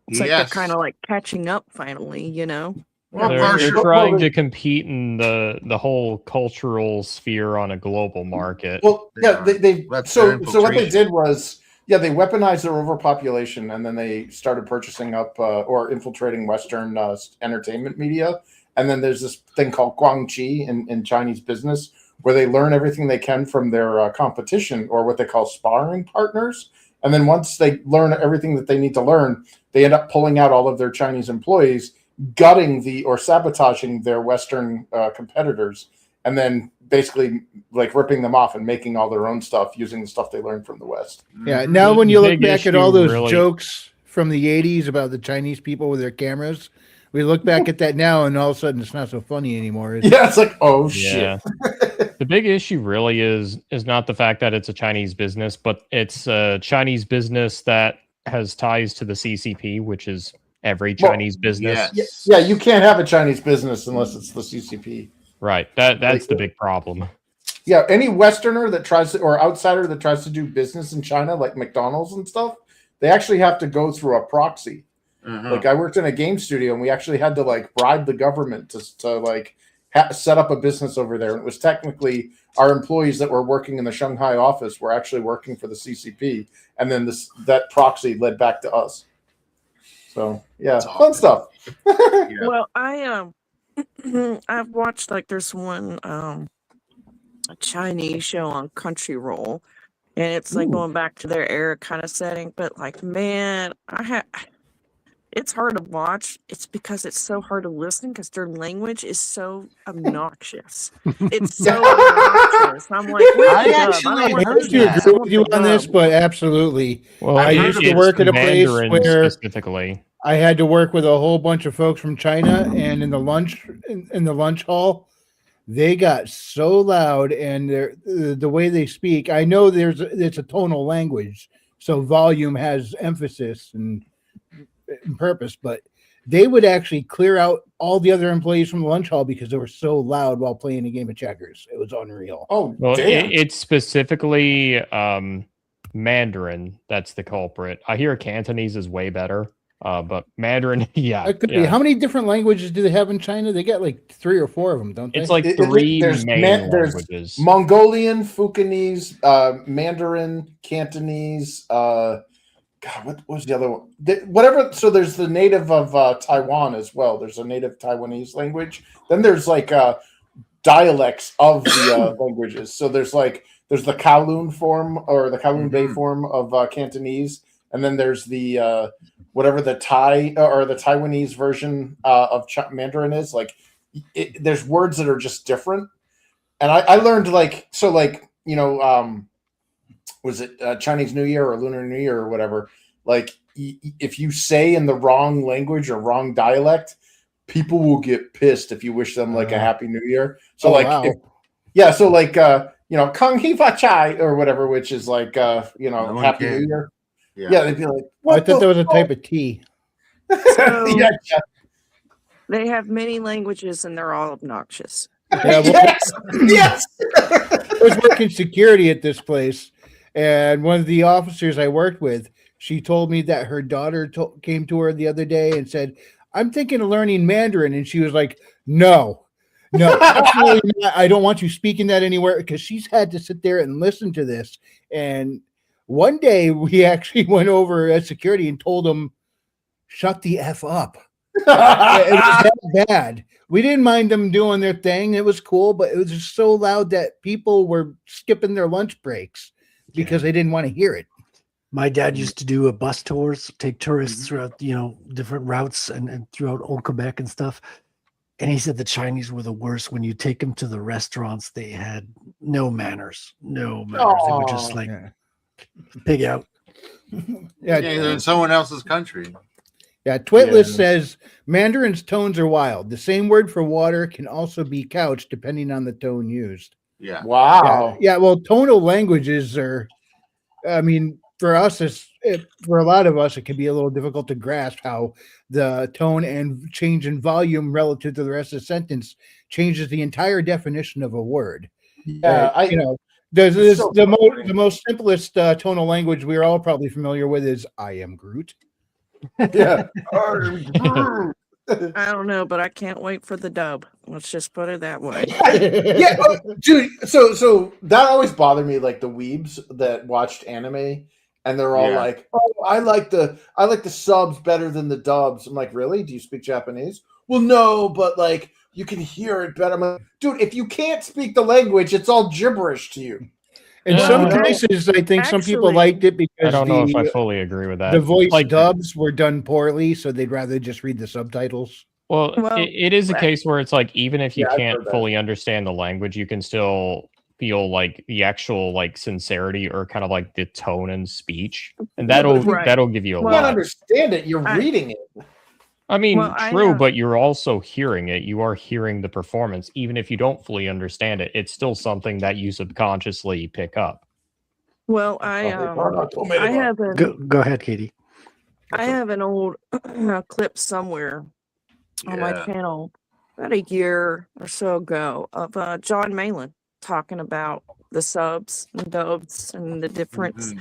it's like they're kind of like catching up finally, you know? Well, They're trying to compete in the whole cultural sphere on a global market. Well, yeah, they That's so their so what they infiltration. did was they weaponized their overpopulation, and then they started purchasing up or infiltrating Western entertainment media. And then there's this thing called Guangqi in Chinese business, where they learn everything they can from their competition, or what they call sparring partners. And then once they learn everything that they need to learn, they end up pulling out all of their Chinese employees, gutting or sabotaging their Western competitors, and then basically like ripping them off and making all their own stuff using the stuff they learned from the West. Yeah. Now, when you look Big back at all issue, those really- jokes from the 80s about the Chinese people with their cameras, we look back at that now and all of a sudden it's not so funny anymore. Is it? Yeah, it's like, oh Yeah. shit. The big issue really is not the fact that it's a Chinese business, but it's a Chinese business that has ties to the CCP, which is every Chinese business. Yeah, you can't have a Chinese business unless it's the CCP. Right. That's the big problem. Yeah, any Westerner that tries to, or outsider that tries to do business in China, like McDonald's and stuff, they actually have to go through a proxy. Like I worked in a game studio, and we actually had to like bribe the government to like set up a business over there. And it was technically our employees that were working in the Shanghai office were actually working for the CCP, and then that proxy led back to us. So yeah, fun stuff. Well, I've watched like there's one a Chinese show on Crunchyroll, and it's like going back to their era kind of setting. But like, man, it's hard to watch. It's because it's so hard to listen because their language is so obnoxious. It's so obnoxious. I'm like, I have to agree with you on this, but absolutely. Well, I used to work at a place Mandarin where specifically. I had to work with a whole bunch of folks from China, and in the lunch hall, they got so loud, and the way they speak. I know it's a tonal language, so volume has emphasis and purpose, but they would actually clear out all the other employees from the lunch hall because they were so loud while playing a game of checkers. It was unreal. Oh, Well, damn. it's specifically Mandarin that's the culprit. I hear Cantonese is way better, but Mandarin, yeah. It could be. How many different languages do they have in China? They got like 3 or 4 of them, don't they? It's like three main there's languages. Mongolian, Fukienese, Mandarin, Cantonese. God, what was the other one? Whatever. So there's the native of Taiwan as well. There's a native Taiwanese language. Then there's like dialects of the languages. So there's the Kowloon form or the Kowloon Bay form of Cantonese, and then there's the whatever the Thai or the Taiwanese version of Mandarin is. Like, there's words that are just different. And I learned was it Chinese New Year or Lunar New Year or whatever? Like, if you say in the wrong language or wrong dialect, people will get pissed if you wish them like a Happy New Year. So wow. Kung Hee Fa Chai or whatever, which is like one Happy can. New Year. Yeah. They'd be like, I thought that was a type of tea. So yeah. they have many languages and they're all obnoxious. Yeah, well, Yes. I was working security at this place, and one of the officers I worked with, she told me that her daughter came to her the other day and said, "I'm thinking of learning Mandarin," and she was like, "No, absolutely not. I don't want you speaking that anywhere," because she's had to sit there and listen to this. And one day we actually went over at security and told them, "Shut the F up." It was that bad. We didn't mind them doing their thing. It was cool, but it was just so loud that people were skipping their lunch breaks because they didn't want to hear it. My dad used to do bus tours, take tourists throughout, different routes and throughout old Quebec and stuff. And he said the Chinese were the worst. When you take them to the restaurants, they had no manners. No manners. They were just like pig out. Yeah, they're in someone else's country. Yeah, Twitless says Mandarin's tones are wild. The same word for water can also be couched depending on the tone used. Yeah. Wow. Yeah, well, tonal languages are, I mean, for us, for a lot of us, it can be a little difficult to grasp how the tone and change in volume relative to the rest of the sentence changes the entire definition of a word. Yeah, you know, there's so the most simplest tonal language we're all probably familiar with is "I am Groot." Yeah. I don't know, but I can't wait for the dub. Let's just put it that way. Yeah, dude. So that always bothered me, like the weebs that watched anime, and they're all like, "Oh, I like the subs better than the dubs." I'm like, really? Do you speak Japanese? Well, no, but like you can hear it better. I'm like, dude, if you can't speak the language, it's all gibberish to you. In some cases, I think some people liked it because I don't know if I fully agree with that. The voice Like, dubs were done poorly, so they'd rather just read the subtitles. Well, it is a case where it's like, even if you Yeah, I've can't heard that. fully understand the language, you can still feel like the actual like sincerity or kind of like the tone and speech, and that'll give you a You can't lot. understand it. You're reading it. I mean, Well, I true, have- but you're also hearing it. You are hearing the performance, even if you don't fully understand it. It's still something that you subconsciously pick up. Well, I have a Go ahead, Katie. I have an old clip somewhere on my Yeah. channel about a year or so ago of John Malin talking about the subs and dubs and the difference.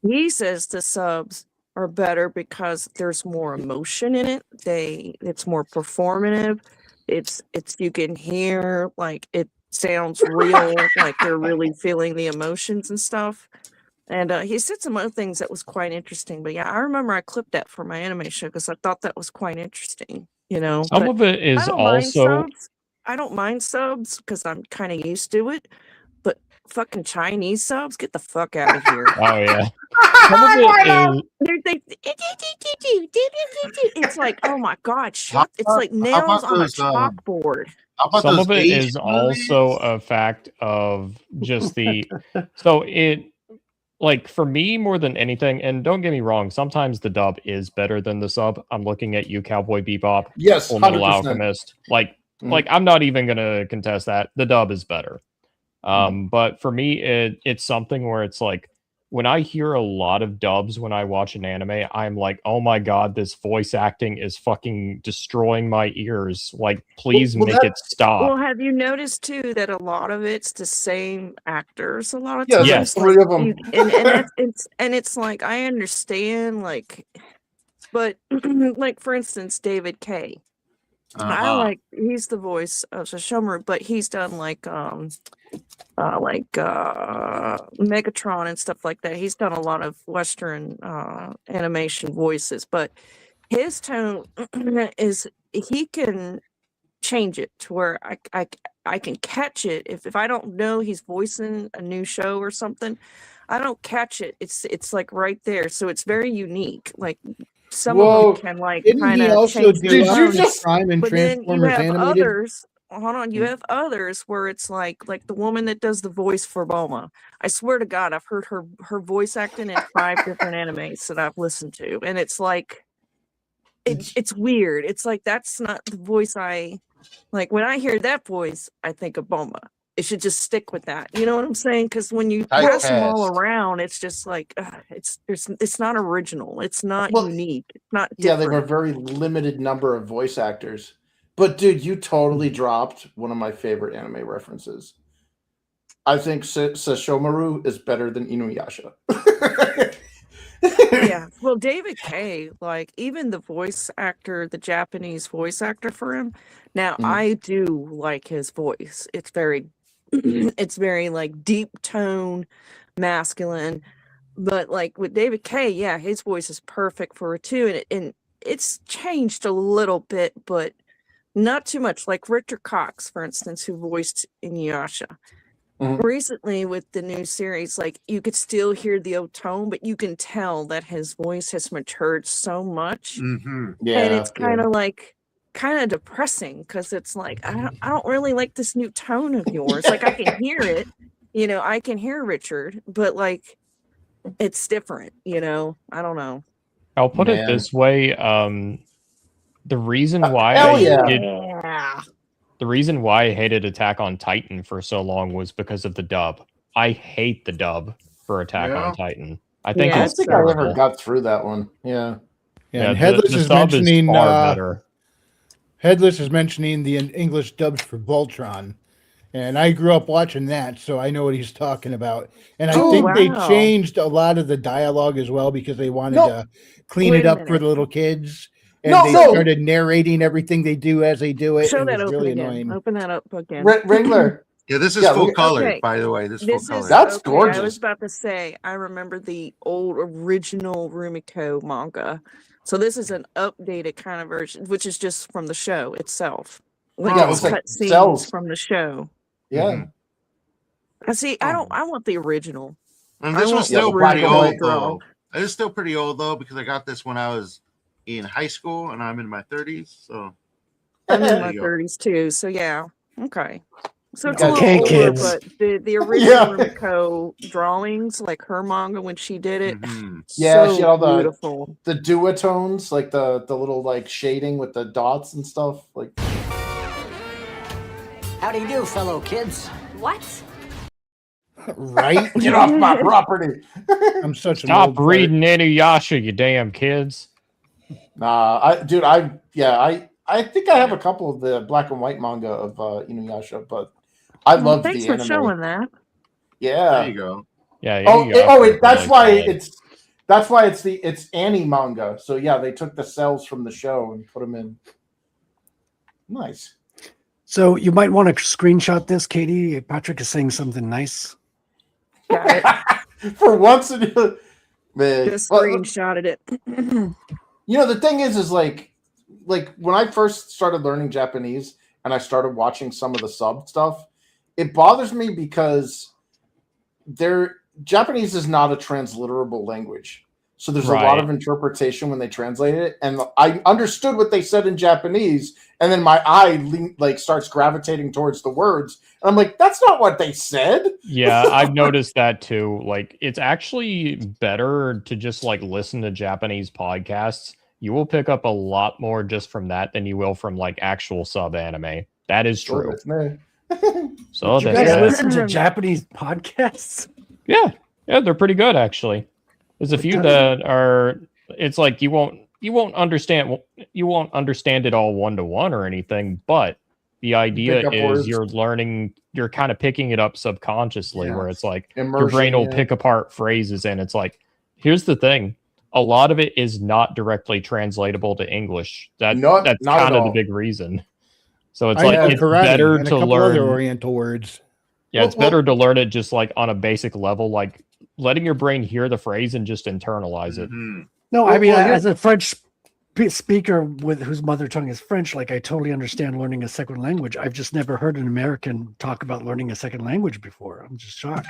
He says the subs are better because there's more emotion in it. It's more performative. It's you can hear like it sounds real, like they're really feeling the emotions and stuff. And he said some other things that was quite interesting. But yeah, I remember I clipped that for my anime show because I thought that was quite interesting. You know, Some but of it is I don't mind also subs. I don't mind subs because I'm kind of used to it. But fucking Chinese subs, get the fuck out of here. Oh yeah. Some of it is It's like, oh my god, shut! It's like how nails about on a those, chalkboard. How about some those of it Asian is also a fact of just the so it like for me more than anything, and don't get me wrong, sometimes the dub is better than the sub. I'm looking at you, Cowboy Bebop, Yes, Full Metal 100%. Alchemist. Like I'm not even gonna contest that. The dub is better. But for me it's something where it's like when I hear a lot of dubs when I watch an anime, I'm like, oh my god, this voice acting is fucking destroying my ears. Like, please make it stop. Well, have you noticed too that a lot of it's the same actors a lot of Yeah, times? there's like three of 'em. And it's like I understand, like, but like for instance, David K. He's the voice of Sesshomaru, but he's done like Megatron and stuff like that. He's done a lot of Western animation voices, but his tone is he can change it to where I can catch it if I don't know he's voicing a new show or something. I don't catch it. It's like right there, so it's very unique. Like some of them can like didn't kind he of also change do their Optimus tones. Prime and But then you Transformers have Animated? others. Hold on, you have others where it's like the woman that does the voice for Bulma. I swear to God, I've heard her voice acting in 5 different animes that I've listened to, and it's like it's weird. It's like that's not the voice I like. When I hear that voice, I think of Bulma. It should just stick with that. You know what I'm saying? Because when you pass them all Typecast. around, it's just like it's not original. It's not Well, unique. It's not Yeah, different. they were a very limited number of voice actors. But dude, you totally dropped one of my favorite anime references. I think Sesshomaru is better than Inuyasha. Yeah. Well, David K, like even the voice actor, the Japanese voice actor for him. Now, I do like his voice. It's very it's very like deep tone, masculine. But like with David K, yeah, his voice is perfect for it too. And it's changed a little bit, but not too much. Like Richard Cox, for instance, who voiced Inuyasha. Recently with the new series, like you could still hear the old tone, but you can tell that his voice has matured so much. And it's kind of like depressing because it's like I don't really like this new tone of yours. Like I can hear it, you know, I can hear Richard, but like it's different, you know. I don't know. I'll put it this way. The reason why hell I yeah. did the reason why I hated Attack on Titan for so long was because of the dub. I hate the dub for Attack on Titan. I think I don't it's think I ever terrible. got through that one. Yeah. Yeah, and the Headless is sub mentioning far better. Headless is mentioning the English dubs for Voltron. And I grew up watching that, so I know what he's talking about. And I think they changed a lot of the dialogue as well because they wanted to clean it up for the little kids. And they started narrating everything they do as they do it. Show and that it was open really again. annoying. Open that up again. Wrangler. Yeah, this is full color, by the way. This full color. That's okay, gorgeous. I was about to say, I remember the old original Rumiko manga. So this is an updated kind of version, which is just from the show itself. Like Yeah, it it's looks like cut scenes cells. from the show. Yeah. I see. I want the original. And I this want was still the pretty original old, draw. though. It is still pretty old, though, because I got this when I was in high school, and I'm in my 30s, so... I'm in There my you go. 30s too, so yeah. Okay. So it's Okay, a little older, kids. but the original Rumiko drawings, like her manga when she did it, Yeah, so she had all beautiful. the duotones, like the little like shading with the dots and stuff. Like, How do you do, fellow kids? What? Right? get off my property. I'm such an Stop old reading Inuyasha, you damn kids. Nah, I think I have a couple of the black and white manga of Inuyasha, but I love Thanks the for anime. showing that. Yeah. There you go. Yeah. That's why it's Annie manga. So yeah, they took the cells from the show and put them in. Nice. So you might want to screenshot this, Katie. Patrick is saying something nice. For once in your man. Just screenshotted it. You know, the thing is like when I first started learning Japanese and I started watching some of the sub stuff, it bothers me because Japanese is not a transliterable language. So there's a lot of interpretation when they translate it. And I understood what they said in Japanese, and then my eye starts gravitating towards the words. And I'm like, that's not what they said. Yeah, I've noticed that too. Like, it's actually better to just like listen to Japanese podcasts. You will pick up a lot more just from that than you will from like actual sub anime. That is true. So You guys listen to Japanese podcasts? Yeah, they're pretty good actually. There's a few that are. It's like you won't understand it all one-to-one or anything, but the idea Pick up is words. you're kind of picking it up subconsciously, Yeah. where it's like your Immersion, brain will yeah. pick apart phrases, and it's like, here's the thing. A lot of it is not directly translatable to English. That's not kind at of the all. big reason. So it's I like know it's karate better and a to couple learn other Oriental words. Yeah, it's better to learn it just like on a basic level, like letting your brain hear the phrase and just internalize it. No, I mean, Well, as a French speaker with whose mother tongue is French, like I totally understand learning a second language. I've just never heard an American talk about learning a second language before. I'm just shocked.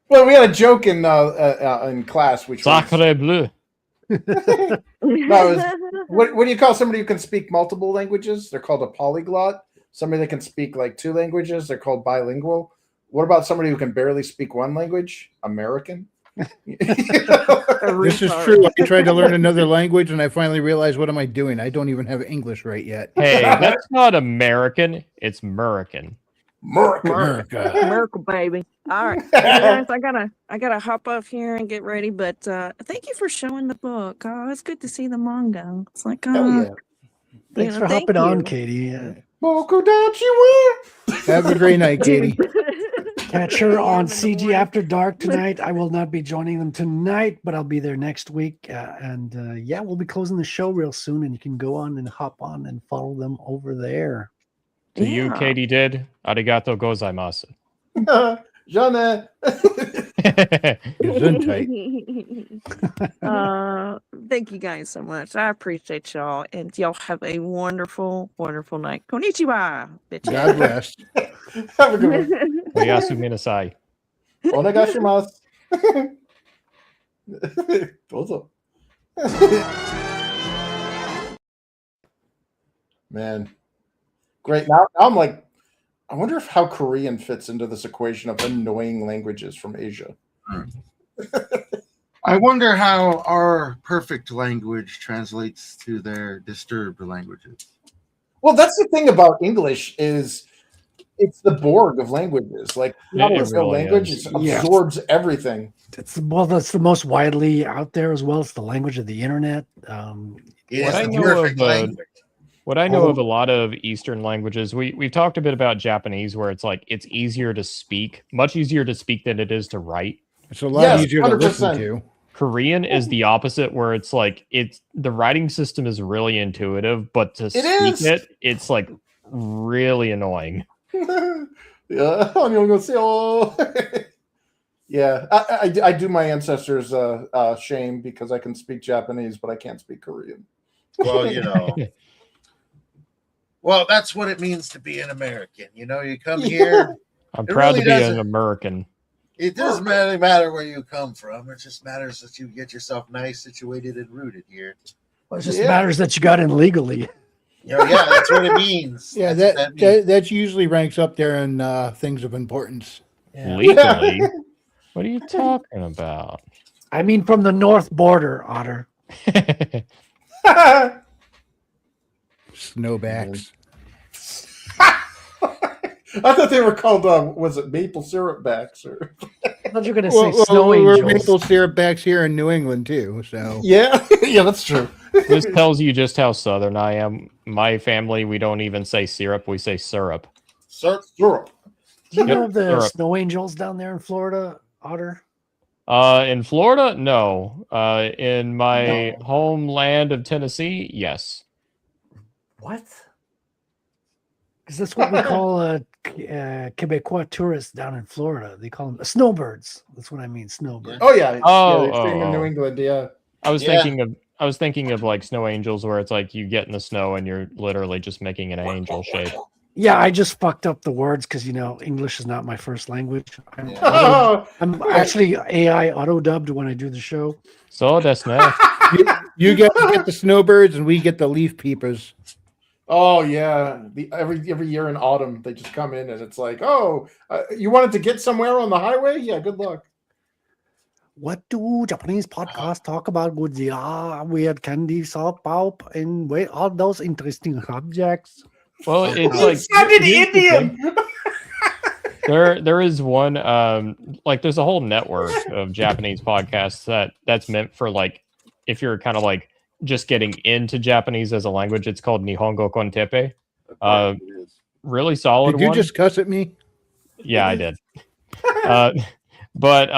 Well, we had a joke in class, which was, Sacre bleu. what do you call somebody who can speak multiple languages? They're called a polyglot. Somebody that can speak like two languages, they're called bilingual. What about somebody who can barely speak one language? American. This is true. I tried to learn another language and I finally realized, what am I doing? I don't even have English right yet. Hey, that's not American. It's American. America, baby. All right, guys, I gotta hop off here and get ready. But thank you for showing the book. Oh, it's good to see the manga. It's like, Thanks for thank hopping on, you. Katie. Have a great night, Katie. Catch her on CG After Dark tonight. I will not be joining them tonight, but I'll be there next week. Yeah, we'll be closing the show real soon, and you can go on and hop on and follow them over there. To you, Katie did. Arigato gozaimasu. Jana. Thank you guys so much. I appreciate y'all, and y'all have a wonderful, wonderful night. Konnichiwa. Bitches. God bless. Have a good one. Oyasu minasai. Onegashimasu. Dozo. Man. Great. Now I'm like, I wonder if how Korean fits into this equation of annoying languages from Asia. I wonder how our perfect language translates to their disturbed languages. Well, that's the thing about English is it's the Borg of languages. Like not It a real really language, is. it Yeah. absorbs everything. That's the most widely out there as well. It's the language of the internet. It What is I the know perfect of, language. What I know of a lot of Eastern languages, we've talked a bit about Japanese, where it's like it's easier to speak, much easier to speak than it is to write. It's a lot Yes, easier to listen 100%. to. Korean is the opposite, where it's like the writing system is really intuitive, but to speak is. it's like really annoying. Yeah, 안녕하세요. Yeah, I do my ancestors shame because I can speak Japanese, but I can't speak Korean. Well, you know. Well, that's what it means to be an American. You know, you come here. I'm It proud really to be an doesn't- American. It doesn't really matter where you come from. It just matters that you get yourself nice, situated, and rooted here. Well, it just matters that you got in legally. You know, yeah, that's what it means. Yeah, That's what means. that usually ranks up there in things of importance. Legally? What are you talking about? I mean, from the north border, Otter. Snowbacks. I thought they were called was it maple syrup backs or I thought you were going to say snow we're angels. maple syrup backs here in New England too. So yeah, yeah, that's true. This tells you just how southern I am. My family, we don't even say syrup, we say syrup. Syrup. Do you Yep, know the syrup. snow angels down there in Florida, Otter? In Florida, no. In my homeland of Tennessee, yes. What? Because that's what we call Quebecois tourists down in Florida. They call them snowbirds. That's what I mean, snowbirds. Oh yeah, Oh, yeah, they're staying in New oh. England. Yeah, I was thinking of like snow angels, where it's like you get in the snow and you're literally just making an angel shape. Yeah, I just fucked up the words because English is not my first language. I'm actually AI auto dubbed when I do the show. So that's nice. you get the snowbirds and we get the leaf peepers. Oh yeah, every year in autumn they just come in and it's like, oh, you wanted to get somewhere on the highway? Yeah, good luck. What do Japanese podcasts talk about? Godzilla, weird candy, salt pulp, and all those interesting subjects. Well, it's It like sounded here's the Indian. thing. There is one like there's a whole network of Japanese podcasts that's meant for like if you're kind of like just getting into Japanese as a language. It's called Nihongo Kontepe. Really solid Did you one. just cuss at me? Yeah, I did. But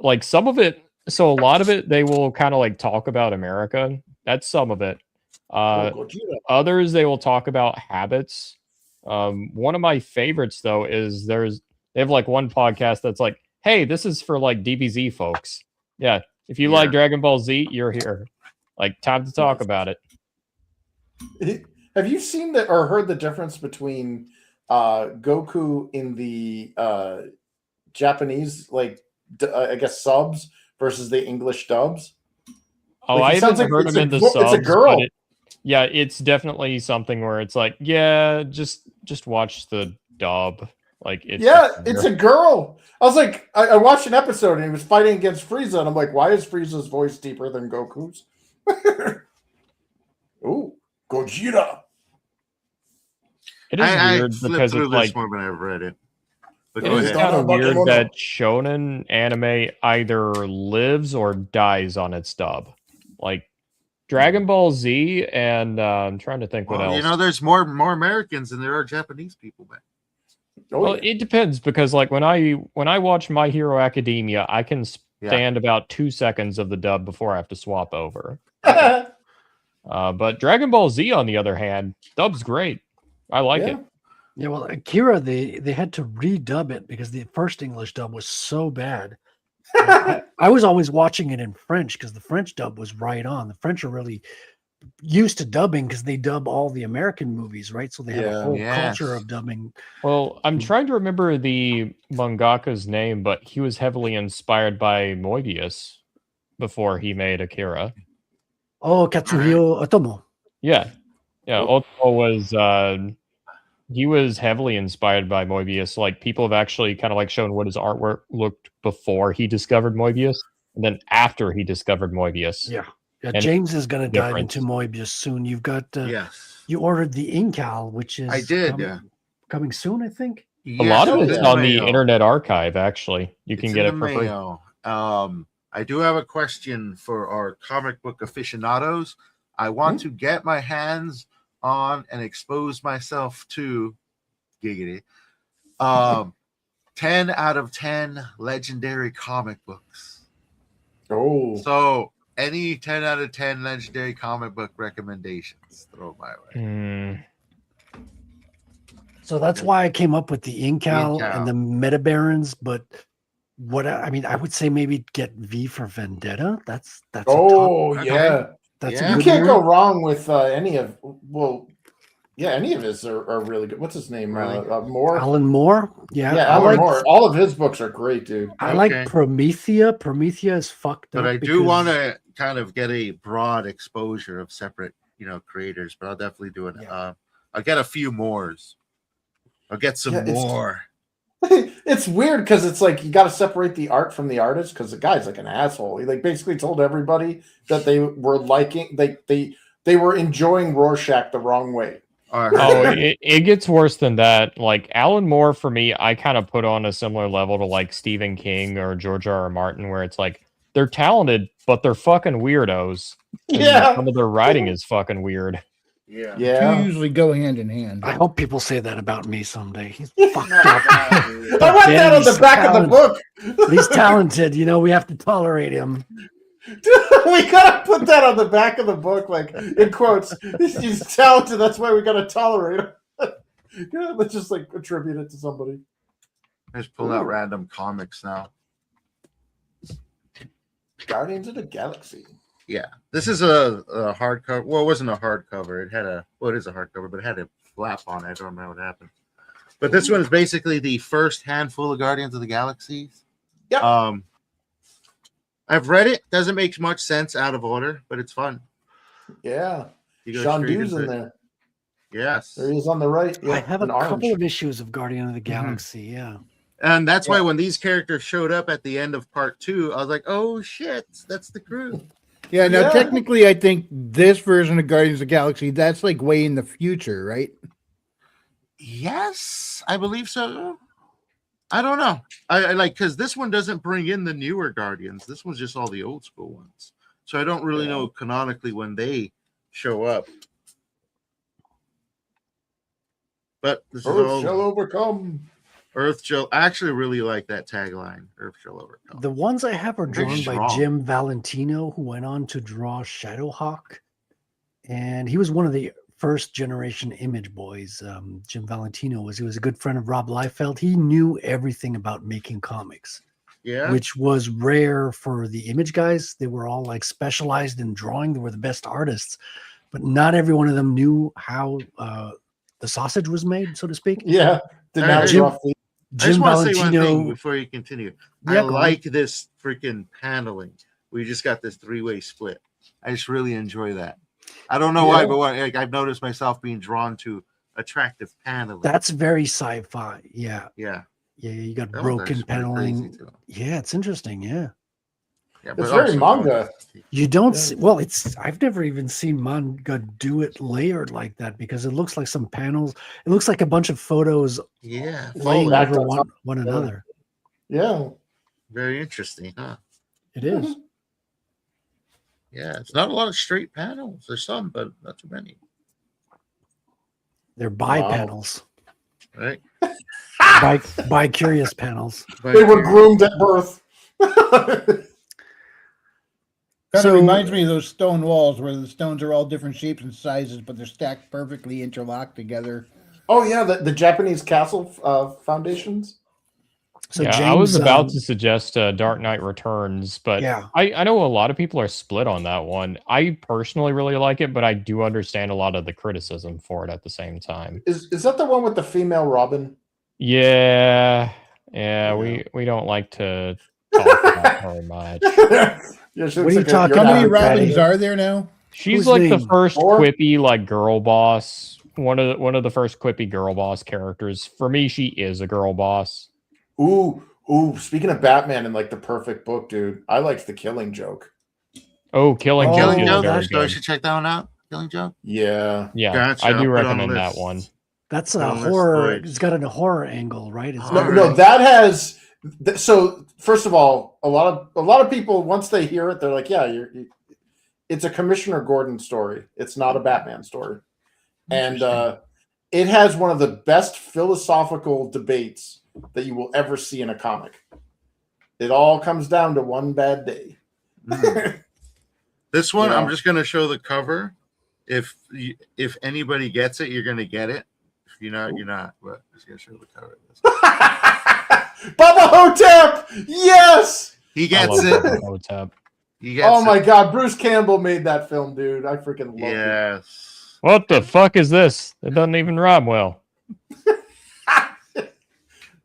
like some of it, so a lot of it, they will kind of like talk about America. That's some of it. Others, they will talk about habits. One of my favorites though is they have like one podcast that's like, hey, this is for like DBZ folks. Yeah, if you like Dragon Ball Z, you're here. Like, time to talk about it. Have you seen or heard the difference between Goku in the Japanese, like I guess subs versus the English dubs? Oh, Like, I it sounds haven't like heard it's him in the it's subs. a girl. But yeah, it's definitely something where it's like, yeah, just watch the dub. Like, it's It's a girl. I was like, I watched an episode and he was fighting against Frieza, and I'm like, why is Frieza's voice deeper than Goku's? Ooh, Gogeta. It is weird flipped because through it's this like more when I've read it. But it go is ahead. kind of weird that shonen anime either lives or dies on its dub. Like Dragon Ball Z and I'm trying to think what Well, else. you know, there's more Americans than there are Japanese people back. Well, it depends because like when I watch My Hero Academia, I can stand about 2 seconds of the dub before I have to swap over. But Dragon Ball Z, on the other hand, dub's great. I like it. Yeah, well, Akira, they had to redub it because the first English dub was so bad. I was always watching it in French because the French dub was right on. The French are really used to dubbing because they dub all the American movies, right? So they have a whole culture of dubbing. Well, I'm trying to remember the mangaka's name, but he was heavily inspired by Moebius before he made Akira. Oh, Katsuhiro Otomo. Yeah. Otomo was he was heavily inspired by Moebius. Like people have actually kind of like shown what his artwork looked before he discovered Moebius, and then after he discovered Moebius. Yeah, And James is going to dive different. into Moebius soon. You've got Yes. you ordered the Incal, which is I did, yeah. coming soon, I think. A lot of Yes, it's in on the mail. Internet Archive, actually. You can It's get in it the for free. mail. I do have a question for our comic book aficionados. I want to get my hands on and expose myself to giggity. 10 out of 10 legendary comic books. Oh. So any 10 out of 10 legendary comic book recommendations, throw my way. So that's why I came up with the Incal Incal. and the Meta Barons. But what I mean, I would say maybe get V for Vendetta. That's Oh, a top, yeah. That's You can't go wrong with any of. Well, yeah, any of his are really good. What's his name? Moore. Alan Moore. Yeah, Yeah, I Alan like, Moore. All of his books are great, dude. I like Promethea. Promethea is fucked But up. I do want to kind of get a broad exposure of separate, creators. But I'll definitely do it. I'll get a few mores. I'll get some Yeah, it's- more. It's weird because it's like you got to separate the art from the artist because the guy's like an asshole. He like basically told everybody that they were liking they were enjoying Rorschach the wrong way. Oh, it gets worse than that. Like Alan Moore, for me, I kind of put on a similar level to like Stephen King or George R.R. Martin, where it's like they're talented, but they're fucking weirdos. And Yeah. some of their writing is fucking weird. Yeah. Two usually go hand in hand. I hope people say that about me someday. He's fucked up. I want that on the back of the book. But he's talented. We have to tolerate him. We gotta put that on the back of the book, like in quotes. He's talented. That's why we gotta tolerate him. Yeah, let's just like attribute it to somebody. I just pull out random comics now. Guardians of the Galaxy. Yeah, this is a hardcover. Well, it wasn't a hardcover. It had a it is a hardcover, but it had a flap on it. I don't know what happened. But this one is basically the first handful of Guardians of the Galaxy. Yeah. I've read it. Doesn't make much sense out of order, but it's fun. Yeah. You go Sean straight Dew's into in it. there. Yes. There he is on the right. Yeah, I have a in orange. couple of issues of Guardian of the Galaxy. Yeah. And that's why when these characters showed up at the end of part 2, I was like, oh shit, that's the crew. Yeah, now Yeah. technically, I think this version of Guardians of the Galaxy, that's like way in the future, right? Yes, I believe so. I don't know. I like because this one doesn't bring in the newer Guardians. This one's just all the old school ones. So I don't really know canonically when they show up. But this is Earth all shall overcome. Earth shall. I actually really like that tagline. Earth shall overcome. The ones I have are Very drawn by strong. Jim Valentino, who went on to draw Shadowhawk. And he was one of the first generation Image boys. Jim Valentino he was a good friend of Rob Liefeld. He knew everything about making comics. Yeah. Which was rare for the Image guys. They were all like specialized in drawing. They were the best artists, but not every one of them knew how the sausage was made, so to speak. Yeah. All right, Jim, I just Jim want to say one thing Valentino. before you continue. Yeah, I go on. like this freaking paneling. We just got this 3-way split. I just really enjoy that. I don't know why, Yeah. but like I've noticed myself being drawn to attractive paneling. That's very sci-fi. Yeah. Yeah. Yeah, you got That one's broken actually pretty crazy, paneling. too. Yeah, it's interesting. Yeah. Yeah, It's very manga. You don't see, well, I've never even seen manga do it layered like that because it looks like some panels. It looks like a bunch of photos Yeah. laying back over on top. one another. Yeah. Very interesting, huh? It is. Yeah, it's not a lot of straight panels. There's some, but not too many. They're bi Wow. panels, Right? bi curious panels. They were groomed at birth. Kind So- of reminds me of those stone walls where the stones are all different shapes and sizes, but they're stacked perfectly interlocked together. Oh yeah, the Japanese castle foundations. So yeah, I was James, about to suggest Dark Knight Returns, but Yeah. I know a lot of people are split on that one. I personally really like it, but I do understand a lot of the criticism for it at the same time. Is that the one with the female Robin? Yeah, we don't like to talk about her much. Yeah, What are you talking How many about, Robins Patty? are there now? She's Whose like the name? first Four? quippy like girl boss. One of the first quippy girl boss characters. For me, she is a girl boss. Ooh. Speaking of Batman and like the perfect book, dude, I liked The Killing Joke. Oh, Killing Oh, Joke Killing is Joke. very So I good. should check that one out. Killing Joke. Yeah. Yeah, Gotcha, I I'll do put it on recommend the that list. one. That's a Illness horror. Stories. It's got a horror angle, right? It's No, very- no, that has. So first of all, a lot of people once they hear it, they're like, "Yeah, it's a Commissioner Gordon story. It's not a Batman story," and it has one of the best philosophical debates that you will ever see in a comic. It all comes down to one bad day. This one, Yeah. I'm just going to show the cover. If anybody gets it, you're going to get it. If you're not, you're not. But I'm just going to show the cover. Bubba Hotep, yes, He gets I love it. Hotep. He gets oh my it. God, Bruce Campbell made that film, dude. I freaking love it. Yes. What the fuck is this? It doesn't even rhyme well.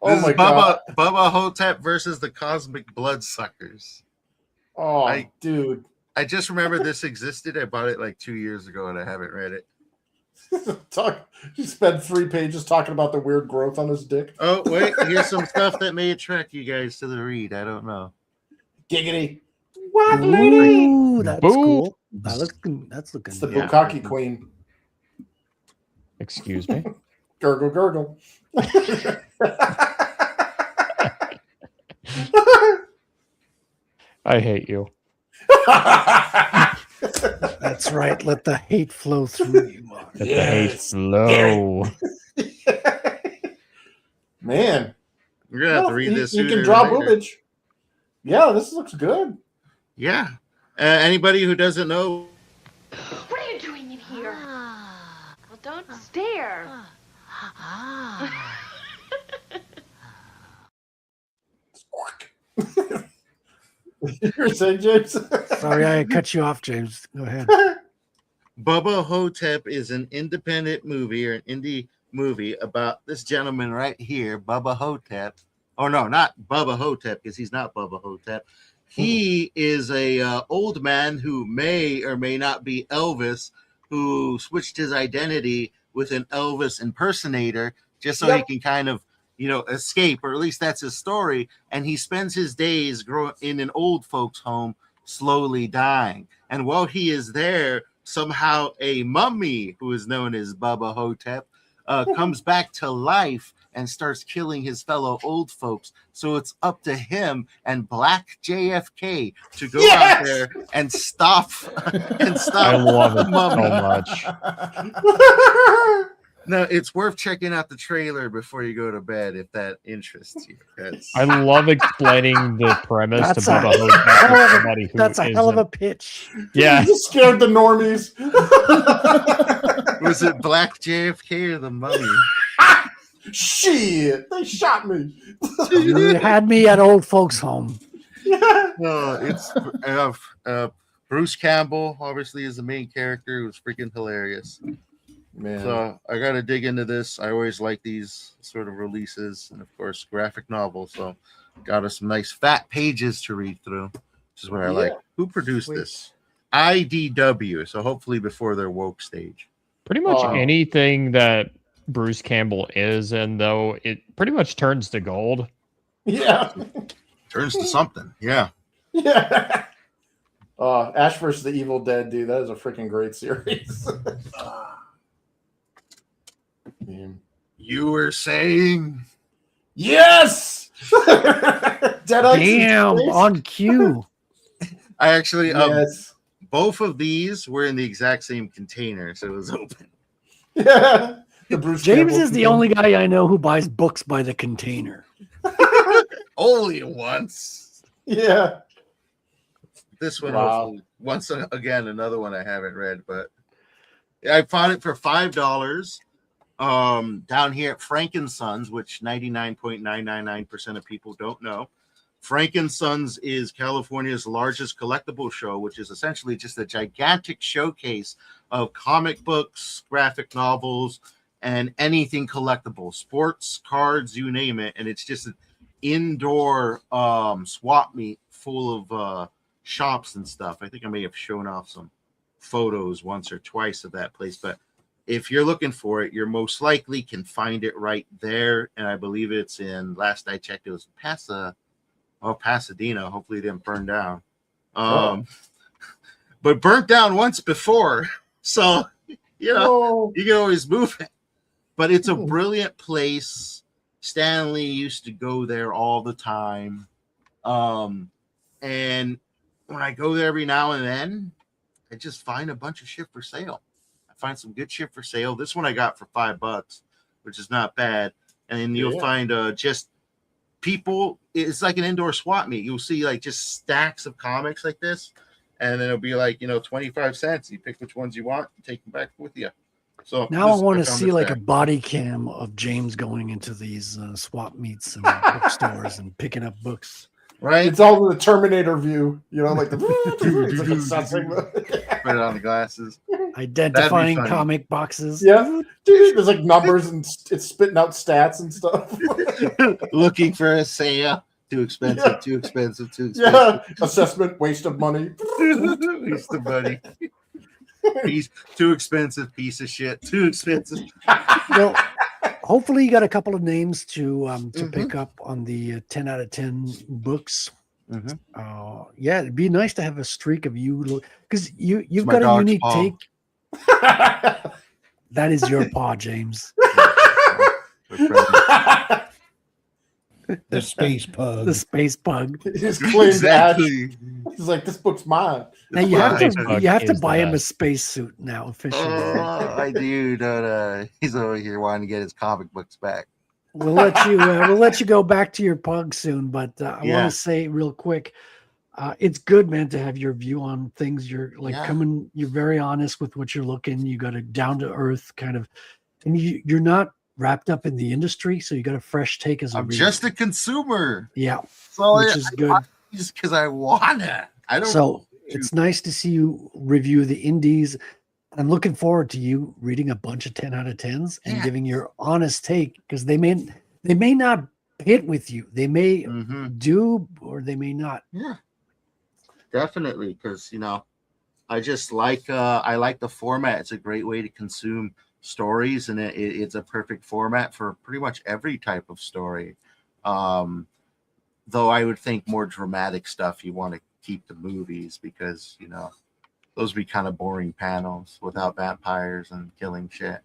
Oh This my is God. Bubba Hotep versus the Cosmic Bloodsuckers. Oh, dude. I just remember this existed. I bought it like 2 years ago and I haven't read it. He spent 3 pages talking about the weird growth on his dick. Oh, wait. Here's some stuff that may attract you guys to the read. I don't know. Giggity. What lady? Ooh, that's Boo. cool. That's looking. It's the Yeah. Bukkake Queen. Excuse me. Gurgle, gurgle. I hate you. That's right. Let the hate flow through you. Let the hate flow. Man. We're going to have to read this You sooner can or draw later. boobage. Yeah, this looks good. Yeah. Anybody who doesn't know, What are you doing in here? Well, don't stare. You're saying, James? Sorry, I cut you off, James. Go ahead. Bubba Hotep is an independent movie or an indie movie about this gentleman right here, Bubba Hotep. Oh, no, not Bubba Hotep, because he's not Bubba Hotep. He is a old man who may or may not be Elvis, who switched his identity with an Elvis impersonator just so he can kind of, escape, or at least that's his story. And he spends his days in an old folks' home, slowly dying. And while he is there, somehow a mummy who is known as Bubba Hotep comes back to life and starts killing his fellow old folks. So it's up to him and Black JFK to go out there and stop I love it so much. No, it's worth checking out the trailer before you go to bed if that interests you. I love explaining the premise That's to a Bubba Hotep to hell of a- somebody who That's a hell of a isn't. pitch. Yeah. You just scared the normies. Was it Black JFK or the mummy? Shit, they shot me. You had me at old folks' home. No, it's Bruce Campbell, obviously, is the main character. It was freaking hilarious. Man. So I got to dig into this. I always like these sort of releases, and of course, graphic novels. So got us some nice fat pages to read through, which is what I like. Who produced this? IDW. So hopefully before their woke stage. Pretty much anything that Bruce Campbell is in, though, it pretty much turns to gold. Yeah. Turns to something. Yeah. Yeah. Ash versus the Evil Dead, dude. That is a freaking great series. Man. You were saying Yes. Dead Ice in Damn, Space? on cue. I actually Yes. both of these were in the exact same container, so it was open. Yeah. The Bruce James Campbell is the container. only guy I know who buys books by the container. Only once. Yeah. This one, Wow. hopefully, once again, another one I haven't read, but I found it for $5 down here at Frankensons, which 99.999% of people don't know. Frankensons is California's largest collectible show, which is essentially just a gigantic showcase of comic books, graphic novels, and anything collectible, sports, cards, you name it. And it's just an indoor swap meet full of shops and stuff. I think I may have shown off some photos once or twice of that place, but if you're looking for it, you're most likely can find it right there. And I believe it's in, last I checked, it was Pasadena. Hopefully it didn't burn down. But burnt down once before. So, you can always move it. but it's a brilliant place. Stanley used to go there all the time. And when I go there every now and then, I just find a bunch of shit for sale. I find some good shit for sale. This one I got for $5, which is not bad. And then you'll find just people. It's like an indoor swap meet. You'll see like just stacks of comics like this, and then it'll be like 25 cents. You pick which ones you want, and take them back with you. So now I want to see like a body cam of James going into these swap meets and bookstores and picking up books. Right, it's all the Terminator view, like the put it on the glasses, identifying comic boxes. Yeah, dude, there's like numbers and it's spitting out stats and stuff. Looking for a sale. Too expensive. Too expensive. Too expensive. Yeah, assessment, waste of money. Waste of money. Too expensive. Piece of shit. Too expensive. Well, hopefully you got a couple of names to pick up on the 10 out of 10 books. Yeah, it'd be nice to have a streak of you because you've got a unique take. That is your paw, James. The space pug. The space pug. He's exactly. He's like, this book's mine. Now you have to buy him a spacesuit now officially. I do. He's over here wanting to get his comic books back. We'll let you go back to your pug soon, but I want to say real quick, it's good, man, to have your view on things. You're like you're very honest with what you're looking. You got a down to earth kind of, and you're not wrapped up in the industry, so you got a fresh take as a I'm reader. just a consumer. Yeah, so which is good. Just because I wanna. I don't. So it's nice to see you review the indies. I'm looking forward to you reading a bunch of 10 out of 10s and giving your honest take, because they may not hit with you. They may do, or they may not. Yeah, definitely. Because I just like I like the format. It's a great way to consume stories, and it's a perfect format for pretty much every type of story. Though I would think more dramatic stuff you want to keep the movies, because those would be kind of boring panels without vampires and killing shit.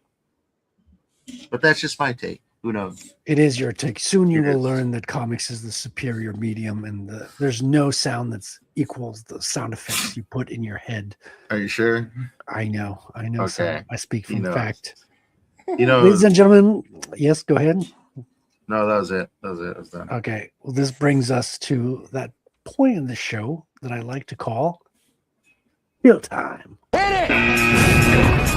But that's just my take. Who knows? It is your take. Soon you will learn that comics is the superior medium, and there's no sound that equals the sound effects you put in your head. Are you sure? I know. Okay. So I speak from fact. Ladies and gentlemen, yes, go ahead. No, that was it. That was done. Okay. Well, this brings us to that point in the show that I like to call Kill Time. Hit it!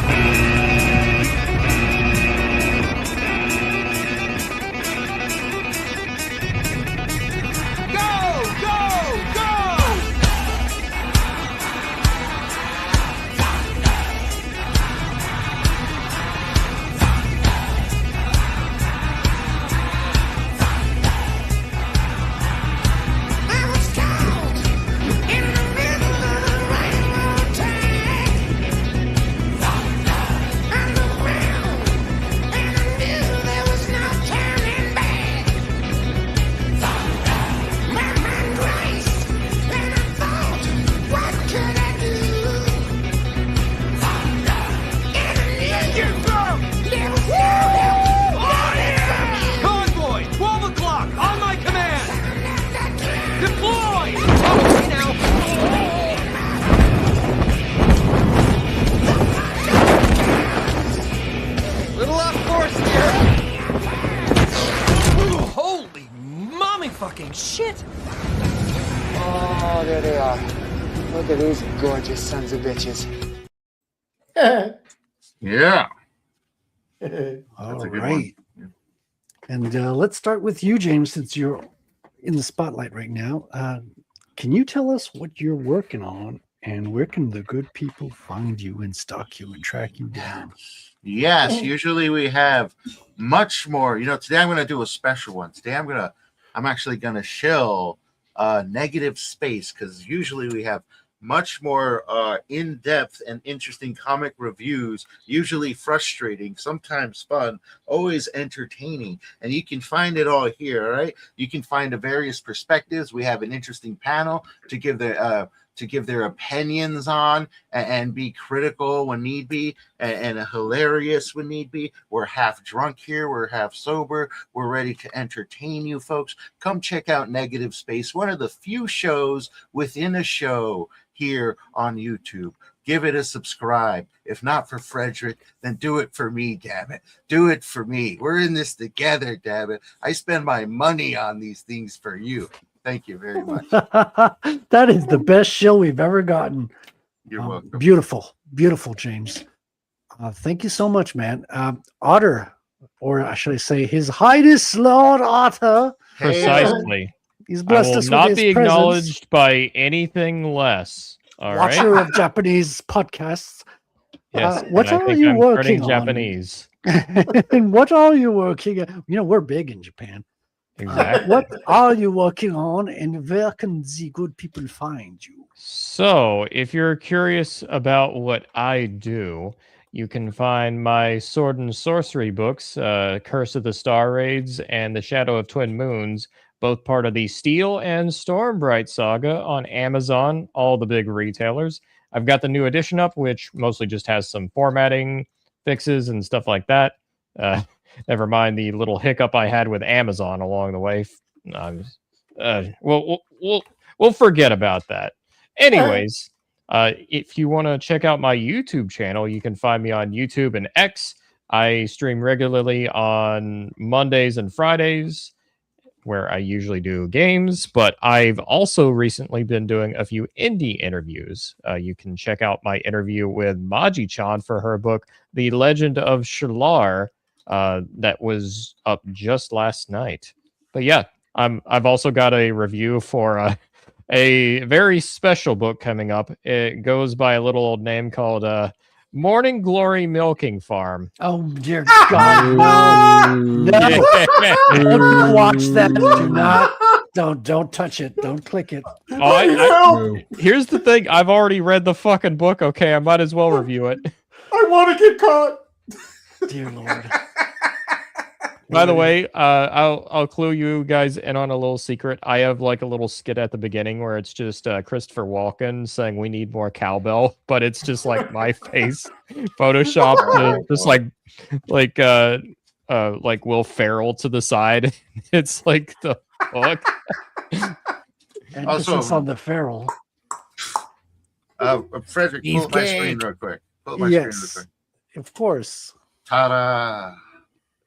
Shit! Oh, there they are. Look at these gorgeous sons of bitches. Yeah. All right. And let's start with you, James, since you're in the spotlight right now. Can you tell us what you're working on, and where can the good people find you and stalk you and track you down? Yes, usually we have much more. Today I'm going to do a special one. Today I'm actually going to shill Negative Space, because usually we have much more in-depth and interesting comic reviews, usually frustrating, sometimes fun, always entertaining. And you can find it all here, all right? You can find the various perspectives. We have an interesting panel to give the to give their opinions on and be critical when need be and hilarious when need be. We're half drunk here. We're half sober. We're ready to entertain you folks. Come check out Negative Space, one of the few shows within a show here on YouTube. Give it a subscribe. If not for Frederick, then do it for me, damn it. Do it for me. We're in this together, damn it. I spend my money on these things for you. Thank you very much. That is the best show we've ever gotten. You're welcome. Beautiful, beautiful, James. Thank you so much, man. Otter, or should I say His Highness Lord Otter. Precisely. He's blessed I will us with not his be presence. acknowledged by anything less. All right. Watcher of Japanese podcasts. Yes. What and I are think you I'm working turning on? Japanese. And what are you working on? You know, we're big in Japan. Exactly. What are you working on, and where can the good people find you? So, if you're curious about what I do, you can find my sword and sorcery books, Curse of the Star Raids and The Shadow of Twin Moons, both part of the Steel and Stormbright saga on Amazon, all the big retailers. I've got the new edition up, which mostly just has some formatting fixes and stuff like that. Never mind the little hiccup I had with Amazon along the way. We'll forget about that. Anyways, if you want to check out my YouTube channel, you can find me on YouTube and X. I stream regularly on Mondays and Fridays, where I usually do games, but I've also recently been doing a few indie interviews. You can check out my interview with Maji-chan for her book, The Legend of Shlar, that was up just last night. But yeah, I've also got a review for a very special book coming up. It goes by a little old name called Morning Glory Milking Farm. Oh dear God! No, don't watch that. Do not. Don't touch it. Don't click it. Here's the thing. I've already read the fucking book. Okay, I might as well review it. I want to get caught. Dear Lord. By the way, I'll clue you guys in on a little secret. I have like a little skit at the beginning where it's just Christopher Walken saying we need more cowbell, but it's just like my face photoshopped, just like Will Ferrell to the side. It's like the fuck. Emphasis on the feral. Frederick, pull up my screen real quick. Pull up my screen real quick. Of course. Ta-da!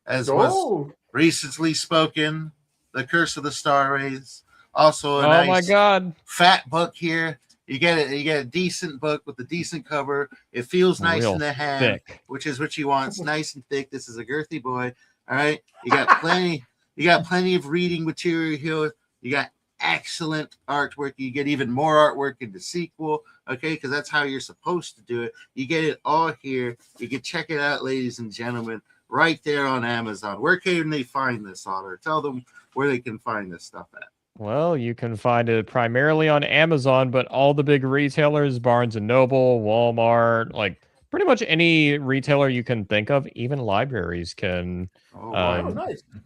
As was recently spoken, The Curse of the Star Rays. Also, a nice my God, fat book here. You get a decent book with a decent cover. It feels nice Real in the hand, thick. which is what you want. It's nice and thick. This is a girthy boy. All right, you got plenty. You got plenty of reading material here. You got excellent artwork. You get even more artwork in the sequel. Okay, because that's how you're supposed to do it. You get it all here. You can check it out, ladies and gentlemen, right there on Amazon. Where can they find this, Otter? Tell them where they can find this stuff at. Well, you can find it primarily on Amazon, but all the big retailers, Barnes & Noble, Walmart, like pretty much any retailer you can think of, even libraries can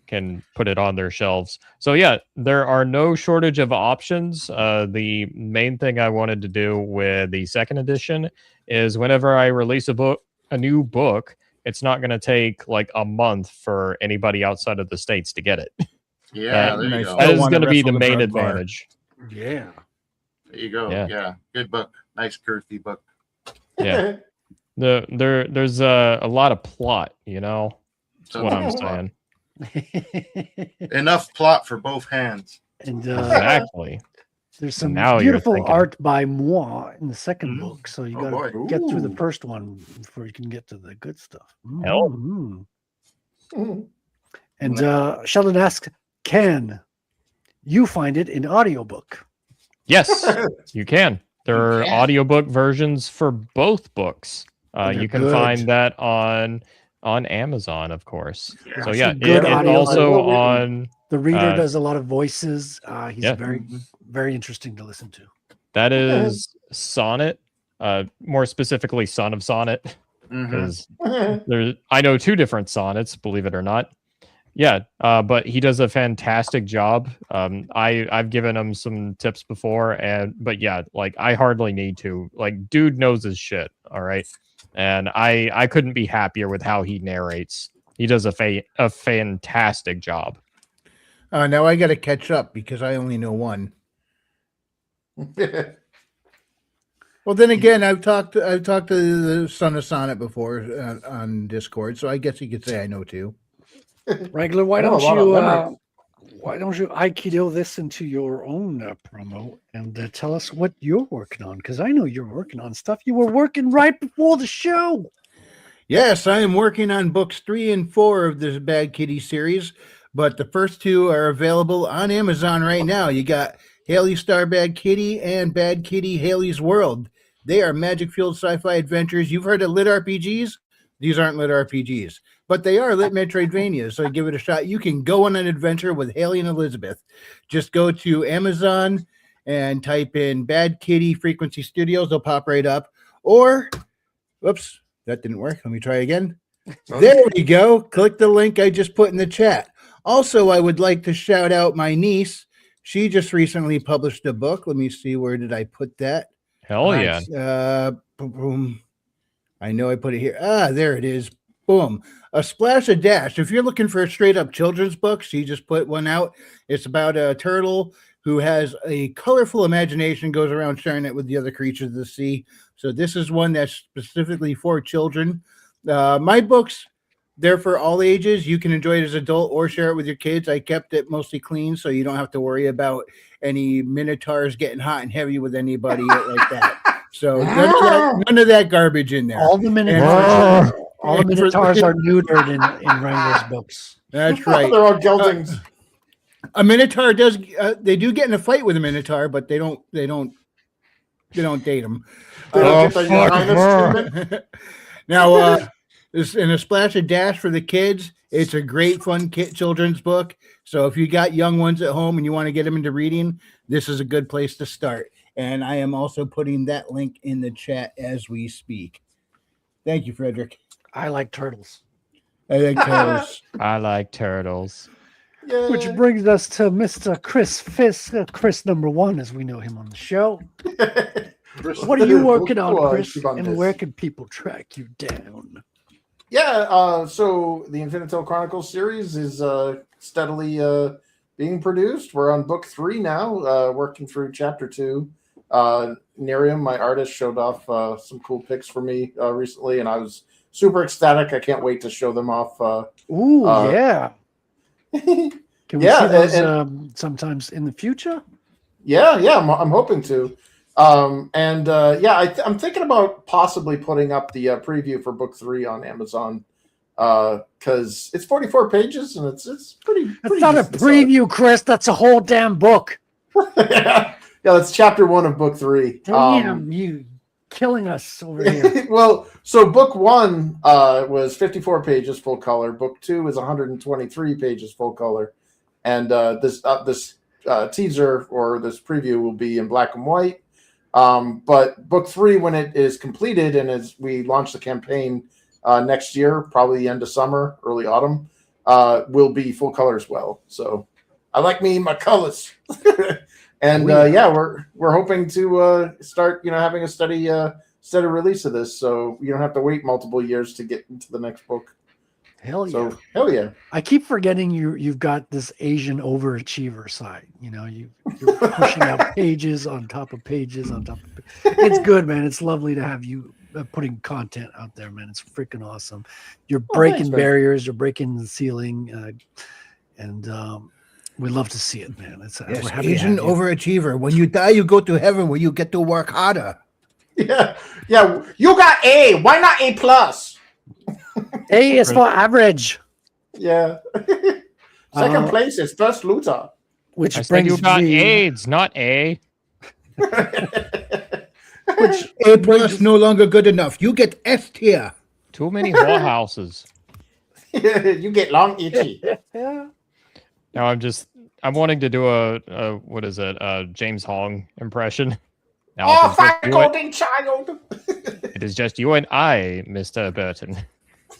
can put it on their shelves. So yeah, there are no shortage of options. The main thing I wanted to do with the second edition is whenever I release a new book, it's not going to take like a month for anybody outside of the States to get it. Yeah, there you go. That is going to be the main advantage. Yeah. There you go. Yeah. Yeah. Good book. Nice girthy book. Yeah. There's a lot of plot, you know. That's what I'm saying. Enough plot for both hands. And exactly. There's some Now you're beautiful thinking. art by moi in the second book, so you got to boy. get through the first one before you can get to the good stuff. Hell. And Sheldon asks, can you find it in audiobook? Yes, you can. There are audiobook versions for both books. And You they're can good. find that on Amazon, of course. So It's yeah, a good it's audio. also on. The reader uh, does a lot of voices. He's yeah. very, very interesting to listen to. That is Sonnet, more specifically Son of Sonnet, Mhm. because I know two different sonnets, believe it or not. Yeah, but he does a fantastic job. I've given him some tips before, but yeah, like I hardly need to. Like, dude knows his shit. All right, and I couldn't be happier with how he narrates. He does a fantastic job. Now I got to catch up because I only know one. Well, then again, I've talked to the Son of Sonnet before on Discord, so I guess you could say I know two. Regular, why don't you Aikido this into your own promo and tell us what you're working on? Because I know you're working on stuff you were working right before the show. Yes, I am working on books 3 and 4 of this Bad Kitty series, but the first two are available on Amazon right now. You got Haley Star Bad Kitty and Bad Kitty Haley's World. They are magic-fueled sci-fi adventures. You've heard of lit RPGs? These aren't lit RPGs, but they are lit Metroidvanias, so give it a shot. You can go on an adventure with Haley and Elizabeth. Just go to Amazon and type in Bad Kitty Frequency Studios. They'll pop right up. Or, whoops, that didn't work. Let me try again. There we go. Click the link I just put in the chat. Also, I would like to shout out my niece. She just recently published a book. Let me see. Where did I put that? Hell yeah. Boom. I know I put it here. There it is. Boom. A Splash of Dash. If you're looking for a straight up children's book, she just put one out. It's about a turtle who has a colorful imagination, goes around sharing it with the other creatures of the sea. So this is one that's specifically for children. My books, they're for all ages. You can enjoy it as an adult or share it with your kids. I kept it mostly clean, so you don't have to worry about any minotaurs getting hot and heavy with anybody like that. So none of that garbage in there. All the minotaurs, are neutered in Wrangler's books. That's right. They're all geldings. A minotaur does. They do get in a fight with a minotaur, but they don't date them. Now, in A Splash of Dash for the kids, it's a great, fun children's book. So if you got young ones at home and you want to get them into reading, this is a good place to start. And I am also putting that link in the chat as we speak. Thank you, Frederick. I like turtles. I like turtles. I like turtles. Which brings us to Mr. Chris Fisk, Chris number 1, as we know him on the show. What are you working on, Chris? And where can people track you down? Yeah, so the Infinitel Chronicles series is steadily being produced. We're on book 3 now, working through chapter 2. Nerium, my artist, showed off some cool pics for me recently, and I was super ecstatic. I can't wait to show them off. Yeah. Can we see those sometimes in the future? Yeah, I'm hoping to. I'm thinking about possibly putting up the preview for book 3 on Amazon because it's 44 pages and it's pretty. That's not a preview, Chris. That's a whole damn book. Yeah, that's chapter 1 of book 3. Damn, you killing us over here. Well, so book 1 was 54 pages full color. Book 2 is 123 pages full color, and this teaser or this preview will be in black and white. But book 3, when it is completed and as we launch the campaign next year, probably the end of summer, early autumn, will be full color as well. So I like my colors. And we're hoping to start having a steady release of this, so you don't have to wait multiple years to get into the next book. Hell yeah. So, hell yeah. I keep forgetting you've got this Asian overachiever side. You're pushing out pages on top of pages on top of pages. It's good, man. It's lovely to have you putting content out there, man. It's freaking awesome. You're breaking barriers. You're breaking the ceiling. And we love to see it, man. Yes, Asian overachiever. When you die, you go to heaven where you get to work harder. Yeah. You got A. Why not A+? A is for average. Yeah. Second place is First Luther. Which brings you got AIDS, not A. Which A+ no longer good enough. You get S tier. Too many whorehouses. You get long itchy. Yeah. Now I'm wanting to do a James Hong impression. Now, fine golden child. It is just you and I, Mr. Burton.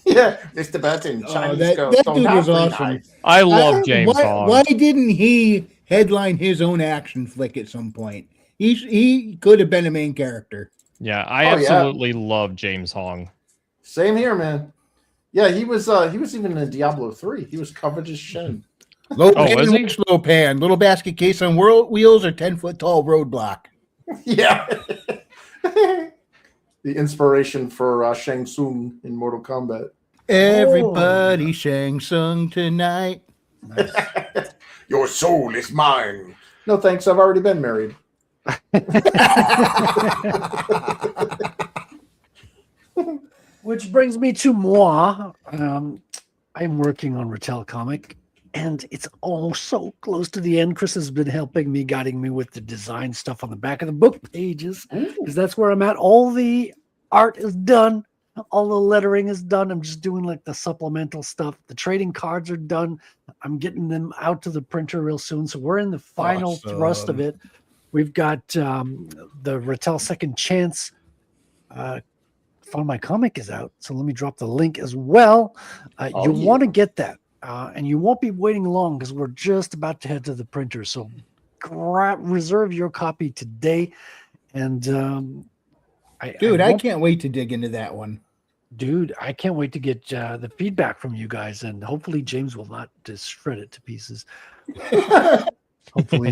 Yeah, Mr. Burton, Chinese that girls don't dude have was to awesome. knife. I love James why, Hong. why didn't he headline his own action flick at some point? He could have been a main character. Yeah, I Oh, yeah. absolutely love James Hong. Same here, man. Yeah, he was even in Diablo 3. He was covered as shin. Low Oh, pan, was he? which low pan, little basket case on wheels or 10-foot tall roadblock. Yeah. The inspiration for Shang Tsung in Mortal Kombat. Everybody Shang Tsung tonight. Your soul is mine. No thanks, I've already been married. Which brings me to moi. I'm working on Rattel comic, and it's almost so close to the end. Chris has been helping me, guiding me with the design stuff on the back of the book pages, because that's where I'm at. All the art is done. All the lettering is done. I'm just doing like the supplemental stuff. The trading cards are done. I'm getting them out to the printer real soon. So we're in the final thrust of it. We've got the Rattel Second Chance Found My Comic is out. So let me drop the link as well. You want to get that. And you won't be waiting long because we're just about to head to the printer. So reserve your copy today. And I can't wait to dig into that one. Dude, I can't wait to get the feedback from you guys, and hopefully James will not just shred it to pieces. Hopefully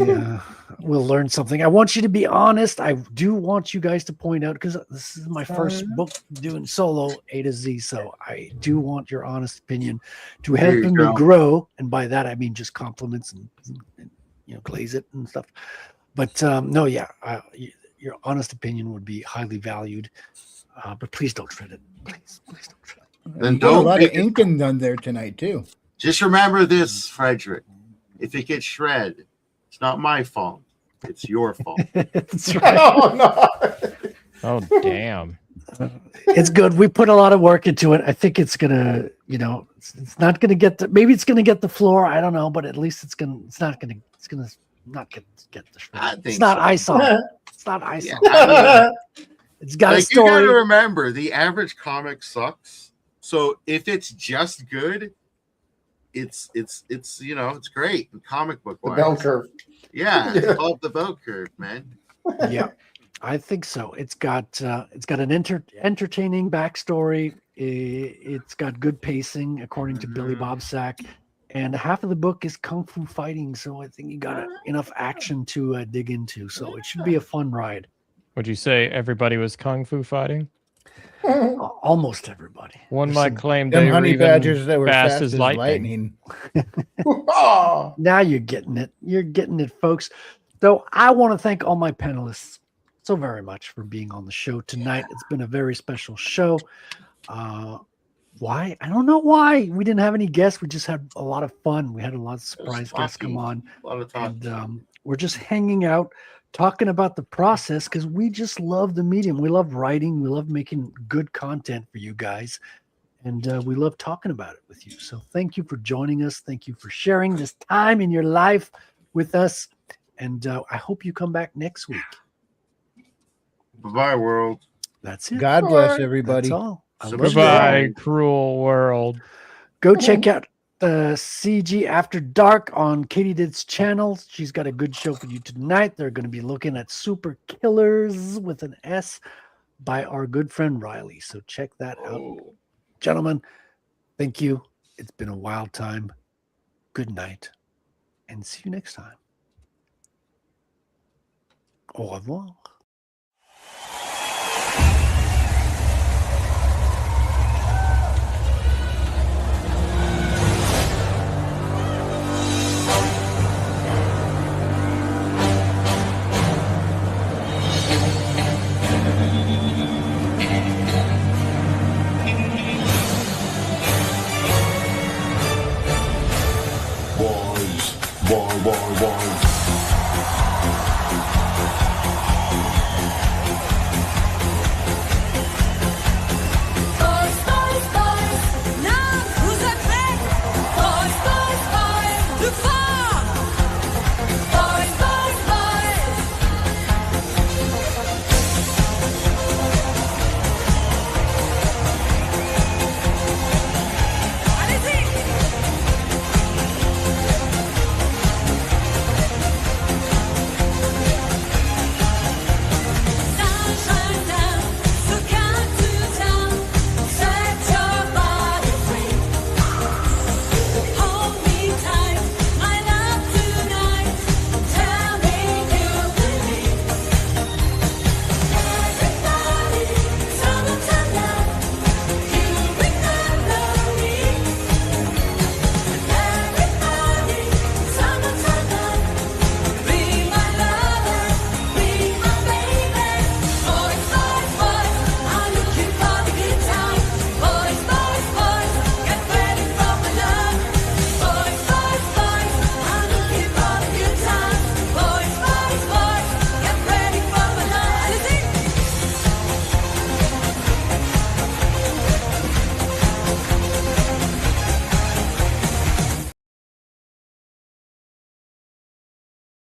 we'll learn something. I want you to be honest. I do want you guys to point out, because this is my first book doing solo A to Z, so I do want your honest opinion to help me grow. And by that I mean just compliments and glaze it and stuff. But your honest opinion would be highly valued. But please don't shred it. Please don't shred it. Then A don't lot of make it- inking done there tonight too. Just remember this, Frederick. If it gets shred, it's not my fault. It's your fault. That's right. Oh, no. Oh, damn. It's good. We put a lot of work into it. I think it's gonna, it's not gonna get the. Maybe it's gonna get the floor. I don't know, but at least it's gonna not get the shred. It's not ice on it. It's not ice on it. It's got a story. You gotta remember, the average comic sucks. So if it's just good, it's great. Comic book The wise. bell curve. Yeah, it's called the bell curve, man. Yeah, I think so. It's got an entertaining backstory. It's got good pacing, according to Billy Bob Sack, and half of the book is kung fu fighting. So I think you got enough action to dig into. So it should be a fun ride. Would you say everybody was kung fu fighting? Almost everybody. One might claim them they were honey even badgers that were fast as lightning. Now you're getting it. You're getting it, folks. Though I want to thank all my panelists so very much for being on the show tonight. It's been a very special show. Why? I don't know why. We didn't have any guests. We just had a lot of fun. We had a lot of surprise guests come on. A lot of time. And we're just hanging out, talking about the process, because we just love the medium. We love writing. We love making good content for you guys. And we love talking about it with you. So thank you for joining us. Thank you for sharing this time in your life with us. And I hope you come back next week. Bye-bye, world. That's it. God bless everybody. That's all. I love you. Goodbye, cruel world. Go check out the CG After Dark on Katie Did's channel. She's got a good show for you tonight. They're going to be looking at Super Killers with an S by our good friend Riley. So check that out. Gentlemen, thank you. It's been a wild time. Good night. And see you next time. Au revoir. Boys, boy,